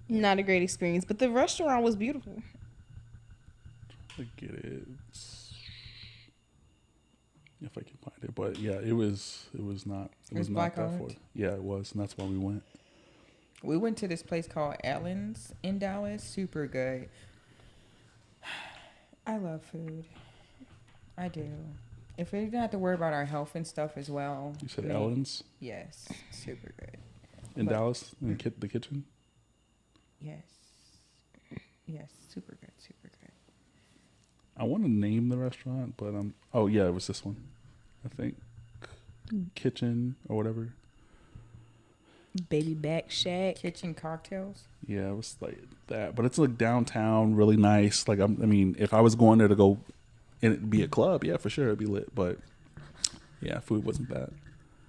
Not a great experience, but the restaurant was beautiful. I get it. If I can find it, but yeah, it was not was not black that owned? for. Yeah, it was, and that's why we went. We went to this place called Ellen's in Dallas. Super good. I love food. I do. If we didn't have to worry about our health and stuff as well. You said Ellen's? Yes. Super good. In Dallas? In the kitchen? Yes. Yes. Super good. Super good. I want to name the restaurant, but oh yeah, it was this one. I think Kitchen or whatever. Baby Back Shack. Kitchen Cocktails. Yeah, it was like that, but it's like downtown, really nice. Like I mean, if I was going there to go and it'd be a club, yeah, for sure it'd be lit. But yeah, food wasn't that.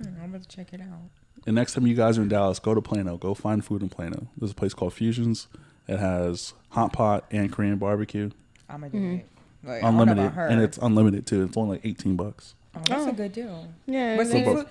I'm about to check it out. And next time you guys are in Dallas, go to Plano. Go find food in Plano. There's a place called Fusions. It has hot pot and Korean barbecue. I'm gonna do it. Like, Unlimited, and it's unlimited too. It's only like $18. Oh, that's a good deal. Yeah, but see, food,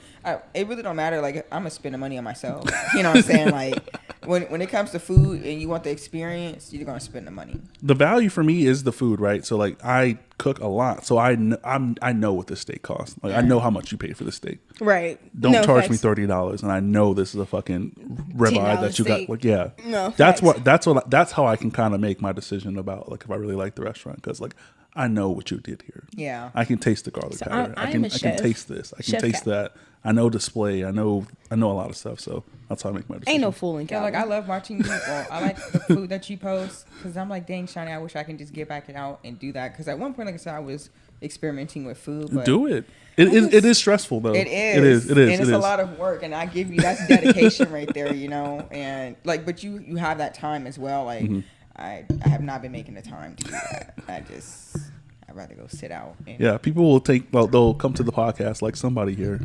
it really don't matter. Like, I'm gonna spend the money on myself. You know what I'm saying? Like, when it comes to food and you want the experience, you're gonna spend the money. The value for me is the food, right? So like, I cook a lot, so I know what the steak costs. Like, I know how much you paid for the steak. Right. Don't charge me $30, and I know this is a fucking ribeye that you steak. got. Like, yeah, No, that's how I can kind of make my decision about like if I really like the restaurant, because like, I know what you did here. Yeah. I can taste the garlic powder. I can taste this. I can Chef taste that. I know display. I know a lot of stuff. So that's how I make my decision. Ain't no fooling. Yeah, like I love watching you. Well, I like the food that you post because I'm like, dang, Shawnee, I wish I can just get back out and do that. Because at one point, like I said, I was experimenting with food. But do it. It is stressful though. It is. And it's a lot of work, and I give you that's dedication right there, you know. And like, but you have that time as well. Like, I have not been making the time to do that. I'd rather go sit out. And yeah, people will they'll come to the podcast like somebody here.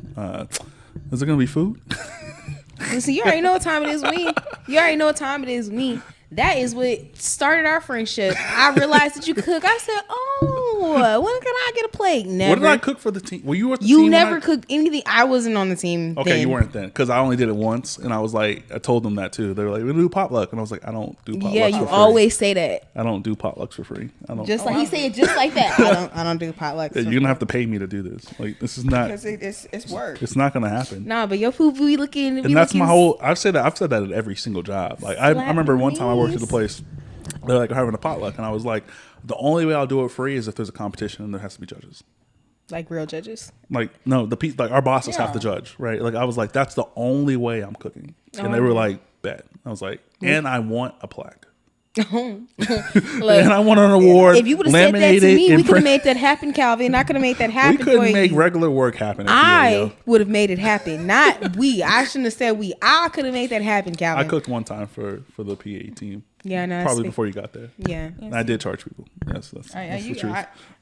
Is there gonna be food? Listen, you already know what time it is with me. You already know what time it is with me. That is what started our friendship. I realized that you cook. I said, "Oh, when can I get a plate?" Never. What did I cook for the team? Were you at the You team? never cooked anything. I wasn't on the team. Okay, then. you weren't then, because I only did it once, and I was like, I told them that too. They were like, "We do potluck," and I was like, "I don't do potlucks." Yeah, for you free. always say that. I don't do potlucks for free. I don't. Just like he said, just like that. I don't do potlucks. You're gonna have to pay me to do this. Like, this is not. because it's work. It's not gonna happen. Nah, but your food be looking. And that's my whole. I've said that at every single job. Like I remember one time I worked at a place. They're like having a potluck, and I was like, the only way I'll do it free is if there's a competition and there has to be judges. Like real judges. Like no, like our bosses have to judge, right? Like I was like, that's the only way I'm cooking, and they were like, bet. I was like, and I want a plaque. Look, And I want an award. if you would have said that to me, we could have made that happen, Calvin. I could have made that happen. We couldn't make regular work happen. I would have made it happen, not we. I shouldn't have said we. I could have made that happen, Calvin. I cooked one time for the PA team. Yeah, no, probably before you got there. Yeah, and I did charge people. Yes, that's the truth.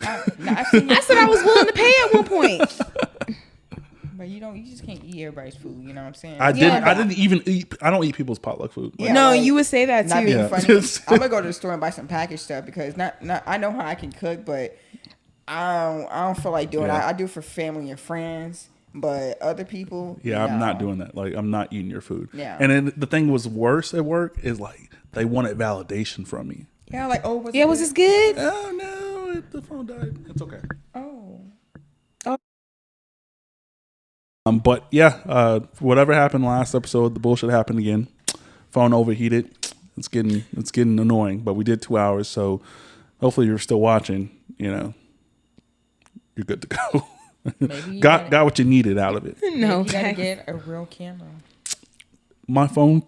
I said I was willing to pay at one point. But you just can't eat everybody's food. You know what I'm saying? I didn't even eat. I don't eat people's potluck food. Like, no, you would say that too. Not being funny. I'm gonna go to the store and buy some packaged stuff because not I know how I can cook, but I don't feel like doing it. I do it for family and friends. But other people, I'm not doing that. Like, I'm not eating your food. Yeah. And then the thing was worse at work is like they wanted validation from me. Yeah, like, oh, was this good? Oh no, the phone died. It's okay. Oh. But yeah, whatever happened last episode, the bullshit happened again. Phone overheated. It's getting annoying. But we did 2 hours, so hopefully you're still watching. You know, you're good to go. Got what you needed out of it. No, you gotta get a real camera. My phone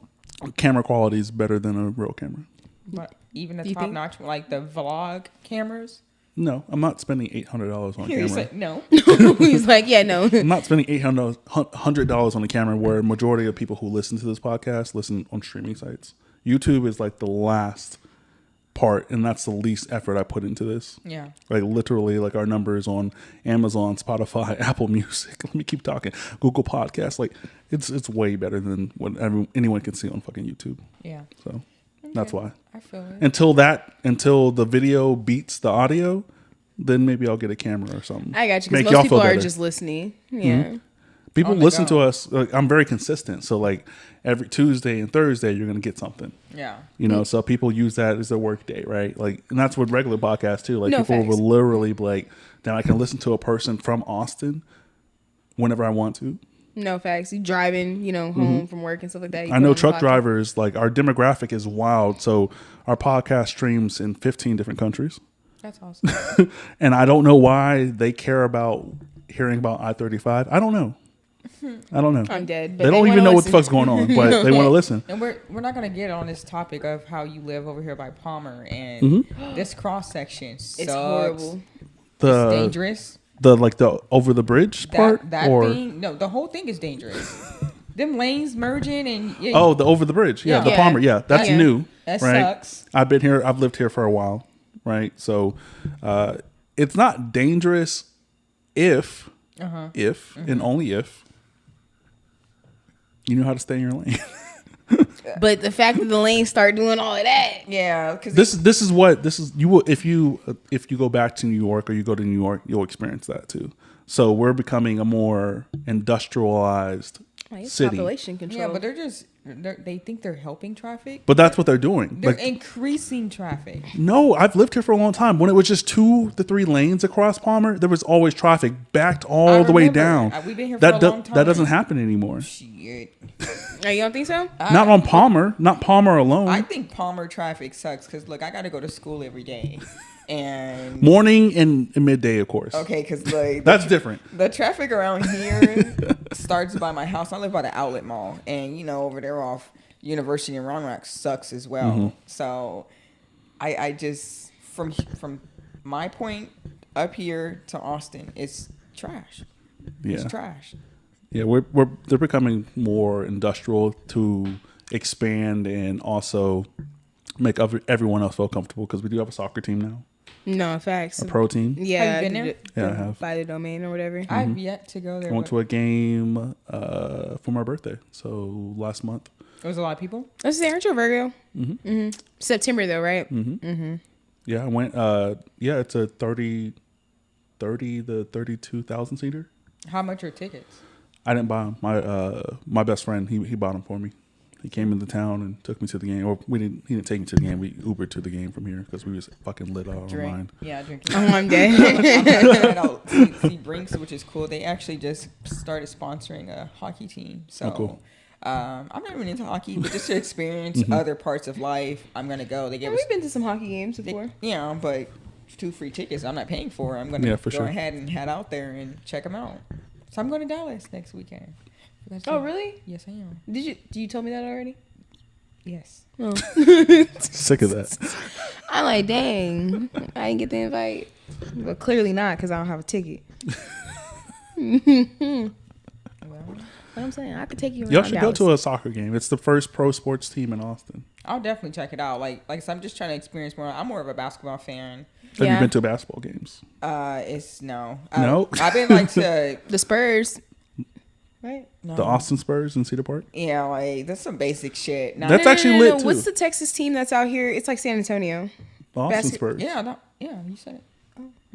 camera quality is better than a real camera. But even the top notch, like the vlog cameras. No, I'm not spending $800 on a camera. He's like, no. He's like, yeah, no. I'm not spending $100 on a camera where a majority of people who listen to this podcast listen on streaming sites. YouTube is like the last part, and that's the least effort I put into this. Yeah. Like literally, like our numbers on Amazon, Spotify, Apple Music. Let me keep talking. Google Podcasts. Like it's way better than what anyone can see on fucking YouTube. Yeah. So that's why. I feel it. Until the video beats the audio, then maybe I'll get a camera or something. I got you. Because most people are just listening. Yeah. Mm-hmm. People listen to us. Like, I'm very consistent. So like every Tuesday and Thursday, you're going to get something. Yeah. You know, so people use that as their work day, right? Like, and that's with regular podcasts too. Like people facts. will literally be like, now I can listen to a person from Austin whenever I want to. No facts. You driving, home from work and stuff like that. You I put know on the truck podcast. drivers, like our demographic is wild. So our podcast streams in 15 different countries. That's awesome. And I don't know why they care about hearing about I-35. I don't know. I'm dead. But They don't wanna even know what the listen. fuck's going on, but they want to listen. And we're not gonna get on this topic of how you live over here by Palmer and Mm-hmm. this cross section. It's horrible. It's The dangerous. the over the bridge part, That or thing, no, the whole thing is dangerous. Them lanes merging and the over the bridge, the Yeah. Palmer, that's Yeah. new. That right? sucks. I've lived here for a while, right? So it's not dangerous if and only if you know how to stay in your lane. But the fact that the lanes start doing all of that. Yeah, because This is you will if you go back to New York or you go to New York, you'll experience that too. So we're becoming a more industrialized It's city. population control. yeah, but they think they're helping traffic. But that's what they're doing. They're Like, increasing traffic. no, I've lived here for a long time. When it was just 2 to 3 lanes across Palmer, there was always traffic backed all the way remember. down. We've been here that for a long time. That doesn't happen anymore. Shit. Oh, you don't think so? Not on Palmer. Not Palmer alone. I think Palmer traffic sucks because look, I got to go to school every day, and Morning and midday, of course. okay, because like That's different. the traffic around here starts by my house. I live by the outlet mall, and over there off University and Round Rock sucks as well. Mm-hmm. So I just from my point up here to Austin, it's trash. It's Yeah. trash. Yeah, they're becoming more industrial to expand and also make everyone else feel comfortable because we do have a soccer team now, No, facts. a pro team. Yeah, Have you been there? Yeah, I have. By the domain or whatever. I've yet to go there. I went but to a game for my birthday, so last month. there was a lot of people. Let's say, aren't you a Virgo? Mm-hmm. September though, right? Yeah, I went. It's a 30 to 32,000 seater. How much are tickets? I didn't buy them. My best friend he bought them for me. He came into town and took me to the game. Or he didn't take me to the game. We Ubered to the game from here because we was fucking lit out of our mind. Yeah, drinking. Oh, I'm dead. See Brinks, which is cool. They actually just started sponsoring a hockey team. So cool. I'm not even into hockey, but just to experience other parts of life, I'm gonna go. They gave us, We've been to some hockey games before. but 2 free tickets. I'm not paying for. I'm gonna for go sure. ahead and head out there and check them out. So I'm going to Dallas next weekend. Oh, really? Yes, I am. Did you tell me that already? Yes. Oh. Sick of that. I'm like, dang, I didn't get the invite. But clearly not because I don't have a ticket. What I'm saying, I could take you around Y'all should Dallas. go to a soccer game. It's the first pro sports team in Austin. I'll definitely check it out. Like I said, I'm just trying to experience more. I'm more of a basketball fan. Have Yeah. you been to basketball games? It's no. No? I've been like to The Spurs. Right? no. The Austin Spurs in Cedar Park? Yeah, like that's some basic shit. No, That's actually lit, too. What's the Texas team that's out here? It's like San Antonio. The Austin Basket- Spurs. yeah, no, yeah, you said it.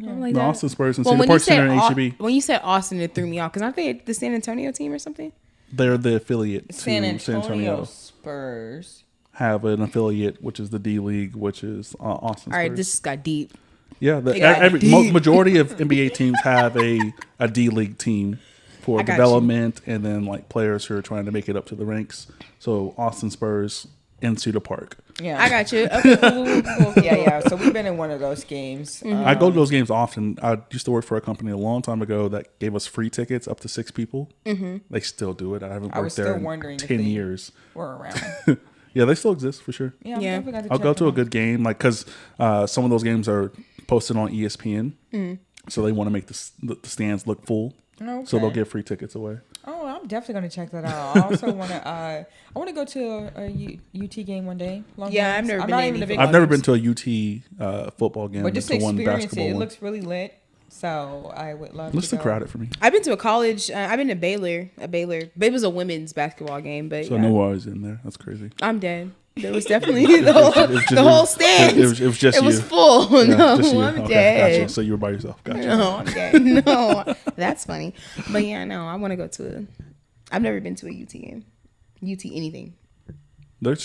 I'm like The that. Austin Spurs in Well, Cedar when you Park said Center in Au- HEB. when you said Austin, it threw me off because aren't they the San Antonio team or something? They're the affiliate to San Antonio Spurs. Have an affiliate, which is the D League, which is Austin Spurs. All right, this got deep. Yeah, It got deep. majority of NBA teams have a D League team for I got development and then like players who are trying to make it up to the ranks. So Austin Spurs in Cedar Park. Yeah, I got you. Okay, cool. yeah. So we've been in one of those games. I go to those games often. I used to work for a company a long time ago that gave us free tickets up to 6 people. Mm-hmm. They still do it. I haven't I was worked there still in wondering if 10 they- years. We're around. Yeah, they still exist for sure. Yeah, I'm Yeah. definitely I'll to go check to a them good game, like because some of those games are posted on ESPN, so they want to make the stands look full. out. So they'll Okay. give free tickets away. Oh, I'm definitely gonna check that out. I also want to. I want to go to a UT game one day. Yeah, I've never been to any I've never been to a UT football game. But I've just been to to one experience it, basketball it one. looks really lit. So I would love. Looks to too go. crowded for me. I've been to a college. I've been to Baylor. It was a women's basketball game, but So I know I was in there. That's crazy. I'm dead. There was definitely the whole stand. It was just It was you. full. Yeah, No, just you. I'm Okay, dead. Gotcha. So you were by yourself. Gotcha. No, I'm dead. No, that's funny. But yeah, no, I want to go to I've never been to a UT game. UT anything. They're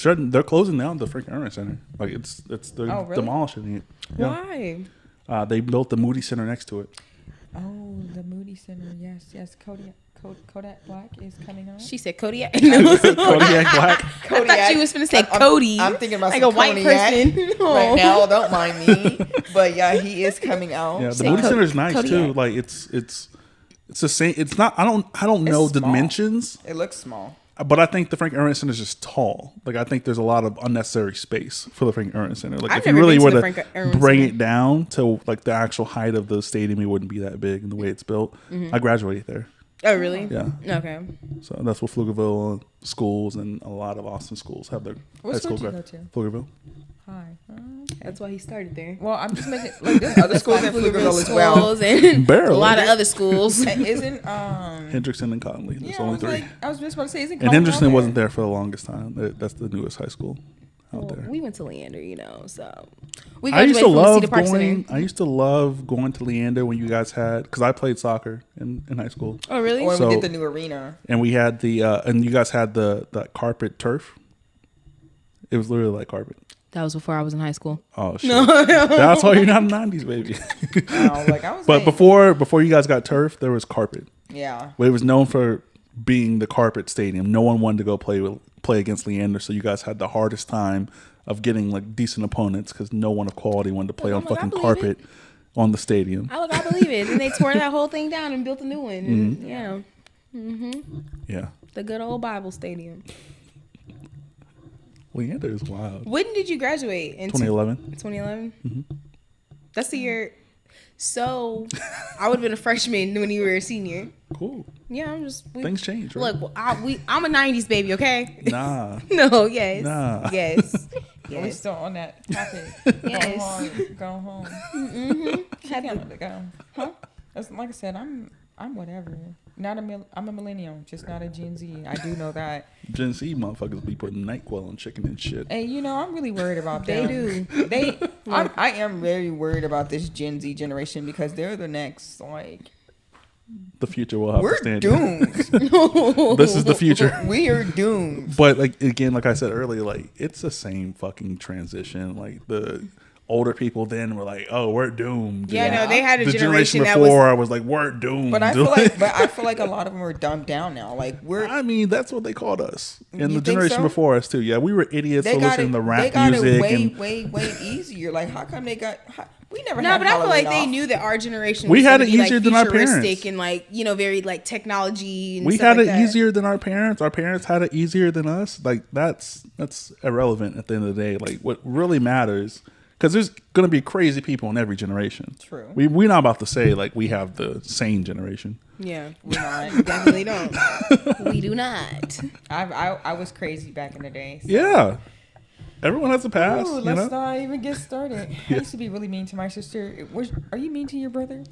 closing down the Frank Ernest Center. Like they're Oh, really? demolishing it. Yeah. Why? They built the Moody Center next to it. Oh, the Moody Center. Yes. Kodak Black is coming out. She said Kodiak. Kodiak Black. I thought you was finna say Cody. I'm thinking about like some a white cognac person right now. Don't mind me, but yeah, he is coming out. Yeah, the Say Moody Center is nice Kodiak. too. Like it's the same. It's not. I don't know the small. dimensions, It looks small. but I think the Frank Aaron Center is just tall. Like I think there's a lot of unnecessary space for the Frank Aaron Center. Like I've if you never really been were to the to Frank Aaron bring Center. it down to like the actual height of the stadium, it wouldn't be that big in the way it's built. I graduated there. Oh, really? Yeah. Okay. So that's what Pflugerville schools and a lot of Austin schools have their What high school school. did you go to? Pflugerville. Hi. Okay. That's why he started there. Well, I'm just making like there's other schools in Pflugerville as well. Schools and Barely. a lot of other schools. Isn't Hendrickson and Conley. There's I only was three. like, I was just about to say, isn't And Colin Hendrickson out wasn't there for the longest time. That's the newest high school out Well, there. we went to Leander, so we I used graduated to from Cedar love Park going. Center. I used to love going to Leander when you guys had, because I played soccer in high school, Oh, really? Or So- we did the new arena. and we had and you guys had the carpet turf. It was literally like carpet. That was before I was in high school. Oh shit! That's why you're not in the '90s, baby. Like I was. But like, before you guys got turf, there was carpet. yeah. It was known for being the carpet stadium. No one wanted to go play against Leander, so you guys had the hardest time of getting like decent opponents because no one of quality wanted to play on I'm like, I fucking believe carpet on the stadium. I believe it. And they tore that whole thing down and built a new one. And, yeah. Yeah, The good old Bible Stadium. Leander is wild. When did you graduate? In 2011. 2011? That's the year. So, I would have been a freshman when you were a senior. Cool. Yeah, Things change, right? Look, I'm a 90s baby, okay? Nah. No, yes. Nah. Yes. We're Yes. still on that topic. Yes. Go home. Had to- Can't go. Huh? Like I said, I'm whatever. I'm a millennial, just not a Gen Z. I do know that. Gen Z motherfuckers be putting NyQuil on chicken and shit. And I'm really worried about They them. do. I am very worried about this Gen Z generation because they're the next. Like The future will have to we're stand. doomed. This is the future. We are doomed. But like again, like I said earlier, like it's the same fucking transition. Like the older people then were like, "Oh, we're doomed." Yeah, And no, they had a the generation that before was. I was like, "We're doomed." But I feel like a lot of them are dumbed down now. Like I mean, that's what they called us, and You the think generation so? before us too. Yeah, we were idiots for listening to They rap got music it and way easier. Like how come they got? We never. No, had but I feel like Halloween they off. knew that our generation We was had gonna it be, like, easier than our futuristic parents. and like, very like technology and we stuff had like it that. easier than our parents. Our parents had it easier than us. Like that's irrelevant at the end of the day. Like what really matters, because there's gonna be crazy people in every generation. True. We're not about to say like we have the sane generation. Yeah. We're not. We definitely don't. We do not. I was crazy back in the day. So. Yeah, everyone has a past. Ooh, you let's know? not even get started. I used to be really mean to my sister. Are you mean to your brother?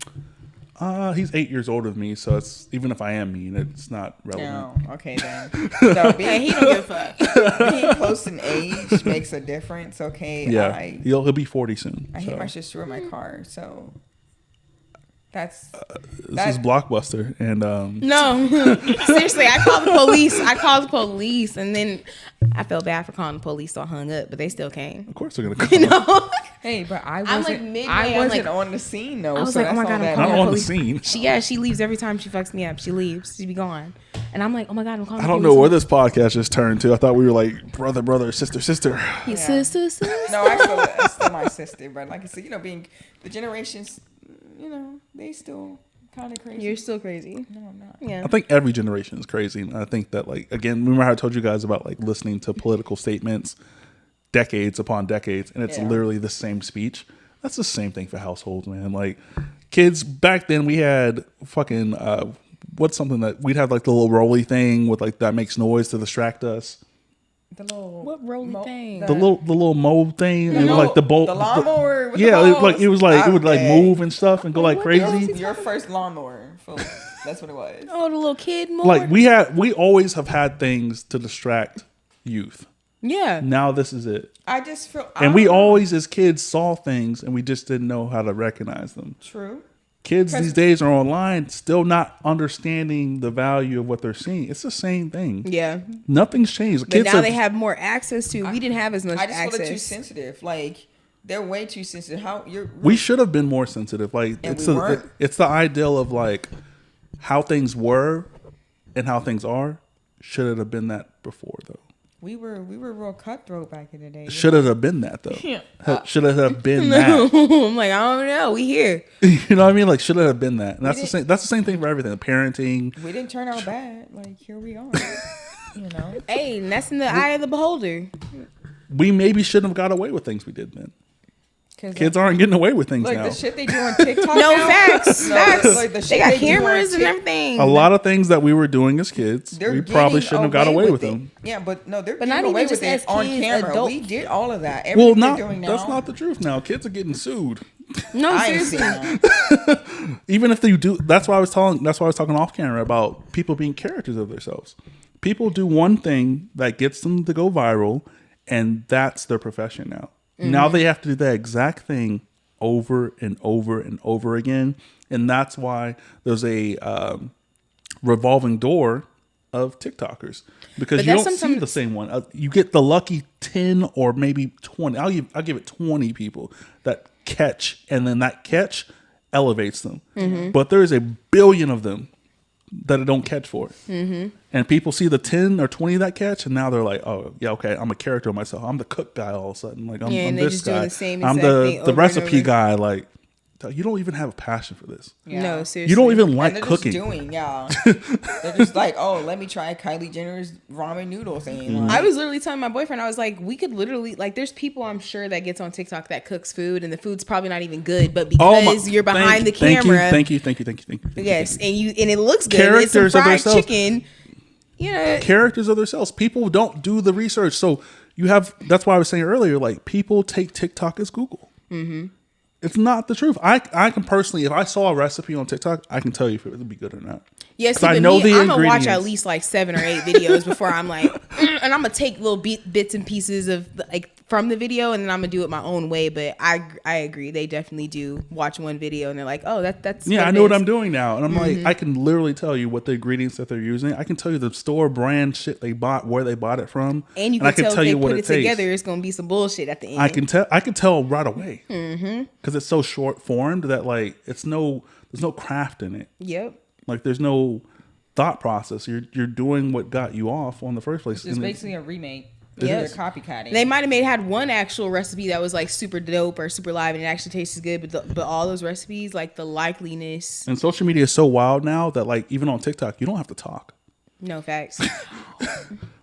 He's 8 years older than me, so it's even if I am mean, it's not relevant. No. Okay then. So Hey, he don't give a fuck. being close in age makes a difference. Okay. Yeah, I he'll be 40 soon. hit so. my sister with my car. So that's This is Blockbuster, and No. Seriously, I called the police. And then I felt bad for calling the police, so I hung up, but they still came. of course they're gonna come. You know? hey, but I I'm, wasn't. like, midway, I I'm, wasn't like- on the scene though. I was so like, oh that's my all God, I'm that calling Not the on the police. scene. She leaves every time she fucks me up. She leaves. She be gone. And I'm like, oh my God, I'm calling I the don't police. know where this podcast just turned to. I thought we were like brother, sister. Yeah. Yeah. Sister. No, I'm still my sister. But like I said, being the generations, they still kind of crazy. You're still crazy. No, I'm not. Yeah. I think every generation is crazy. And I think that, like, again, remember how I told you guys about like listening to political statements decades upon decades, and it's Yeah. literally the same speech. That's the same thing for households, man. Like kids back then, we had fucking what's something that we'd have like the little rolly thing with like that makes noise to distract us. The little What rolly thing? The little mold thing, and like the bolt. the lawnmower. With Yeah, the it was like it would like Okay. move and stuff and go like What the hell crazy. is Your first lawnmower. That's what it was. Oh, the little kid more? Like we always have had things to distract youth. Yeah. Now this is it. I just feel. And we always as kids saw things and we just didn't know how to recognize them. True. Kids these days are online still not understanding the value of what they're seeing. It's the same thing. Yeah. Nothing's changed. But Kids now are, they have more access to. We didn't have as much I just feel it too access. sensitive. Like They're way too sensitive. How you're We should have been more sensitive. Like And it's we weren't. it's the ideal of like how things were and how things are. Should it have been that before though? we were real cutthroat back in the day. Should it have been that though? Yeah. Should it have been No, that? I'm like, I don't know. We here. You know what I mean? Like should it have been that? And that's the didn't- same. That's the same thing for everything. Parenting. We didn't turn out bad. Like here we are. You know. Hey, and that's in the eye of the beholder. We maybe shouldn't have got away with things we did then. Cause Kids aren't getting away with things like now. the shit they do on TikTok. No now, facts. no, Facts. like the They shit got do on cameras and Tik- everything. A lot of things that we were doing as kids, They're we probably getting shouldn't have got away with it. them. Yeah, but no, they're But getting not away even with just it as on kids, camera. adult- We did all of that. Well, Everything not they're doing now. that's not the truth. Now kids are getting sued. No, I ain't seen seriously. that. Even if they do, that's why I was talking off camera about people being characters of themselves. People do one thing that gets them to go viral, and that's their profession now. Now they have to do that exact thing over and over and over again, and that's why there's a revolving door of TikTokers because But you that's don't see sometimes- the same one. You get the lucky 10 or maybe 20. I'll give it 20 people that catch, and then that catch elevates them. But there is a billion of them that it don't catch for. And people see the 10 or 20 that catch, and now they're like, oh yeah, okay, I'm a character of myself. I'm the cook guy all of a sudden. Like I'm Yeah, and I'm they're this just doing guy. the same I'm exact thing the over and recipe over. guy. Like you don't even have a passion for this. Yeah. No, seriously. You don't even And like they're cooking. just doing, yeah. They're just like, oh, let me try Kylie Jenner's ramen noodle thing. Like, I was literally telling my boyfriend, I was like, we could literally, like, there's people I'm sure that gets on TikTok that cooks food, and the food's probably not even good, but because you're behind the camera, Thank you. yes, and it looks good. It's some Characters of fried themselves. chicken. You know, Characters of themselves. People don't do the research, so you have. That's why I was saying earlier. Like people take TikTok as Google. It's not the truth. I can personally, if I saw a recipe on TikTok, I can tell you if it would be good or not. yes, 'Cause I know the I'm gonna watch ingredients. at least like 7 or 8 videos before I'm like, and I'm gonna take little bits and pieces of like from the video, and then I'm gonna do it my own way. But I agree, they definitely do watch one video and they're like, oh, that's Yeah, what I it know what is. I'm doing now, and I'm like, I can literally tell you what the ingredients that they're using. I can tell you the store brand shit they bought, where they bought it from, And you I can tell if they put it tastes. together, it's gonna be some bullshit at the end. I can tell right away because it's so short formed that like there's no craft in it. Yep. Like there's no thought process. You're doing what got you off on the first place. it's And basically a remake. Yes. They're copycatting. They might have had one actual recipe that was like super dope or super live and it actually tastes good, but all those recipes, like the likeliness, and social media is so wild now that like even on TikTok you don't have to talk. no facts.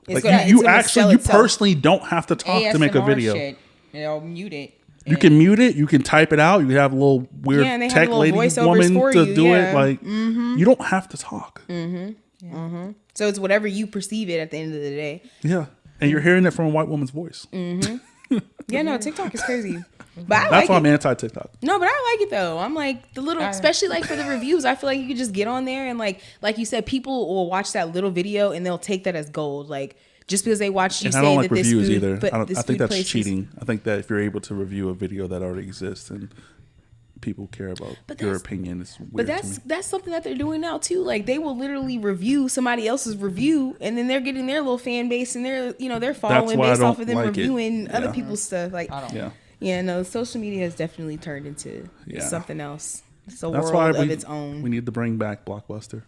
Like you actually itself. personally don't have to talk to make a ASMR video. Shit. They'll mute it. You can mute it. You can type it out. You can have a little weird Yeah, and they have tech little lady voiceovers woman for to you, do yeah. it. Like you don't have to talk. So it's whatever you perceive it at the end of the day. Yeah, and you're hearing it from a white woman's voice. Yeah, no, TikTok is crazy. But I That's like why it. I'm anti TikTok. No, but I like it though. I'm like the little, especially like for the reviews. I feel like you could just get on there and like you said, people will watch that little video and they'll take that as gold. Like just because they watched you And say I don't like that this reviews food, either. but I this think food that's place is- cheating. I think that if you're able to review a video that already exists and people care about your opinion, it's weird. But that's something that they're doing now too. Like they will literally review somebody else's review, and then they're getting their little fan base, and they're following why I based off don't of them like it. reviewing Yeah. other people's stuff. Like I don't. Yeah. yeah, no, social media has definitely turned into Yeah. something else. It's a That's world why of we its own. we need to bring back Blockbuster.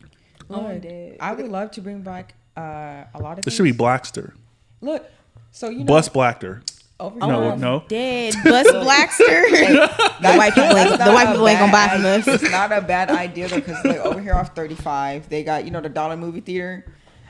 I would love to bring back a lot of. This should be Blackster. Look, so you know. Bus Blackter. Over No. Dead Bus Blackster. The white people ain't gonna buy from us. It's not a bad idea though, because like over here off 35, they got the Dollar Movie Theater.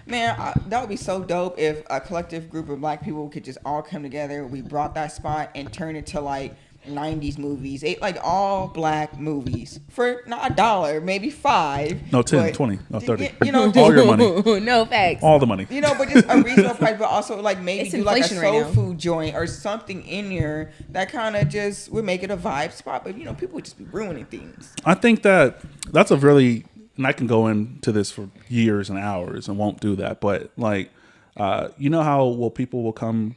Man, that would be so dope if a collective group of black people could just all come together. We brought that spot and turn it to like 90s movies, like all black movies for not $1, maybe $5. No, 10, but, 20, no, 30. Just, All your money. No facts. All the money. but just a reasonable price, but also like maybe It's do like a inflation right soul now. food joint or something in here that kind of just would make it a vibe spot. But people would just be ruining things. I think that's a really, and I can go into this for years and hours and won't do that, but like, how people will come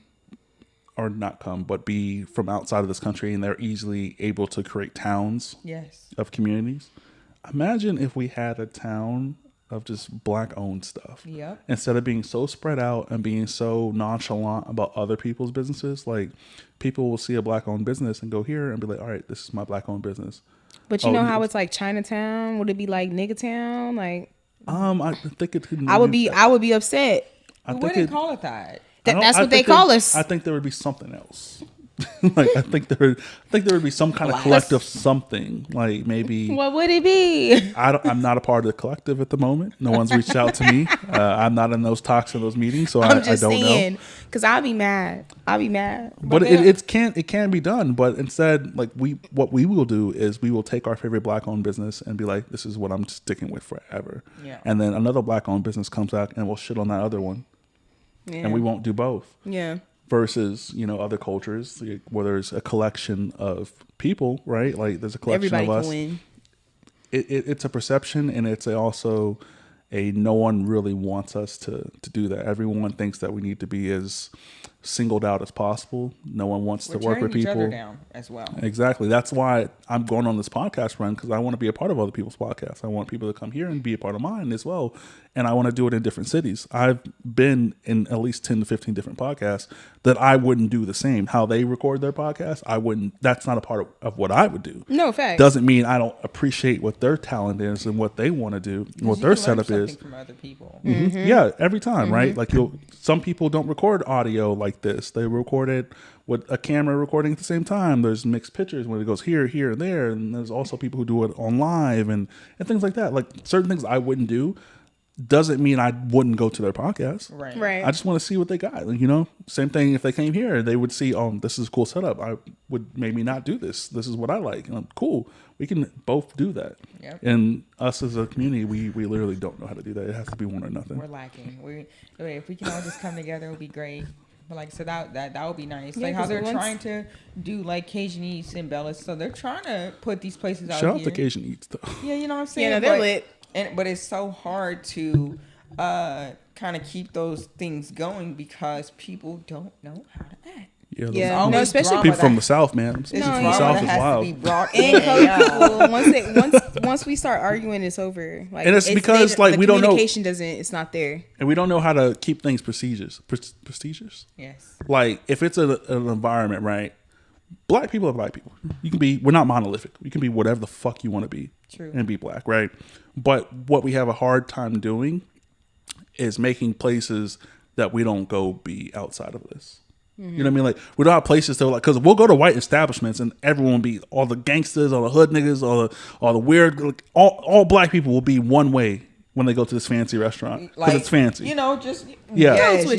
or not come, but be from outside of this country and they're easily able to create towns Yes. of communities. Imagine if we had a town of just black owned stuff. Yep. Instead of being so spread out and being so nonchalant about other people's businesses, like people will see a black owned business and go here and be like, all right, this is my black owned business. But you know how it's like Chinatown? Would it be like Nigga Town? Like, I think it could. I would be upset. We wouldn't call it that. That's what they call us. I think there would be something else. Like I think there would be some kind of collective something. Like maybe. What would it be? I'm not a part of the collective at the moment. No one's reached out to me. I'm not in those talks in those meetings, so I don't know. Because I'll be mad. But it can be done. But instead, like what we will do is we will take our favorite black owned business and be like, this is what I'm sticking with forever. Yeah. And then another black owned business comes out and we'll shit on that other one. Yeah. And we won't do both. Yeah. Versus, other cultures where there's a collection of people, right? Like there's a collection Everybody of us. Can win. It's a perception, and it's also a no one really wants us to do that. Everyone thinks that we need to be as singled out as possible. No one wants to work with people. Tearing each other down as well. Exactly. That's why I'm going on this podcast run, because I want to be a part of other people's podcasts. I want people to come here and be a part of mine as well. And I want to do it in different cities. I've been in at least 10 to 15 different podcasts that I wouldn't do the same. How they record their podcast, that's not a part of what I would do. No, fact. Doesn't mean I don't appreciate what their talent is and what they want to do, what their setup is. From other people. Mm-hmm. Yeah, every time, right? Like some people don't record audio like this. They record it with a camera recording at the same time. There's mixed pictures when it goes here, here, and there. And there's also people who do it on live and things like that. Like certain things I wouldn't do doesn't mean I wouldn't go to their podcast. Right. I just want to see what they got. Like, same thing if they came here, they would see, this is a cool setup. I would maybe not do this. This is what I like. And cool. We can both do that. Yep. And us as a community, we literally don't know how to do that. It has to be one or nothing. We're lacking. If we can all just come together, it would be great. But like, so that would be nice. Yeah, like how they're trying to do like Cajun Eats and Bella's. So they're trying to put these places out here. Shout out to Cajun Eats though. Yeah, you know what I'm saying? Yeah, no, they're lit. But it's so hard to kind of keep those things going because people don't know how to act. Yeah, no, especially people from the South, man. It's from the South is wild. And once we start arguing, it's over. Like, and it's because we don't know. Communication it's not there, and we don't know how to keep things prestigious. Prestigious. Yes. Like if it's an environment, right? Black people are black people. We're not monolithic. We can be whatever the fuck you want to be. True. And be black, right? But what we have a hard time doing is making places that we don't go be outside of this. Mm-hmm. You know what I mean? Like we don't have places to because we'll go to white establishments and everyone will be all the gangsters, all the hood niggas, all the weird, all black people will be one way when they go to this fancy restaurant because it's fancy. Just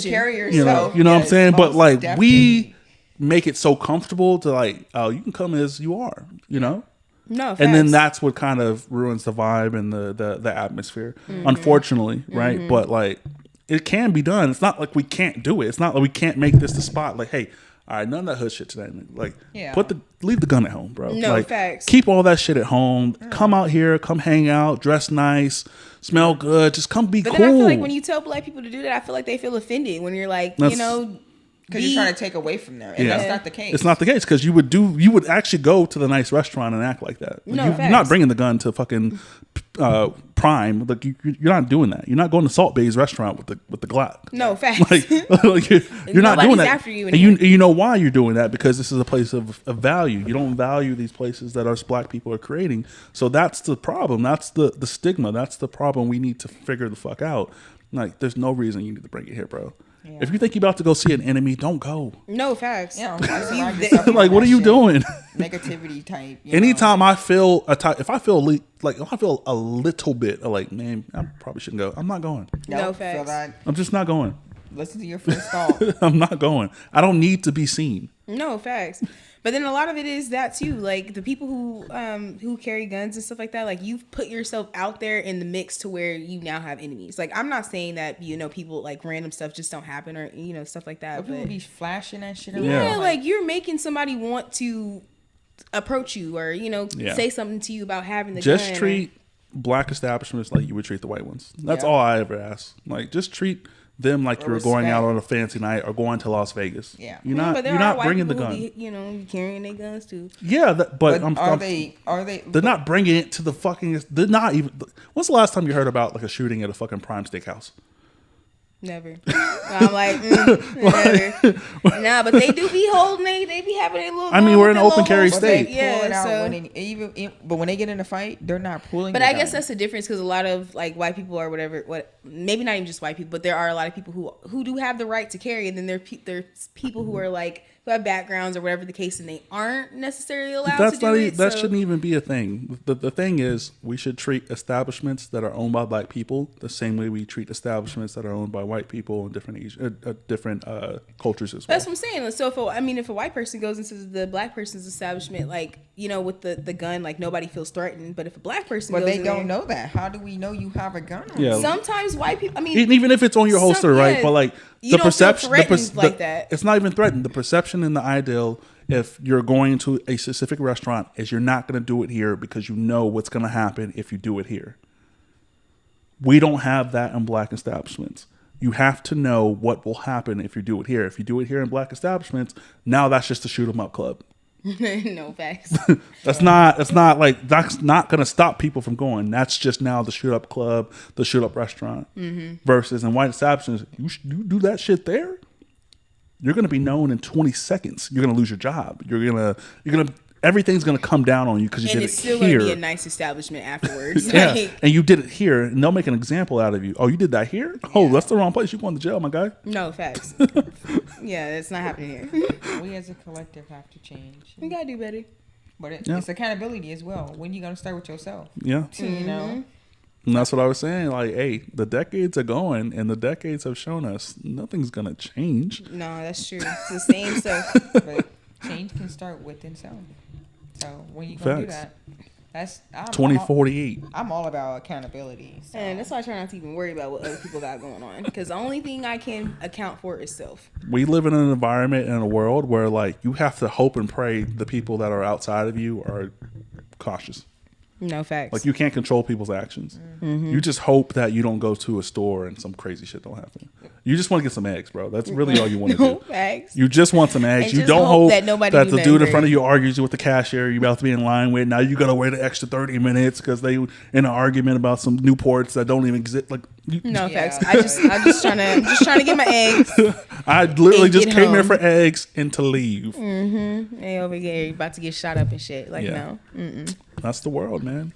carry yourself. You know what I'm saying? But like definitely. we make it so comfortable to you can come as you are. No, facts. And then that's what kind of ruins the vibe and the atmosphere, unfortunately, right? Mm-hmm. But like, it can be done. It's not like we can't do it. It's not like we can't make this the spot. Like, hey, all right, none of that hood shit today. Like, leave the gun at home, bro. No, like, facts. Keep all that shit at home. Come out here, come hang out, dress nice, smell good. Just come be cool. But then I feel like when you tell black people to do that, I feel like they feel offended when you're like, because you're trying to take away from them, and that's not the case. It's not the case because you would actually go to the nice restaurant and act like that. Like you're not bringing the gun to fucking Prime. Like you're not doing that. You're not going to Salt Bay's restaurant with the Glock. No, facts. Like you're not doing that. After you and you know why you're doing that, because this is a place of value. You don't value these places that us black people are creating. So that's the problem. That's the stigma. That's the problem we need to figure the fuck out. Like there's no reason you need to bring it here, bro. Yeah. If you think you're about to go see an enemy, don't go. No, facts. Yeah, like, what are you doing? Negativity type. Anytime I feel if I feel a little bit like, man, I probably shouldn't go. I'm not going. No facts. I'm just not going. Listen to your first thought. I'm not going. I don't need to be seen. No facts. But then a lot of it is that too. Like the people who carry guns and stuff like that, like you've put yourself out there in the mix to where you now have enemies. Like I'm not saying that, people like random stuff just don't happen or, stuff like that. But people be flashing that shit around. Yeah, like you're making somebody want to approach you or, say something to you about having the gun. Just treat black establishments like you would treat the white ones. That's all I ever ask. Like just treat them like Or you're going out respect. on a fancy night or going to Las Vegas. Yeah. You're Yeah, not but there you're are not white bringing the people gun. who be, carrying their guns too. Yeah, but Are they? they're not bringing it to the fucking. They're not even. When's the last time you heard about like a shooting at a fucking Prime Steakhouse? Never. I'm like, never. Nah, but they do be holding. They be having a little. I mean, gun we're with in the open little carry holster. state. Pull Yeah, it out so. but when they get in a fight, they're not pulling. But the I guess gun. that's the difference because a lot of like white people or whatever, maybe not even just white people, but there are a lot of people who do have the right to carry, and then there's people who are like who have backgrounds or whatever the case, and they aren't necessarily allowed That's to not. do it. That so. shouldn't even be a thing. The thing is, we should treat establishments that are owned by black people the same way we treat establishments that are owned by white people in different cultures as well. That's what I'm saying. So if a white person goes into the black person's establishment, like with the gun, like nobody feels threatened. But if a black person, But goes they in don't there, know that. How do we know you have a gun? On Yeah. you? Sometimes white people. I mean, Even if it's on your holster, right? yeah, But like you the don't feel perception, threatened like that. It's not even threatened. The perception and the ideal, if you're going to a specific restaurant, is you're not going to do it here because you know what's going to happen if you do it here. We don't have that in black establishments. You have to know what will happen if you do it here. If you do it here in black establishments, now that's just a shoot 'em up club. no facts. That's not going to stop people from going. That's just now the shoot up club, the shoot up restaurant. Versus in white establishments, you do that shit there, you're going to be known in 20 seconds. You're going to lose your job. Everything's going to come down on you because you And did it's it still going here. to be a nice establishment afterwards. Yeah, Like, and you did it here, and they'll make an example out of you. Oh, you did that here? Oh, that's the wrong place. You're going to jail, my guy. no facts. Yeah, it's not happening here. We as a collective have to change. We gotta do better. But Yeah. it's accountability as well. When you gonna start with yourself? Yeah. You know. And that's what I was saying. Like, hey, the decades are going, and the decades have shown us nothing's going to change. No, that's true. It's the same stuff. But change can start within self. So when you gonna do Facts. that? I'm 2048. I'm all about accountability. So. And that's why I try not to even worry about what other people got going on. Because the only thing I can account for is self. We live in an environment and a world where, like, you have to hope and pray the people that are outside of you are cautious. No facts. Like, you can't control people's actions. Mm-hmm. You just hope that you don't go to a store and some crazy shit don't happen. You just want to get some eggs, bro. That's really all you want to no do. facts. You just want some eggs. And You just don't hope hope that nobody that do the nothing dude in front of crazy. you argues you with the cashier you're about to be in line with. Now you got to wait an extra 30 minutes because they in an argument about some Newports that don't even exist. Like, No Yeah. facts. I'm just trying to get my eggs. I literally And just get came here home. for eggs and to leave. They over here about to get shot up and shit. Like Yeah. no. That's the world, man.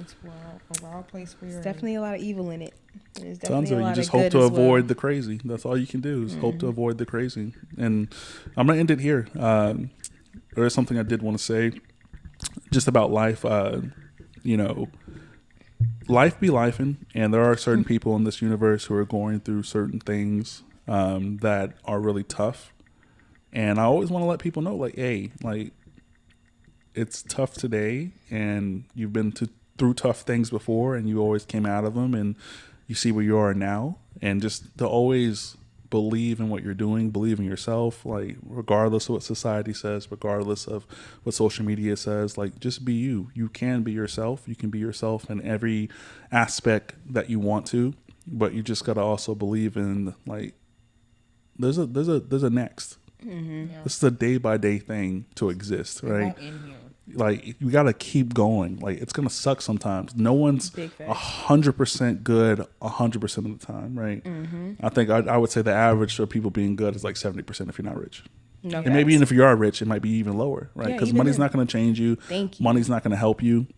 It's a wild place for your. There's definitely a lot of evil in it. There's Tons definitely of a it. lot You just of hope good to as well. avoid the crazy. That's all you can do is hope to avoid the crazy. And I'm gonna end it here. There is something I did want to say, just about life. Life be lifing, and there are certain people in this universe who are going through certain things that are really tough. And I always want to let people know, like, hey, like, it's tough today, and you've been through tough things before, and you always came out of them, and you see where you are now. And just to always believe in what you're doing, believe in yourself, like, regardless of what society says, regardless of what social media says, like, just be you. You can be yourself. You can be yourself in every aspect that you want to, but you just got to also believe in, like, there's a next. Yeah. This is a day by day thing to exist, It right? won't end here. Like, you gotta keep going. Like, it's gonna suck sometimes. No one's Big facts. 100% good 100% of the time, right? I think I would say the average for people being good is like 70% if you're not rich. No And maybe facts. even if you are rich, it might be even lower, right? Yeah, Because even money's then. not gonna change you. Thank you. Money's not gonna help you.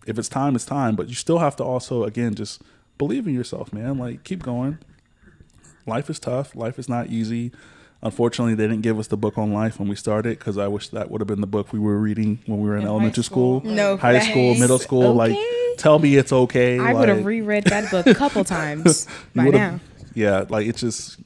If it's time, it's time. But you still have to also, again, just believe in yourself, man. Like, keep going. Life is tough. Life is not easy. Unfortunately, they didn't give us the book on life when we started, because I wish that would have been the book we were reading when we were in In high elementary school, school. No high school, facts. middle school. Like, Okay. tell me it's okay. I like, would have reread that book a couple times you by would've- now. Yeah, like, it's just,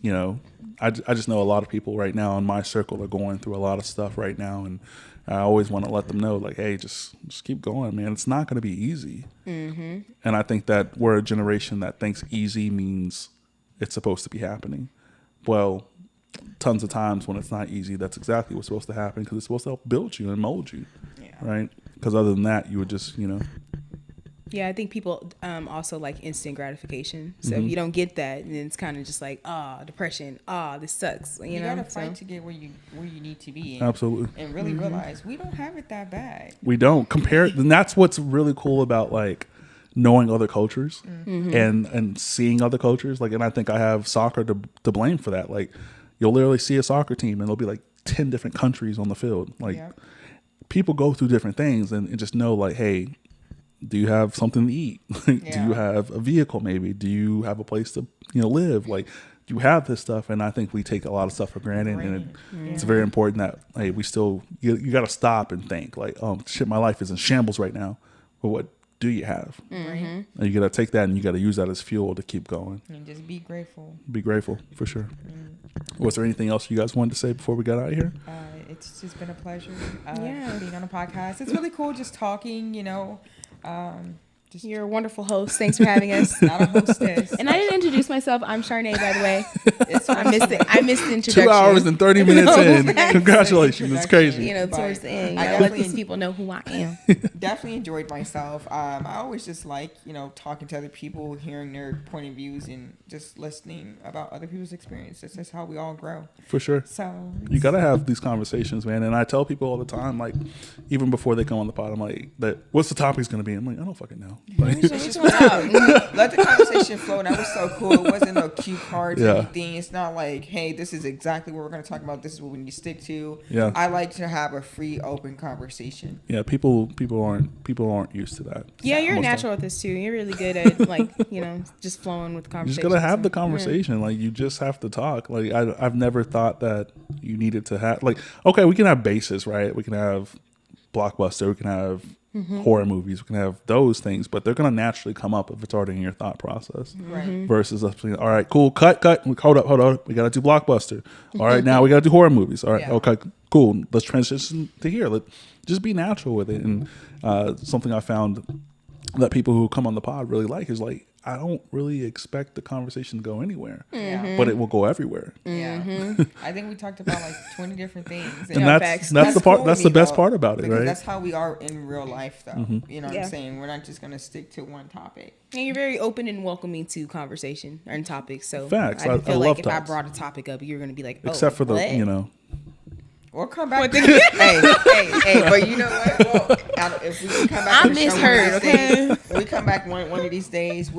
I just know a lot of people right now in my circle are going through a lot of stuff right now, and I always want to let them know, like, hey, just keep going, man. It's not going to be easy. And I think that we're a generation that thinks easy means it's supposed to be happening. Well, tons of times when it's not easy, that's exactly what's supposed to happen, because it's supposed to help build you and mold you, Yeah. right? Because other than that, you would just, Yeah, I think people also like instant gratification. So if you don't get that, then it's kind of just like, depression. This sucks. You know, gotta fight to get where you need to be. Absolutely. And really realize we don't have it that bad. We don't compare. And that's what's really cool about like knowing other cultures and seeing other cultures. Like, and I think I have soccer to blame for that. Like, you'll literally see a soccer team and there'll be like 10 different countries on the field. Like, people go through different things and just know like, hey, do you have something to eat? Do you have a vehicle maybe? Do you have a place to, live? Like, do you have this stuff? And I think we take a lot of stuff for granted. And it's very important that, hey, we still, you got to stop and think like, oh shit, my life is in shambles right now. But what do you have? And you got to take that and you got to use that as fuel to keep going. And just be grateful. Be grateful for sure. Was there anything else you guys wanted to say before we got out of here? It's just been a pleasure being on a podcast. It's really cool just talking, You're a wonderful host. Thanks for having us. Not a hostess. And I didn't introduce myself. I'm Sharnae, by the way. I missed the introduction. 2 hours and 30 minutes in. Congratulations. It's crazy. Towards the end. I let these people know who I am. Definitely enjoyed myself. I always just like, talking to other people, hearing their point of views, and just listening about other people's experiences. That's how we all grow. For sure. So you got to have these conversations, man. And I tell people all the time, like, even before they come on the pod, I'm like, what's the topic's going to be? I'm like, I don't fucking know. Like, it's just let the conversation flow. That was so cool. It wasn't no cue cards or anything. It's not like, hey, this is exactly what we're going to talk about. This is what we need to stick to. Yeah. I like to have a free, open conversation. Yeah, people aren't used to that. Yeah, you're natural at this too. You're really good at just flowing with the conversation. You just gotta have the conversation. Like, you just have to talk. Like, I've never thought that you needed to have, like, okay, we can have bases, right? We can have blockbuster. We can have horror movies. We can have those things, but they're gonna naturally come up if it's already in your thought process. Right. Versus us being, all right, cool, cut. Hold up. We gotta do blockbuster. All right, now we gotta do horror movies. All right, okay, cool. Let's transition to here. Just be natural with it. And something I found that people who come on the pod really like is like, I don't really expect the conversation to go anywhere, but it will go everywhere. Yeah, I think we talked about like 20 different things, and that's the part. Cool, that's the best part about it, right? That's how we are in real life, though. You know what I'm saying? We're not just gonna stick to one topic. And you're very open and welcoming to conversation and topics. So facts. I feel like if talks. I brought a topic up, you're gonna be like, except for what? We'll come back. hey, but you know what? Well, if we come back, I misheard. Okay, if we come back one of these days,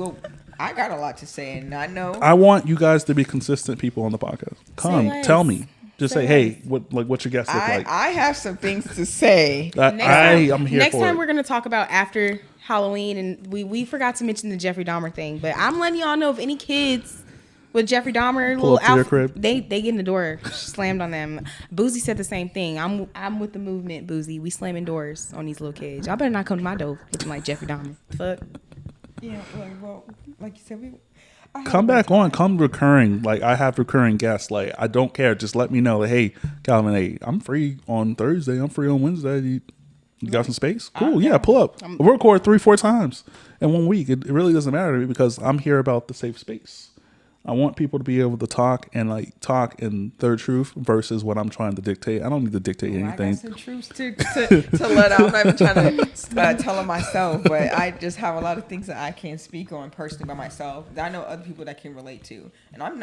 I got a lot to say, and I know. I want you guys to be consistent people on the podcast. Come, tell me. Just say, hey, what's your guest look like? I have some things to say. I'm here next for time it. We're gonna talk about after Halloween, and we forgot to mention the Jeffrey Dahmer thing, but I'm letting y'all know if any kids with Jeffrey Dahmer pull up to your crib. They get in the door, slammed on them. Boozy said the same thing. I'm with the movement, Boozy. We slamming doors on these little kids. Y'all better not come to my door looking like Jeffrey Dahmer. Fuck. Yeah, like you said, come back on. Come recurring. Like, I have recurring guests. Like, I don't care. Just let me know. Like, hey, Calvin, hey, I'm free on Thursday. I'm free on Wednesday. You got some space? Cool. Yeah, pull up. We'll record 3-4 times in 1 week. It really doesn't matter to me because I'm here about the safe space. I want people to be able to talk in their truth versus what I'm trying to dictate. I don't need to dictate anything. I got some truths to let out. I'm not even trying to tell them myself, but I just have a lot of things that I can't speak on personally by myself that I know other people that can relate to. And I'm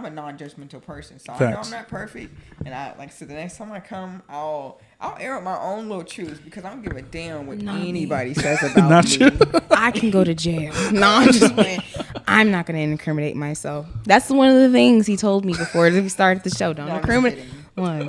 a non-judgmental person, so I know I'm not perfect. And the next time I come, I'll air out my own little truths because I don't give a damn what anybody says about me. I can go to jail. No, I'm just playing. I'm not going to incriminate myself. That's one of the things he told me before we started the show. Don't incriminate. But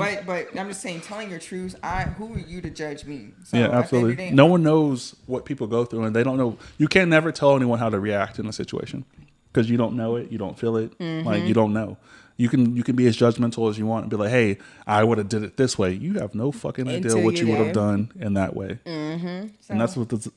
I'm just saying, telling your truths. Who are you to judge me? So yeah, absolutely. No one knows what people go through, and they don't know. You can never tell anyone how to react in a situation because you don't know it, you don't feel it, like you don't know. You can be as judgmental as you want and be like, hey, I would have did it this way. You have no fucking idea what you would have done in that way. And that's what this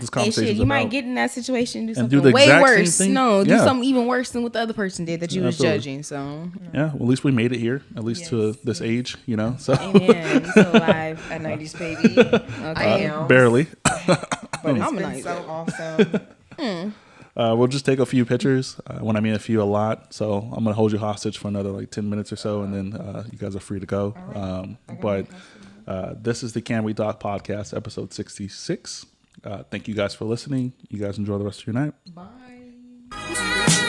conversation is about. You might get in that situation and do something way worse. No, do something even worse than what the other person did that you was judging. So yeah, well, at least we made it here, at least to this age, So amen. So alive, a 90s baby. Okay. I am barely. But it's been so awesome. We'll just take a few pictures. When I mean a few, a lot. So I'm gonna hold you hostage for another 10 minutes or so, and then you guys are free to go. Right. But this is the Can We Talk podcast, episode 66. Thank you guys for listening. You guys enjoy the rest of your night. Bye.